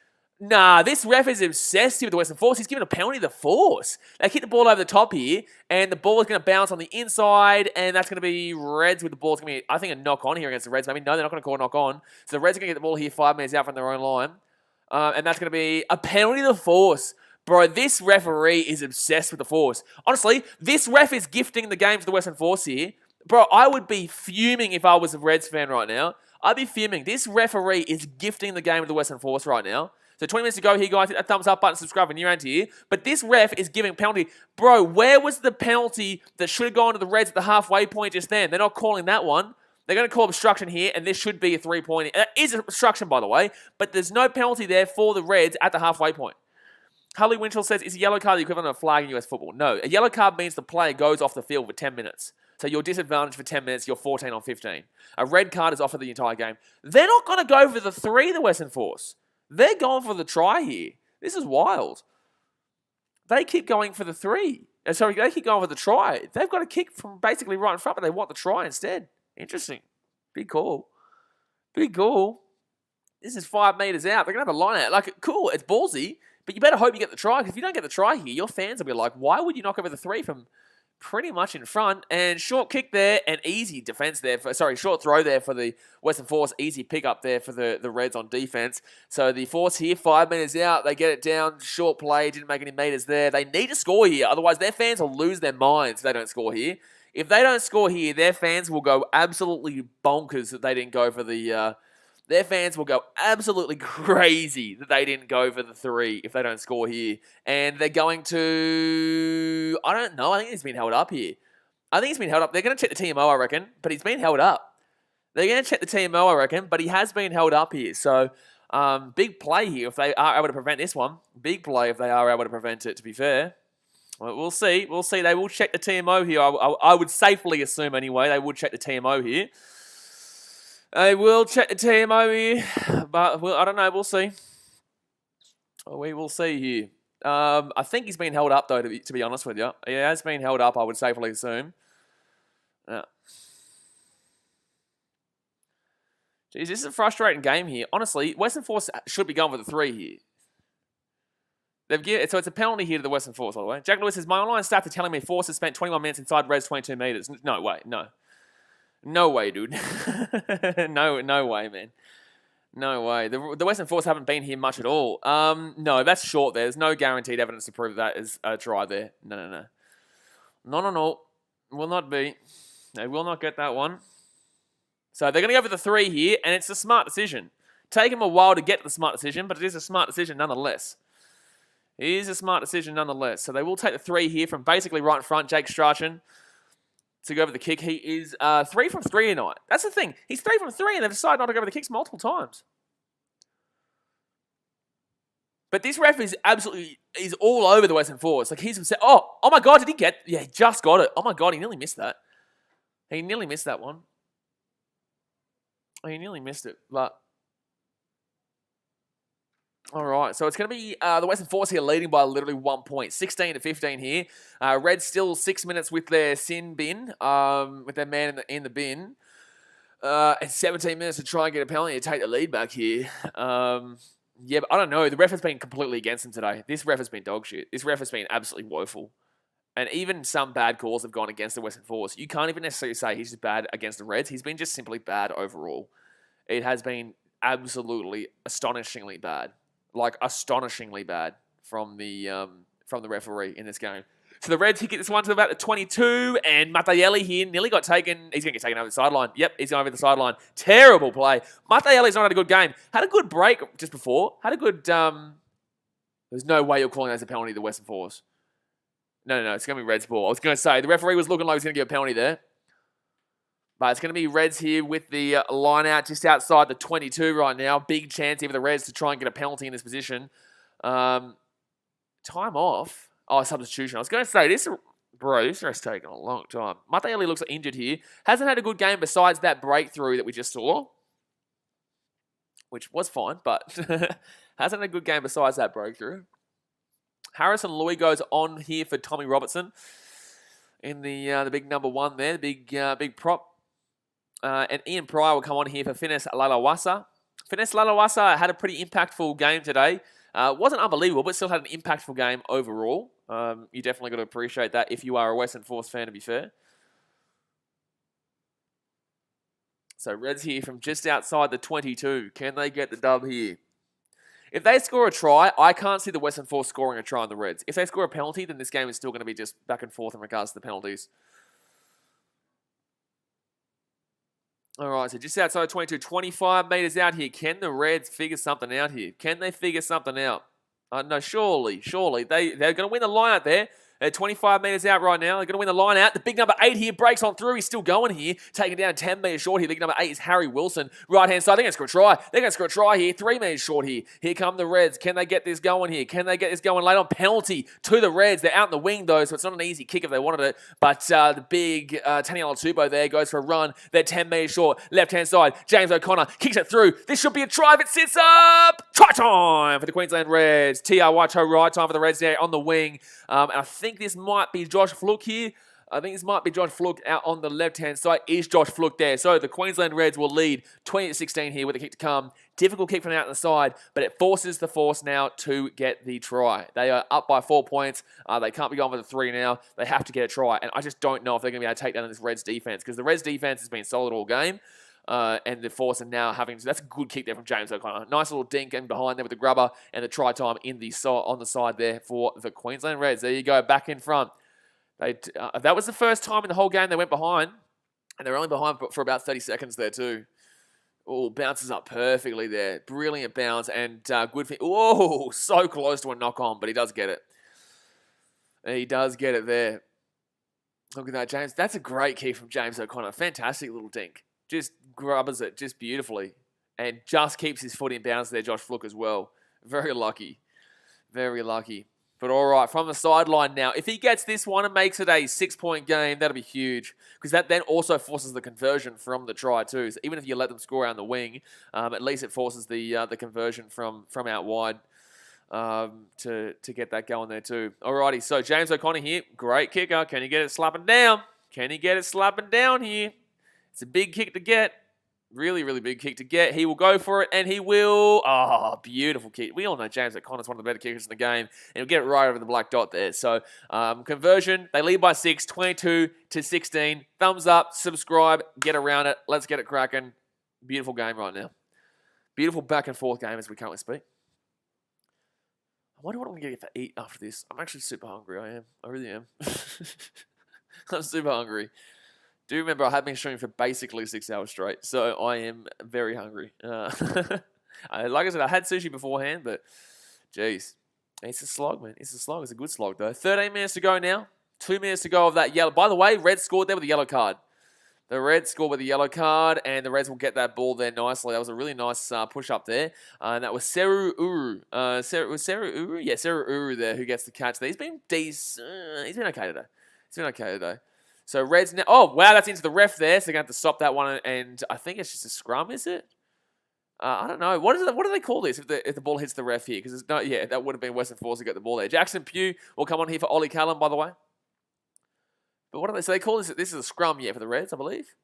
Speaker 1: Nah, this ref is obsessed here with the Western Force. He's giving a penalty to the Force. They hit the ball over the top here, and the ball is going to bounce on the inside, and that's going to be Reds with the ball. It's going to be, I think, a knock-on here against the Reds. Maybe no, they're not going to call a knock-on. So the Reds are going to get the ball here 5 metres out from their own line. And that's going to be a penalty to the Force. Bro, this referee is obsessed with the Force. Honestly, this ref is gifting the game for the Western Force here. Bro, I would be fuming if I was a Reds fan right now. I'd be fuming. This referee is gifting the game of the Western Force right now. So 20 minutes to go here, guys. Hit that thumbs up button, subscribe if you're around here. But this ref is giving penalty. Bro, where was the penalty that should have gone to the Reds at the halfway point just then? They're not calling that one. They're going to call obstruction here, and this should be a 3-point. That is obstruction, by the way, but there's no penalty there for the Reds at the halfway point. Harley Winchell says, is a yellow card the equivalent of a flag in US football? No. A yellow card means the player goes off the field for 10 minutes. So you're disadvantaged for 10 minutes, you're 14 on 15. A red card is off for the entire game. They're not going to go for the 3, the Western Force. They're going for the try here. This is wild. They keep going for the 3. Sorry, they keep going for the try. They've got a kick from basically right in front, but they want the try instead. Interesting. Big call. Big call. This is 5 metres out. They're going to have a line out. Like, cool, it's ballsy, but you better hope you get the try, because if you don't get the try here, your fans will be like, why would you not go for the 3 from pretty much in front? And short kick there, and easy defense there. Short throw there for the Western Force. Easy pick up there for the Reds on defense. So the Force here, 5 metres out. They get it down. Short play. Didn't make any meters there. They need to score here. Otherwise, their fans will lose their minds if they don't score here. If they don't score here, their fans will go absolutely bonkers that they didn't go for the... Their fans will go absolutely crazy that they didn't go for the 3 if they don't score here. And they're going to... I don't know. I think he's been held up here. I think he's been held up. They're going to check the TMO, I reckon. But he's been held up. They're going to check the TMO, I reckon. But he has been held up here. So, big play here if they are able to prevent this one. Big play if they are able to prevent it, to be fair. Well, we'll see. We'll see. They will check the TMO here. I would safely assume anyway they would check the TMO here. They will check the TMO here, but I don't know. We'll see. We will see here. I think he's been held up, though, to be honest with you. He has been held up, I would safely assume. Yeah. Jeez, this is a frustrating game here. Honestly, Western Force should be going for the 3 here. So it's a penalty here to the Western Force, by the way. Jack Lewis says, my online stats are telling me Force has spent 21 minutes inside Reds 22 meters. No way, no. No way, dude. no way, man. No way. The Western Force haven't been here much at all. No, that's short there. There's no guaranteed evidence to prove that is a try there. No. No. Will not be. They will not get that one. So they're going to go for the 3 here, and it's a smart decision. Take them a while to get to the smart decision, but it is a smart decision nonetheless. It is a smart decision nonetheless. So they will take the 3 here from basically right in front, Jake Strachan, to go for the kick. He is 3 from 3 tonight. That's the thing. He's 3 from 3, and they've decided not to go for the kicks multiple times. But this ref is all over the Western Force. Like, he's upset. Oh my God, did he get? Yeah, he just got it. Oh my God, he nearly missed that. He nearly missed that one. He nearly missed it, but... All right, so it's going to be the Western Force here leading by literally 1 point. 16 to 15 here. Reds still 6 minutes with their sin bin, with their man in the bin. And 17 minutes to try and get a penalty to take the lead back here. Yeah, but I don't know. The ref has been completely against him today. This ref has been dog shit. This ref has been absolutely woeful. And even some bad calls have gone against the Western Force. You can't even necessarily say he's just bad against the Reds. He's been just simply bad overall. It has been absolutely astonishingly bad. Like, astonishingly bad from the referee in this game. So the Reds, he get this one to about the 22, and Matayeli here nearly got taken. He's going to get taken over the sideline. Yep, he's going over the sideline. Terrible play. Matayeli's not had a good game. Had a good break just before. Had a good... There's no way you're calling that as a penalty to the Western Force. No, it's going to be Reds ball. I was going to say, the referee was looking like he was going to give a penalty there. But it's going to be Reds here with the line out just outside the 22 right now. Big chance here for the Reds to try and get a penalty in this position. Time off. Oh, substitution. I was going to say, this is taking a long time. Matayeli looks injured here. Hasn't had a good game besides that breakthrough that we just saw. Which was fine, but hasn't had a good game besides that breakthrough. Harrison Louis goes on here for Tommy Robertson in the big number 1 there, the big prop. And Ian Pryor will come on here for Finesse Lalawasa. Finesse Lalawasa had a pretty impactful game today. Wasn't unbelievable, but still had an impactful game overall. You definitely got to appreciate that if you are a Western Force fan, to be fair. So Reds here from just outside the 22. Can they get the dub here? If they score a try, I can't see the Western Force scoring a try on the Reds. If they score a penalty, then this game is still going to be just back and forth in regards to the penalties. All right, so just outside 22, 25 meters out here. Can the Reds figure something out here? Can they figure something out? No, surely. They're going to win the line out there. They're 25 meters out right now. They're going to win the line out. The big number 8 here breaks on through. He's still going here. Taking down 10 meters short here. Big number 8 is Harry Wilson. Right-hand side. They're going to score a try. They're going to score a try here. 3 meters short here. Here come the Reds. Can they get this going here? Can they get this going late on? Penalty to the Reds. They're out in the wing, though, so it's not an easy kick if they wanted it. But the big Taniela Tupo there goes for a run. They're 10 meters short. Left-hand side. James O'Connor kicks it through. This should be a try if it sits up. Try time for the Queensland Reds. T.R. Waito right time for the Reds there on the wing. And I think this might be Josh Fluke here. I think this might be Josh Fluke out on the left-hand side. Is Josh Fluke there? So the Queensland Reds will lead 20-16 here with a kick to come. Difficult kick from out on the side, but it forces the Force now to get the try. They are up by 4 points. They can't be going for the 3 now. They have to get a try. And I just don't know if they're going to be able to take down this Reds defense, because the Reds defense has been solid all game. And the Force are now having... That's a good kick there from James O'Connor. Nice little dink in behind there with the grubber, and the try time on the side there for the Queensland Reds. There you go, back in front. That was the first time in the whole game they went behind, and they were only behind for about 30 seconds there too. Oh, bounces up perfectly there. Brilliant bounce, and good for... Oh, so close to a knock-on, but he does get it. He does get it there. Look at that, James. That's a great kick from James O'Connor. Fantastic little dink. Just grubbers it just beautifully, and just keeps his foot in bounds there, Josh Fluke as well. Very lucky. Very lucky. But all right, from the sideline now. If he gets this one and makes it a 6-point game, that'll be huge, because that then also forces the conversion from the try too. So even if you let them score out on the wing, at least it forces the conversion from out wide to get that going there too. Alrighty, so James O'Connor here, great kicker. Can he get it slapping down? Can he get it slapping down here? It's a big kick to get. Really, really big kick to get. He will go for it, and he will. Oh, beautiful kick. We all know James O'Connor's one of the better kickers in the game, and he'll get it right over the black dot there. So, conversion, they lead by 6, 22-16. Thumbs up, subscribe, get around it. Let's get it cracking. Beautiful game right now. Beautiful back and forth game as we currently speak. I wonder what I'm going to get to eat after this. I'm actually super hungry. I am. I really am. I'm super hungry. Do remember I have been streaming for basically 6 hours straight, so I am very hungry. Like I said, I had sushi beforehand, but geez, it's a slog, man. It's a slog. It's a good slog, though. 13 minutes to go now. 2 minutes to go of that yellow. By the way, Reds scored there with a yellow card. The Reds scored with a yellow card, and the Reds will get that ball there nicely. That was a really nice push up there. And that was Seru Uru. Was Seru Uru? Yeah, Seru Uru there who gets the catch there. He's been decent. He's been okay today. He's been okay today. So Reds now. Oh, wow, that's into the ref there. So they're going to have to stop that one. And I think it's just a scrum, is it? I don't know. What do they call this if the ball hits the ref here? Because it's not. Yeah, that would have been Western Force who got the ball there. Jackson Pugh will come on here for Ollie Callum, by the way. But what do they? So they call this. This is a scrum, yeah, for the Reds, I believe.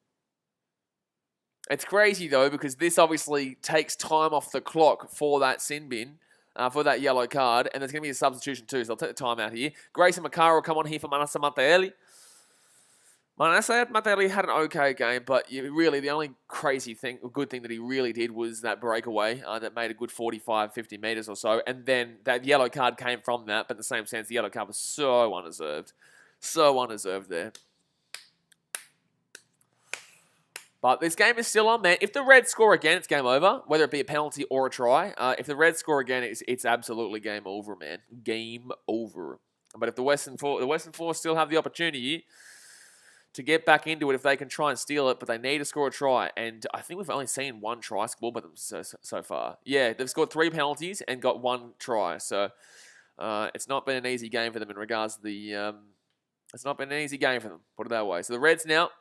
Speaker 1: It's crazy though because this obviously takes time off the clock for that sin bin. For that yellow card, and there's going to be a substitution too, so I'll take the time out here. Grayson Makara will come on here for Manasa Mataeli. Manasa Mataeli had an okay game, but really the only good thing that he really did was that breakaway that made a good 45, 50 metres or so, and then that yellow card came from that, but in the same sense, the yellow card was so undeserved. So undeserved there. But this game is still on, man. If the Reds score again, it's game over, whether it be a penalty or a try. If the Reds score again, it's absolutely game over, man. Game over. But if the Western Force still have the opportunity to get back into it if they can try and steal it, but they need to score a try. And I think we've only seen one try scored by them so far. Yeah, they've scored 3 penalties and got 1 try. So it's not been an easy game for them in regards to the... it's not been an easy game for them, put it that way. So the Reds now...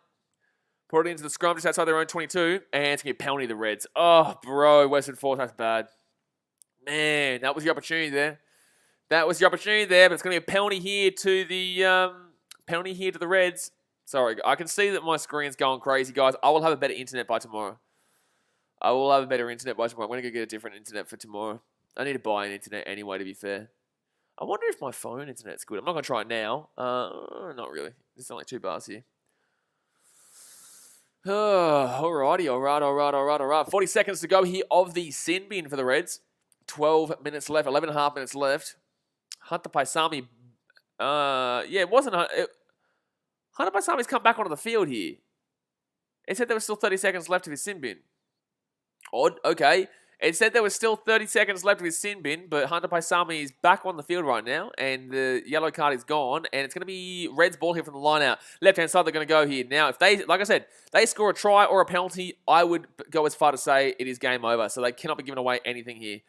Speaker 1: put it into the scrum just outside their own 22. And it's going to be a penalty to the Reds. Oh, bro. Western Force, that's bad. Man, that was the opportunity there. That was the opportunity there. But it's going to be a penalty here to the Reds. Sorry, I can see that my screen's going crazy, guys. I will have a better internet by tomorrow. I'm going to go get a different internet for tomorrow. I need to buy an internet anyway, to be fair. I wonder if my phone internet's good. I'm not going to try it now. Not really. There's only 2 bars here. Alrighty, all right. 40 seconds to go here of the sin bin for the Reds. 12 minutes left, 11.5 minutes left. Hunter Paisami, it wasn't... Hunter Paisami's come back onto the field here. It said there was still 30 seconds left of his sin bin. Odd, okay. It said there was still 30 seconds left of his sin bin, but Hunter Paisami is back on the field right now, and the yellow card is gone, and it's going to be Reds ball here from the line out. Left-hand side, they're going to go here. Now, if they, like I said, they score a try or a penalty, I would go as far to say it is game over, so they cannot be giving away anything here.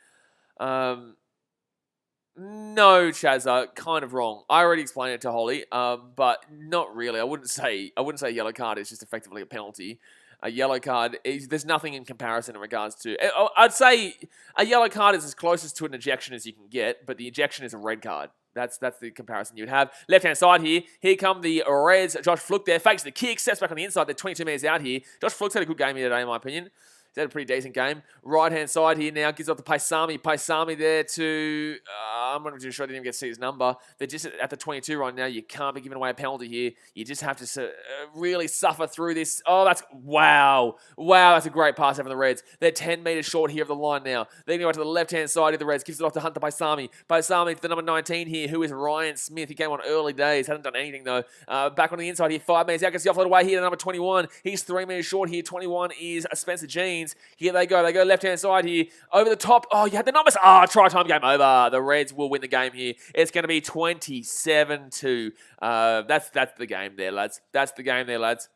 Speaker 1: No, Chazza, kind of wrong. I already explained it to Holly, but not really. I wouldn't say yellow card is just effectively a penalty. A yellow card there's nothing in comparison in regards to. I'd say a yellow card is as closest to an ejection as you can get, but the ejection is a red card. That's the comparison you'd have. Left-hand side here. Here come the Reds. Josh Fluke there. Fakes the kick. Steps back on the inside. They're 22 metres out here. Josh Fluke's had a good game here today, in my opinion. He's had a pretty decent game. Right-hand side here now. Gives up to Paisami. Paisami there to... I'm not too sure I didn't even get to see his number. They're just at the 22 right now. You can't be giving away a penalty here. You just have to really suffer through this. Oh, that's... Wow. Wow, that's a great pass out from the Reds. They're 10 metres short here of the line now. They're going to go to the left-hand side of the Reds. Gives it off to Hunter Paisami. Paisami to the number 19 here, who is Ryan Smith. He came on early days. Hasn't done anything, though. Back on the inside here. 5 metres out. Gets the offload away here to number 21. He's 3 metres short here. 21 is Spencer Jeans. Here they go. They go left-hand side here. Over the top. Oh, you had the numbers. Try time, game over. The Reds will win the game here. It's going to be 27-2. That's the game there, lads. That's the game there, lads.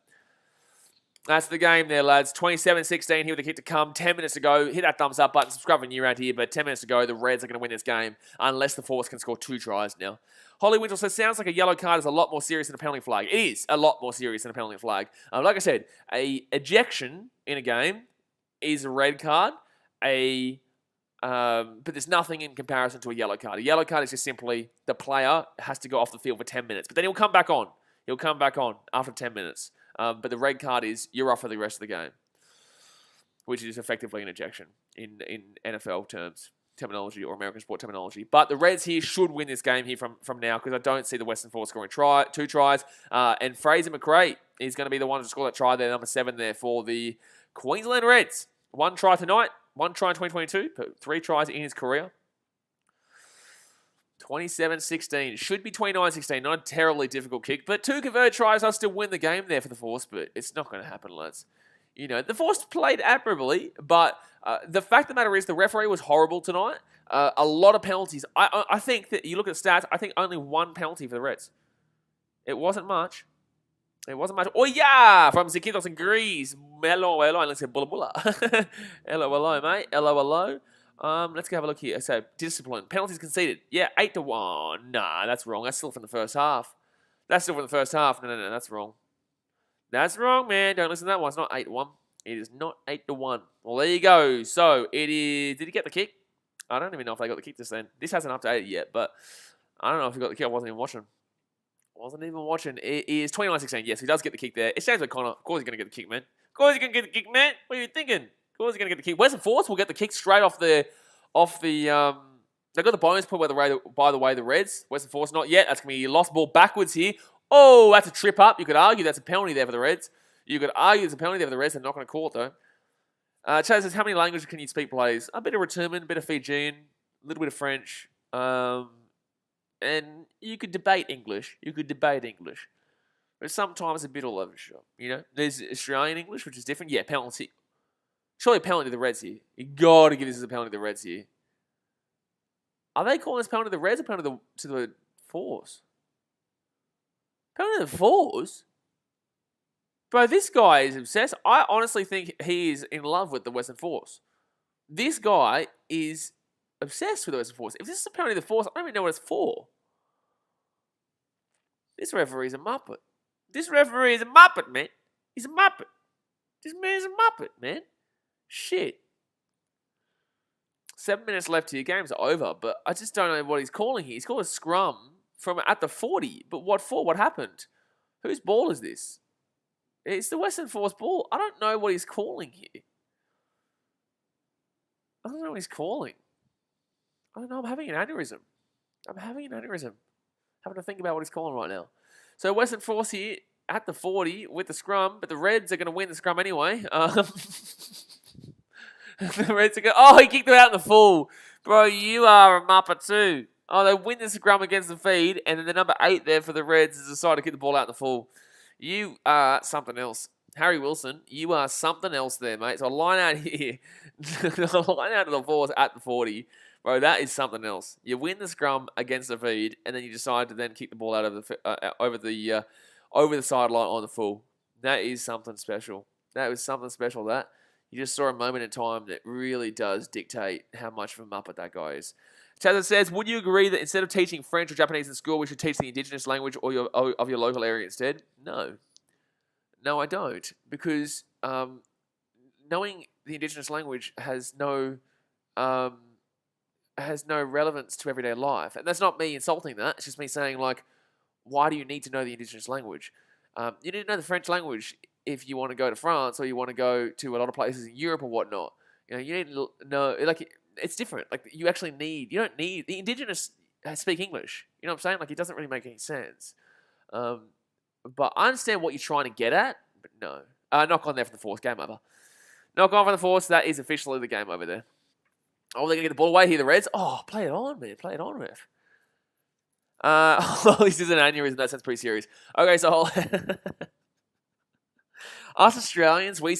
Speaker 1: 27-16 here with the kick to come. 10 minutes to go. Hit that thumbs up button. Subscribe when you're around here. But 10 minutes to go. The Reds are going to win this game unless the Force can score 2 tries now. Holly Winchell says, sounds like a yellow card is a lot more serious than a penalty flag. It is a lot more serious than a penalty flag. Like I said, a ejection in a game is a red card. But there's nothing in comparison to a yellow card. A yellow card is just simply the player has to go off the field for 10 minutes. But then he'll come back on. He'll come back on after 10 minutes. But the red card is you're off for the rest of the game. which is effectively an ejection in NFL terminology or American sport terminology. But the Reds here should win this game here from now because I don't see the Western Force scoring 2 tries. And Fraser McRae is going to be the one to score that try there, number 7 there for the Queensland Reds. 1 try tonight, 1 try in 2022, but 3 tries in his career. 27-16. Should be 29-16. Not a terribly difficult kick, but 2 converted tries, I'll still win the game there for the Force, but it's not going to happen, lads. You know, the Force played admirably, but the fact of the matter is the referee was horrible tonight. A lot of penalties. I think that you look at the stats, I think only 1 penalty for the Reds. It wasn't much. It wasn't much. Oh, yeah! From Zikitos and Grease. Hello. Let's get bulla bulla. Hello, mate. Hello. Let's go have a look here. So, discipline. Penalties conceded. Yeah, 8-1. Nah, that's wrong. That's still from the first half. No, that's wrong. That's wrong, man. Don't listen to that one. It's not 8-1. It is not 8-1. Well, there you go. So, it is... Did he get the kick? I don't even know if they got the kick just then. This hasn't updated yet, but I don't know if he got the kick. I wasn't even watching. It is 29-16. Yes, he does get the kick there. It's James O'Connor. Of course he's going to get the kick, man. What are you thinking? Of course he's going to get the kick. Western Force will get the kick straight off the they got the bonus point by the way, the Reds. Western Force, not yet. That's going to be lost ball backwards here. Oh, that's a trip up. You could argue that's a penalty there for the Reds. They're not going to call it, though. Chaz says, how many languages can you speak, players? A bit of Returman, a bit of Fijian, a little bit of French. And you could debate English. But sometimes a bit all over the shop. You know, there's Australian English, which is different. Yeah, penalty. Surely a penalty to the Reds here. You got to give this as a penalty to the Reds here. Are they calling this penalty to the Reds or penalty to the Force? Penalty to the Force? Bro, this guy is obsessed. I honestly think he is in love with the Western Force. This guy is obsessed with the Western Force. If this is a penalty to the Force, I don't even know what it's for. This referee's a muppet. Man. He's a muppet. This man's a muppet, man. Shit. 7 minutes left here. Game's over, but I just don't know what he's calling here. He's called a scrum from at the 40. But what for? What happened? Whose ball is this? It's the Western Force ball. I don't know what he's calling here. I don't know what he's calling. I don't know. I'm having an aneurysm. Having to think about what he's calling right now. So Western Force here at the 40 with the scrum, but the Reds are going to win the scrum anyway. The Reds are going. Oh, he kicked it out in the full. Bro, you are a muppet too. Oh, they win the scrum against the feed, and then the number 8 there for the Reds has decided to kick the ball out in the full. You are something else. Harry Wilson, you are something else there, mate. So a line out here. A line out of the Force at the 40. Bro, that is something else. You win the scrum against the feed, and then you decide to then kick the ball out of the over the sideline on the full. That is something special. That you just saw a moment in time that really does dictate how much of a muppet that guy is. Chazza says, would you agree that instead of teaching French or Japanese in school, we should teach the indigenous language of your local area instead? No. No, I don't. Because knowing the indigenous language has no relevance to everyday life. And that's not me insulting that. It's just me saying, like, why do you need to know the indigenous language? You need to know the French language if you want to go to France or you want to go to a lot of places in Europe or whatnot. You know, you need to know, like, it's different. Like, you don't need, the indigenous speak English. You know what I'm saying? Like, it doesn't really make any sense. But I understand what you're trying to get at, but no. Knock on there for the Force. Game over. Knock on for the Force. That is officially the game over there. Oh, they're going to get the ball away here, the Reds. Oh, play it on, man. Play it on, ref. This is an aneurysm. That sounds pretty serious. Okay, so us Australians, when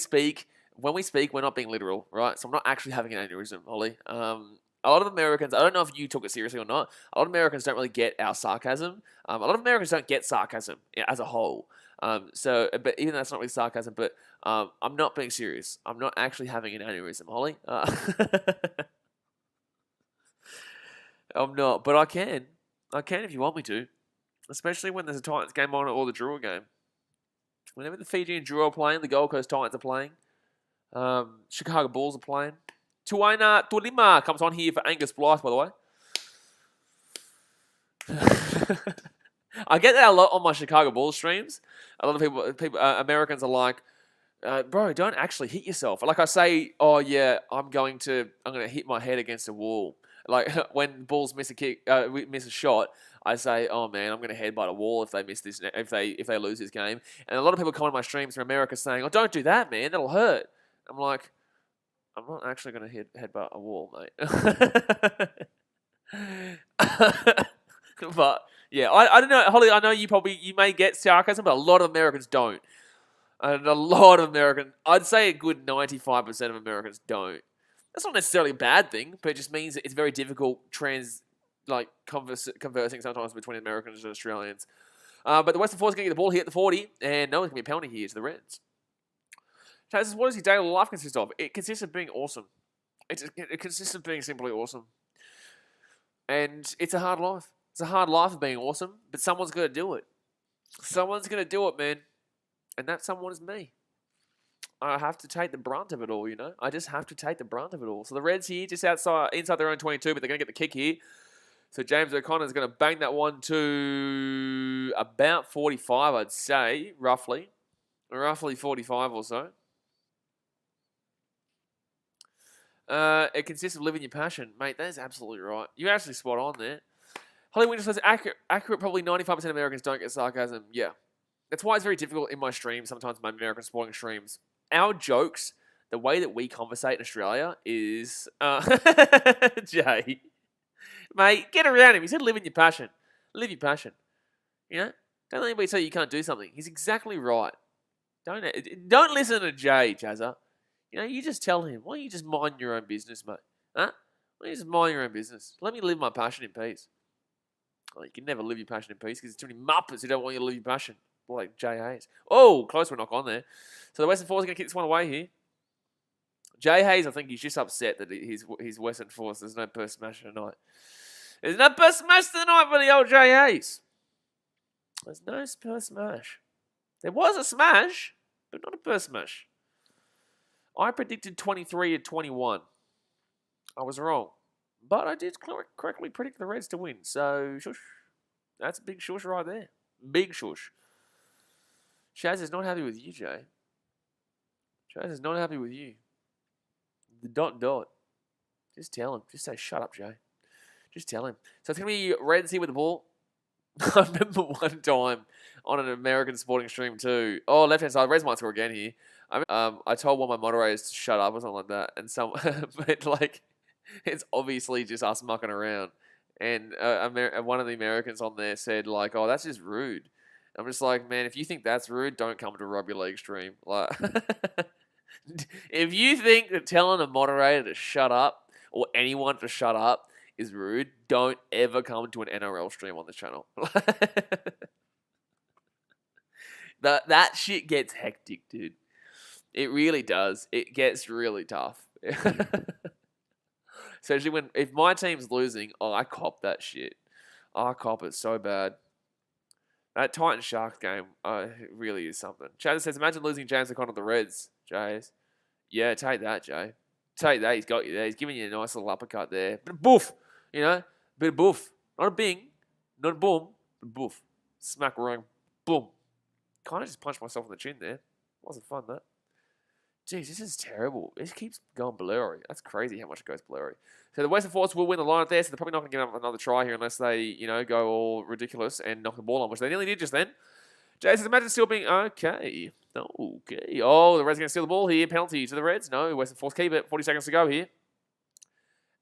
Speaker 1: we speak, we're not being literal, right? So I'm not actually having an aneurysm, Ollie. A lot of Americans, I don't know if you took it seriously or not, a lot of Americans don't really get our sarcasm. A lot of Americans don't get sarcasm as a whole. But even though that's not really sarcasm, but I'm not being serious. I'm not actually having an aneurysm, Ollie. I'm not, but I can. I can if you want me to. Especially when there's a Titans game on or the Drua game. Whenever the Fiji and Drua are playing, the Gold Coast Titans are playing. Chicago Bulls are playing. Tuaina Tulima comes on here for Angus Blythe, by the way. I get that a lot on my Chicago Bulls streams. A lot of people Americans are like, bro, don't actually hit yourself. Like I say, oh yeah, I'm going to hit my head against a wall. Like when Bulls miss a kick, miss a shot, I say, oh man, I'm going to headbutt a wall if they miss this, if they lose this game. And a lot of people come on my streams from America saying, oh, don't do that, man, that'll hurt. I'm like, I'm not actually going to headbutt a wall, mate. But yeah, I don't know, Holly. I know you may get sarcasm, but a lot of Americans don't. And a lot of Americans, I'd say a good 95% of Americans don't. That's not necessarily a bad thing, but it just means that it's very difficult conversing sometimes between Americans and Australians. But the Western Force going to get the ball here at the 40, and no, it's going to be a penalty here to the Reds. Chaz, what does your daily life consist of? It consists of being awesome. It consists of being simply awesome. And it's a hard life. It's a hard life of being awesome, but someone's going to do it. Someone's going to do it, man. And that someone is me. I have to take the brunt of it all, you know? I just have to take the brunt of it all. So the Reds here, just inside their own 22, but they're going to get the kick here. So James O'Connor's going to bang that one to about 45, I'd say, roughly. Roughly 45 or so. It consists of living your passion. Mate, that is absolutely right. You're actually spot on there. Holly Winter says, accurate, probably 95% of Americans don't get sarcasm. Yeah. That's why it's very difficult in my streams, sometimes my American sporting streams. Our jokes, the way that we conversate in Australia is... Jay. Mate, get around him. He said live in your passion. Live your passion. You know? Don't let anybody tell you can't do something. He's exactly right. Don't listen to Jay, Jazza. You know, you just tell him, why don't you just mind your own business, mate? Huh? Why don't you just mind your own business? Let me live my passion in peace. Well, you can never live your passion in peace because there's too many muppets who don't want you to live your passion. Like Jay Hayes. Oh, close for a knock on there. So the Western Force are going to kick this one away here. Jay Hayes, I think he's just upset that his Western Force, there's no burst smash tonight. There's no burst smash tonight for the old Jay Hayes. There's no burst smash. There was a smash, but not a burst smash. I predicted 23 at 21. I was wrong. But I did correctly predict the Reds to win. So, shush. That's a big shush right there. Big shush. Shaz is not happy with you, Jay. Shaz is not happy with you. The dot. Just tell him. Just say, shut up, Jay. Just tell him. So it's going to be Reds here with the ball. I remember one time on an American sporting stream too. Oh, left-hand side. Reds might score again here. I told one of my moderators to shut up or something like that. And but like, it's obviously just us mucking around. And one of the Americans on there said like, oh, that's just rude. I'm just like, man, if you think that's rude, don't come to a rugby league stream. Like, if you think that telling a moderator to shut up or anyone to shut up is rude, don't ever come to an NRL stream on this channel. That shit gets hectic, dude. It really does. It gets really tough. Especially if my team's losing, I cop that shit. I cop it so bad. That Titans Sharks game it really is something. Chad says, imagine losing James O'Connor to the Reds, Jays. Yeah, take that, Jay. Take that. He's got you there. He's giving you a nice little uppercut there. Bit of boof, you know? Bit of boof. Not a bing, not a boom, but boof. Smack wrong. Boom. Kind of just punched myself in the chin there. Wasn't fun, that. Jeez, this is terrible. It keeps going blurry. That's crazy how much it goes blurry. So the Western Force will win the line there, so they're probably not going to get another try here unless they, you know, go all ridiculous and knock the ball on, which they nearly did just then. Jay says, imagine still being okay. Okay. Oh, the Reds are going to steal the ball here. Penalty to the Reds. No, Western Force keep it. 40 seconds to go here.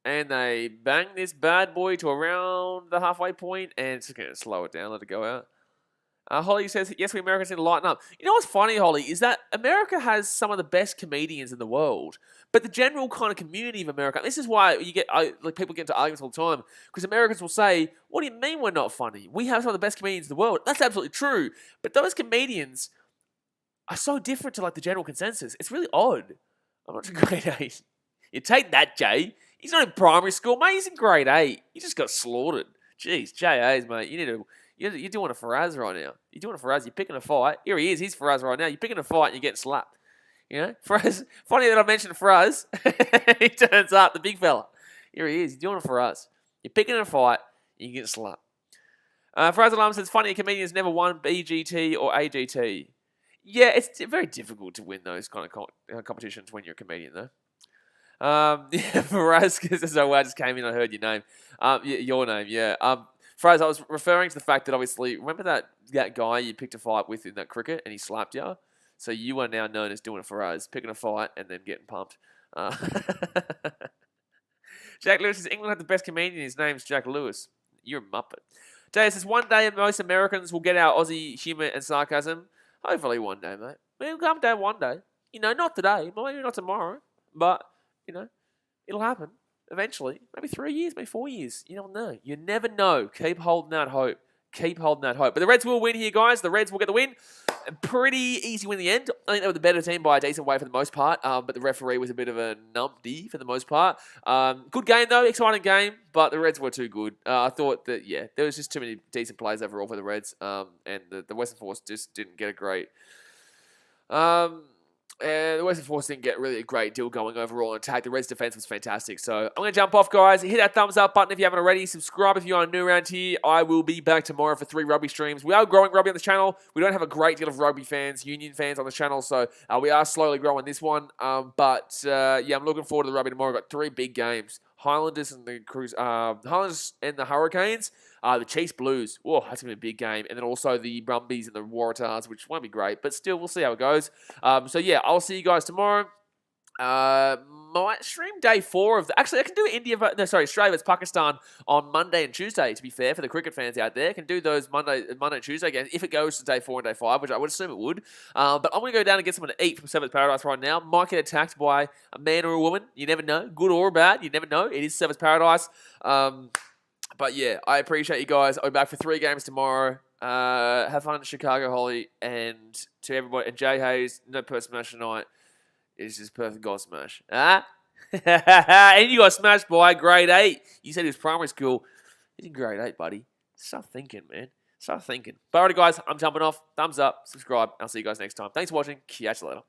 Speaker 1: And they bang this bad boy to around the halfway point, and it's just going to slow it down, let it go out. Holly says, yes, we Americans need to lighten up. You know what's funny, Holly, is that America has some of the best comedians in the world. But the general kind of community of America, this is why you get like people get into arguments all the time, because Americans will say, what do you mean we're not funny? We have some of the best comedians in the world. That's absolutely true. But those comedians are so different to like the general consensus. It's really odd. I'm not in grade 8. You take that, Jay. He's not in primary school, mate. He's in grade 8. He just got slaughtered. Jeez, JAs, mate. You need to... You're doing a Faraz right now. You're doing a Faraz. You're picking a fight. Here he is. He's Faraz right now. You're picking a fight and you're getting slapped. You know? Faraz. Funny that I mentioned Faraz. He turns up, the big fella. Here he is. He's doing a Faraz. You're picking a fight and you're getting slapped. Faraz Alarm says, funny, a comedian has never won BGT or AGT. Yeah, it's very difficult to win those kind of competitions when you're a comedian, though. Yeah, Faraz, because I just came in, I heard your name. Your name, yeah. Faraz, I was referring to the fact that obviously, remember that guy you picked a fight with in that cricket and he slapped you? So you are now known as doing a Faraz, picking a fight and then getting pumped. Jack Lewis says, England had the best comedian. His name's Jack Lewis. You're a muppet. Jay says, one day most Americans will get our Aussie humour and sarcasm. Hopefully one day, mate. We'll come down one day. You know, not today, maybe not tomorrow, but, you know, it'll happen eventually. Maybe 3 years, maybe 4 years. You don't know. You never know. Keep holding out hope. Keep holding out hope. But the Reds will win here, guys. The Reds will get the win. A pretty easy win in the end. I think they were the better team by a decent way for the most part. But the referee was a bit of a numpty for the most part. Good game, though. Exciting game. But the Reds were too good. I thought that, yeah, there was just too many decent plays overall for the Reds. And the Western Force just didn't get a great... And the Western Force didn't get really a great deal going overall in attack. The Reds' defense was fantastic. So I'm going to jump off, guys. Hit that thumbs up button if you haven't already. Subscribe if you are new around here. I will be back tomorrow for 3 rugby streams. We are growing rugby on this channel. We don't have a great deal of rugby fans, Union fans on the channel. So we are slowly growing this one. Yeah, I'm looking forward to the rugby tomorrow. We've got 3 big games. Highlanders and the Hurricanes. The Chiefs Blues. Whoa, that's going to be a big game. And then also the Brumbies and the Waratahs, which won't be great. But still, we'll see how it goes. So yeah, I'll see you guys tomorrow. Might stream day 4 of actually, I can do Australia vs Pakistan on Monday and Tuesday, to be fair, for the cricket fans out there. I can do those Monday and Tuesday games if it goes to day 4 and day 5, which I would assume it would. But I'm going to go down and get someone to eat from Seventh Paradise right now. Might get attacked by a man or a woman. You never know. Good or bad. You never know. It is Seventh Paradise. But yeah, I appreciate you guys. I'll be back for 3 games tomorrow. Have fun at Chicago Holly. And to everybody, and Jay Hayes, no person smash tonight. It's just perfect God smash. Ah? And you got smashed by grade 8. You said he was primary school. He's in grade 8, buddy. Start thinking, man. Start thinking. But alright, guys, I'm jumping off. Thumbs up, subscribe. I'll see you guys next time. Thanks for watching. Catch you later.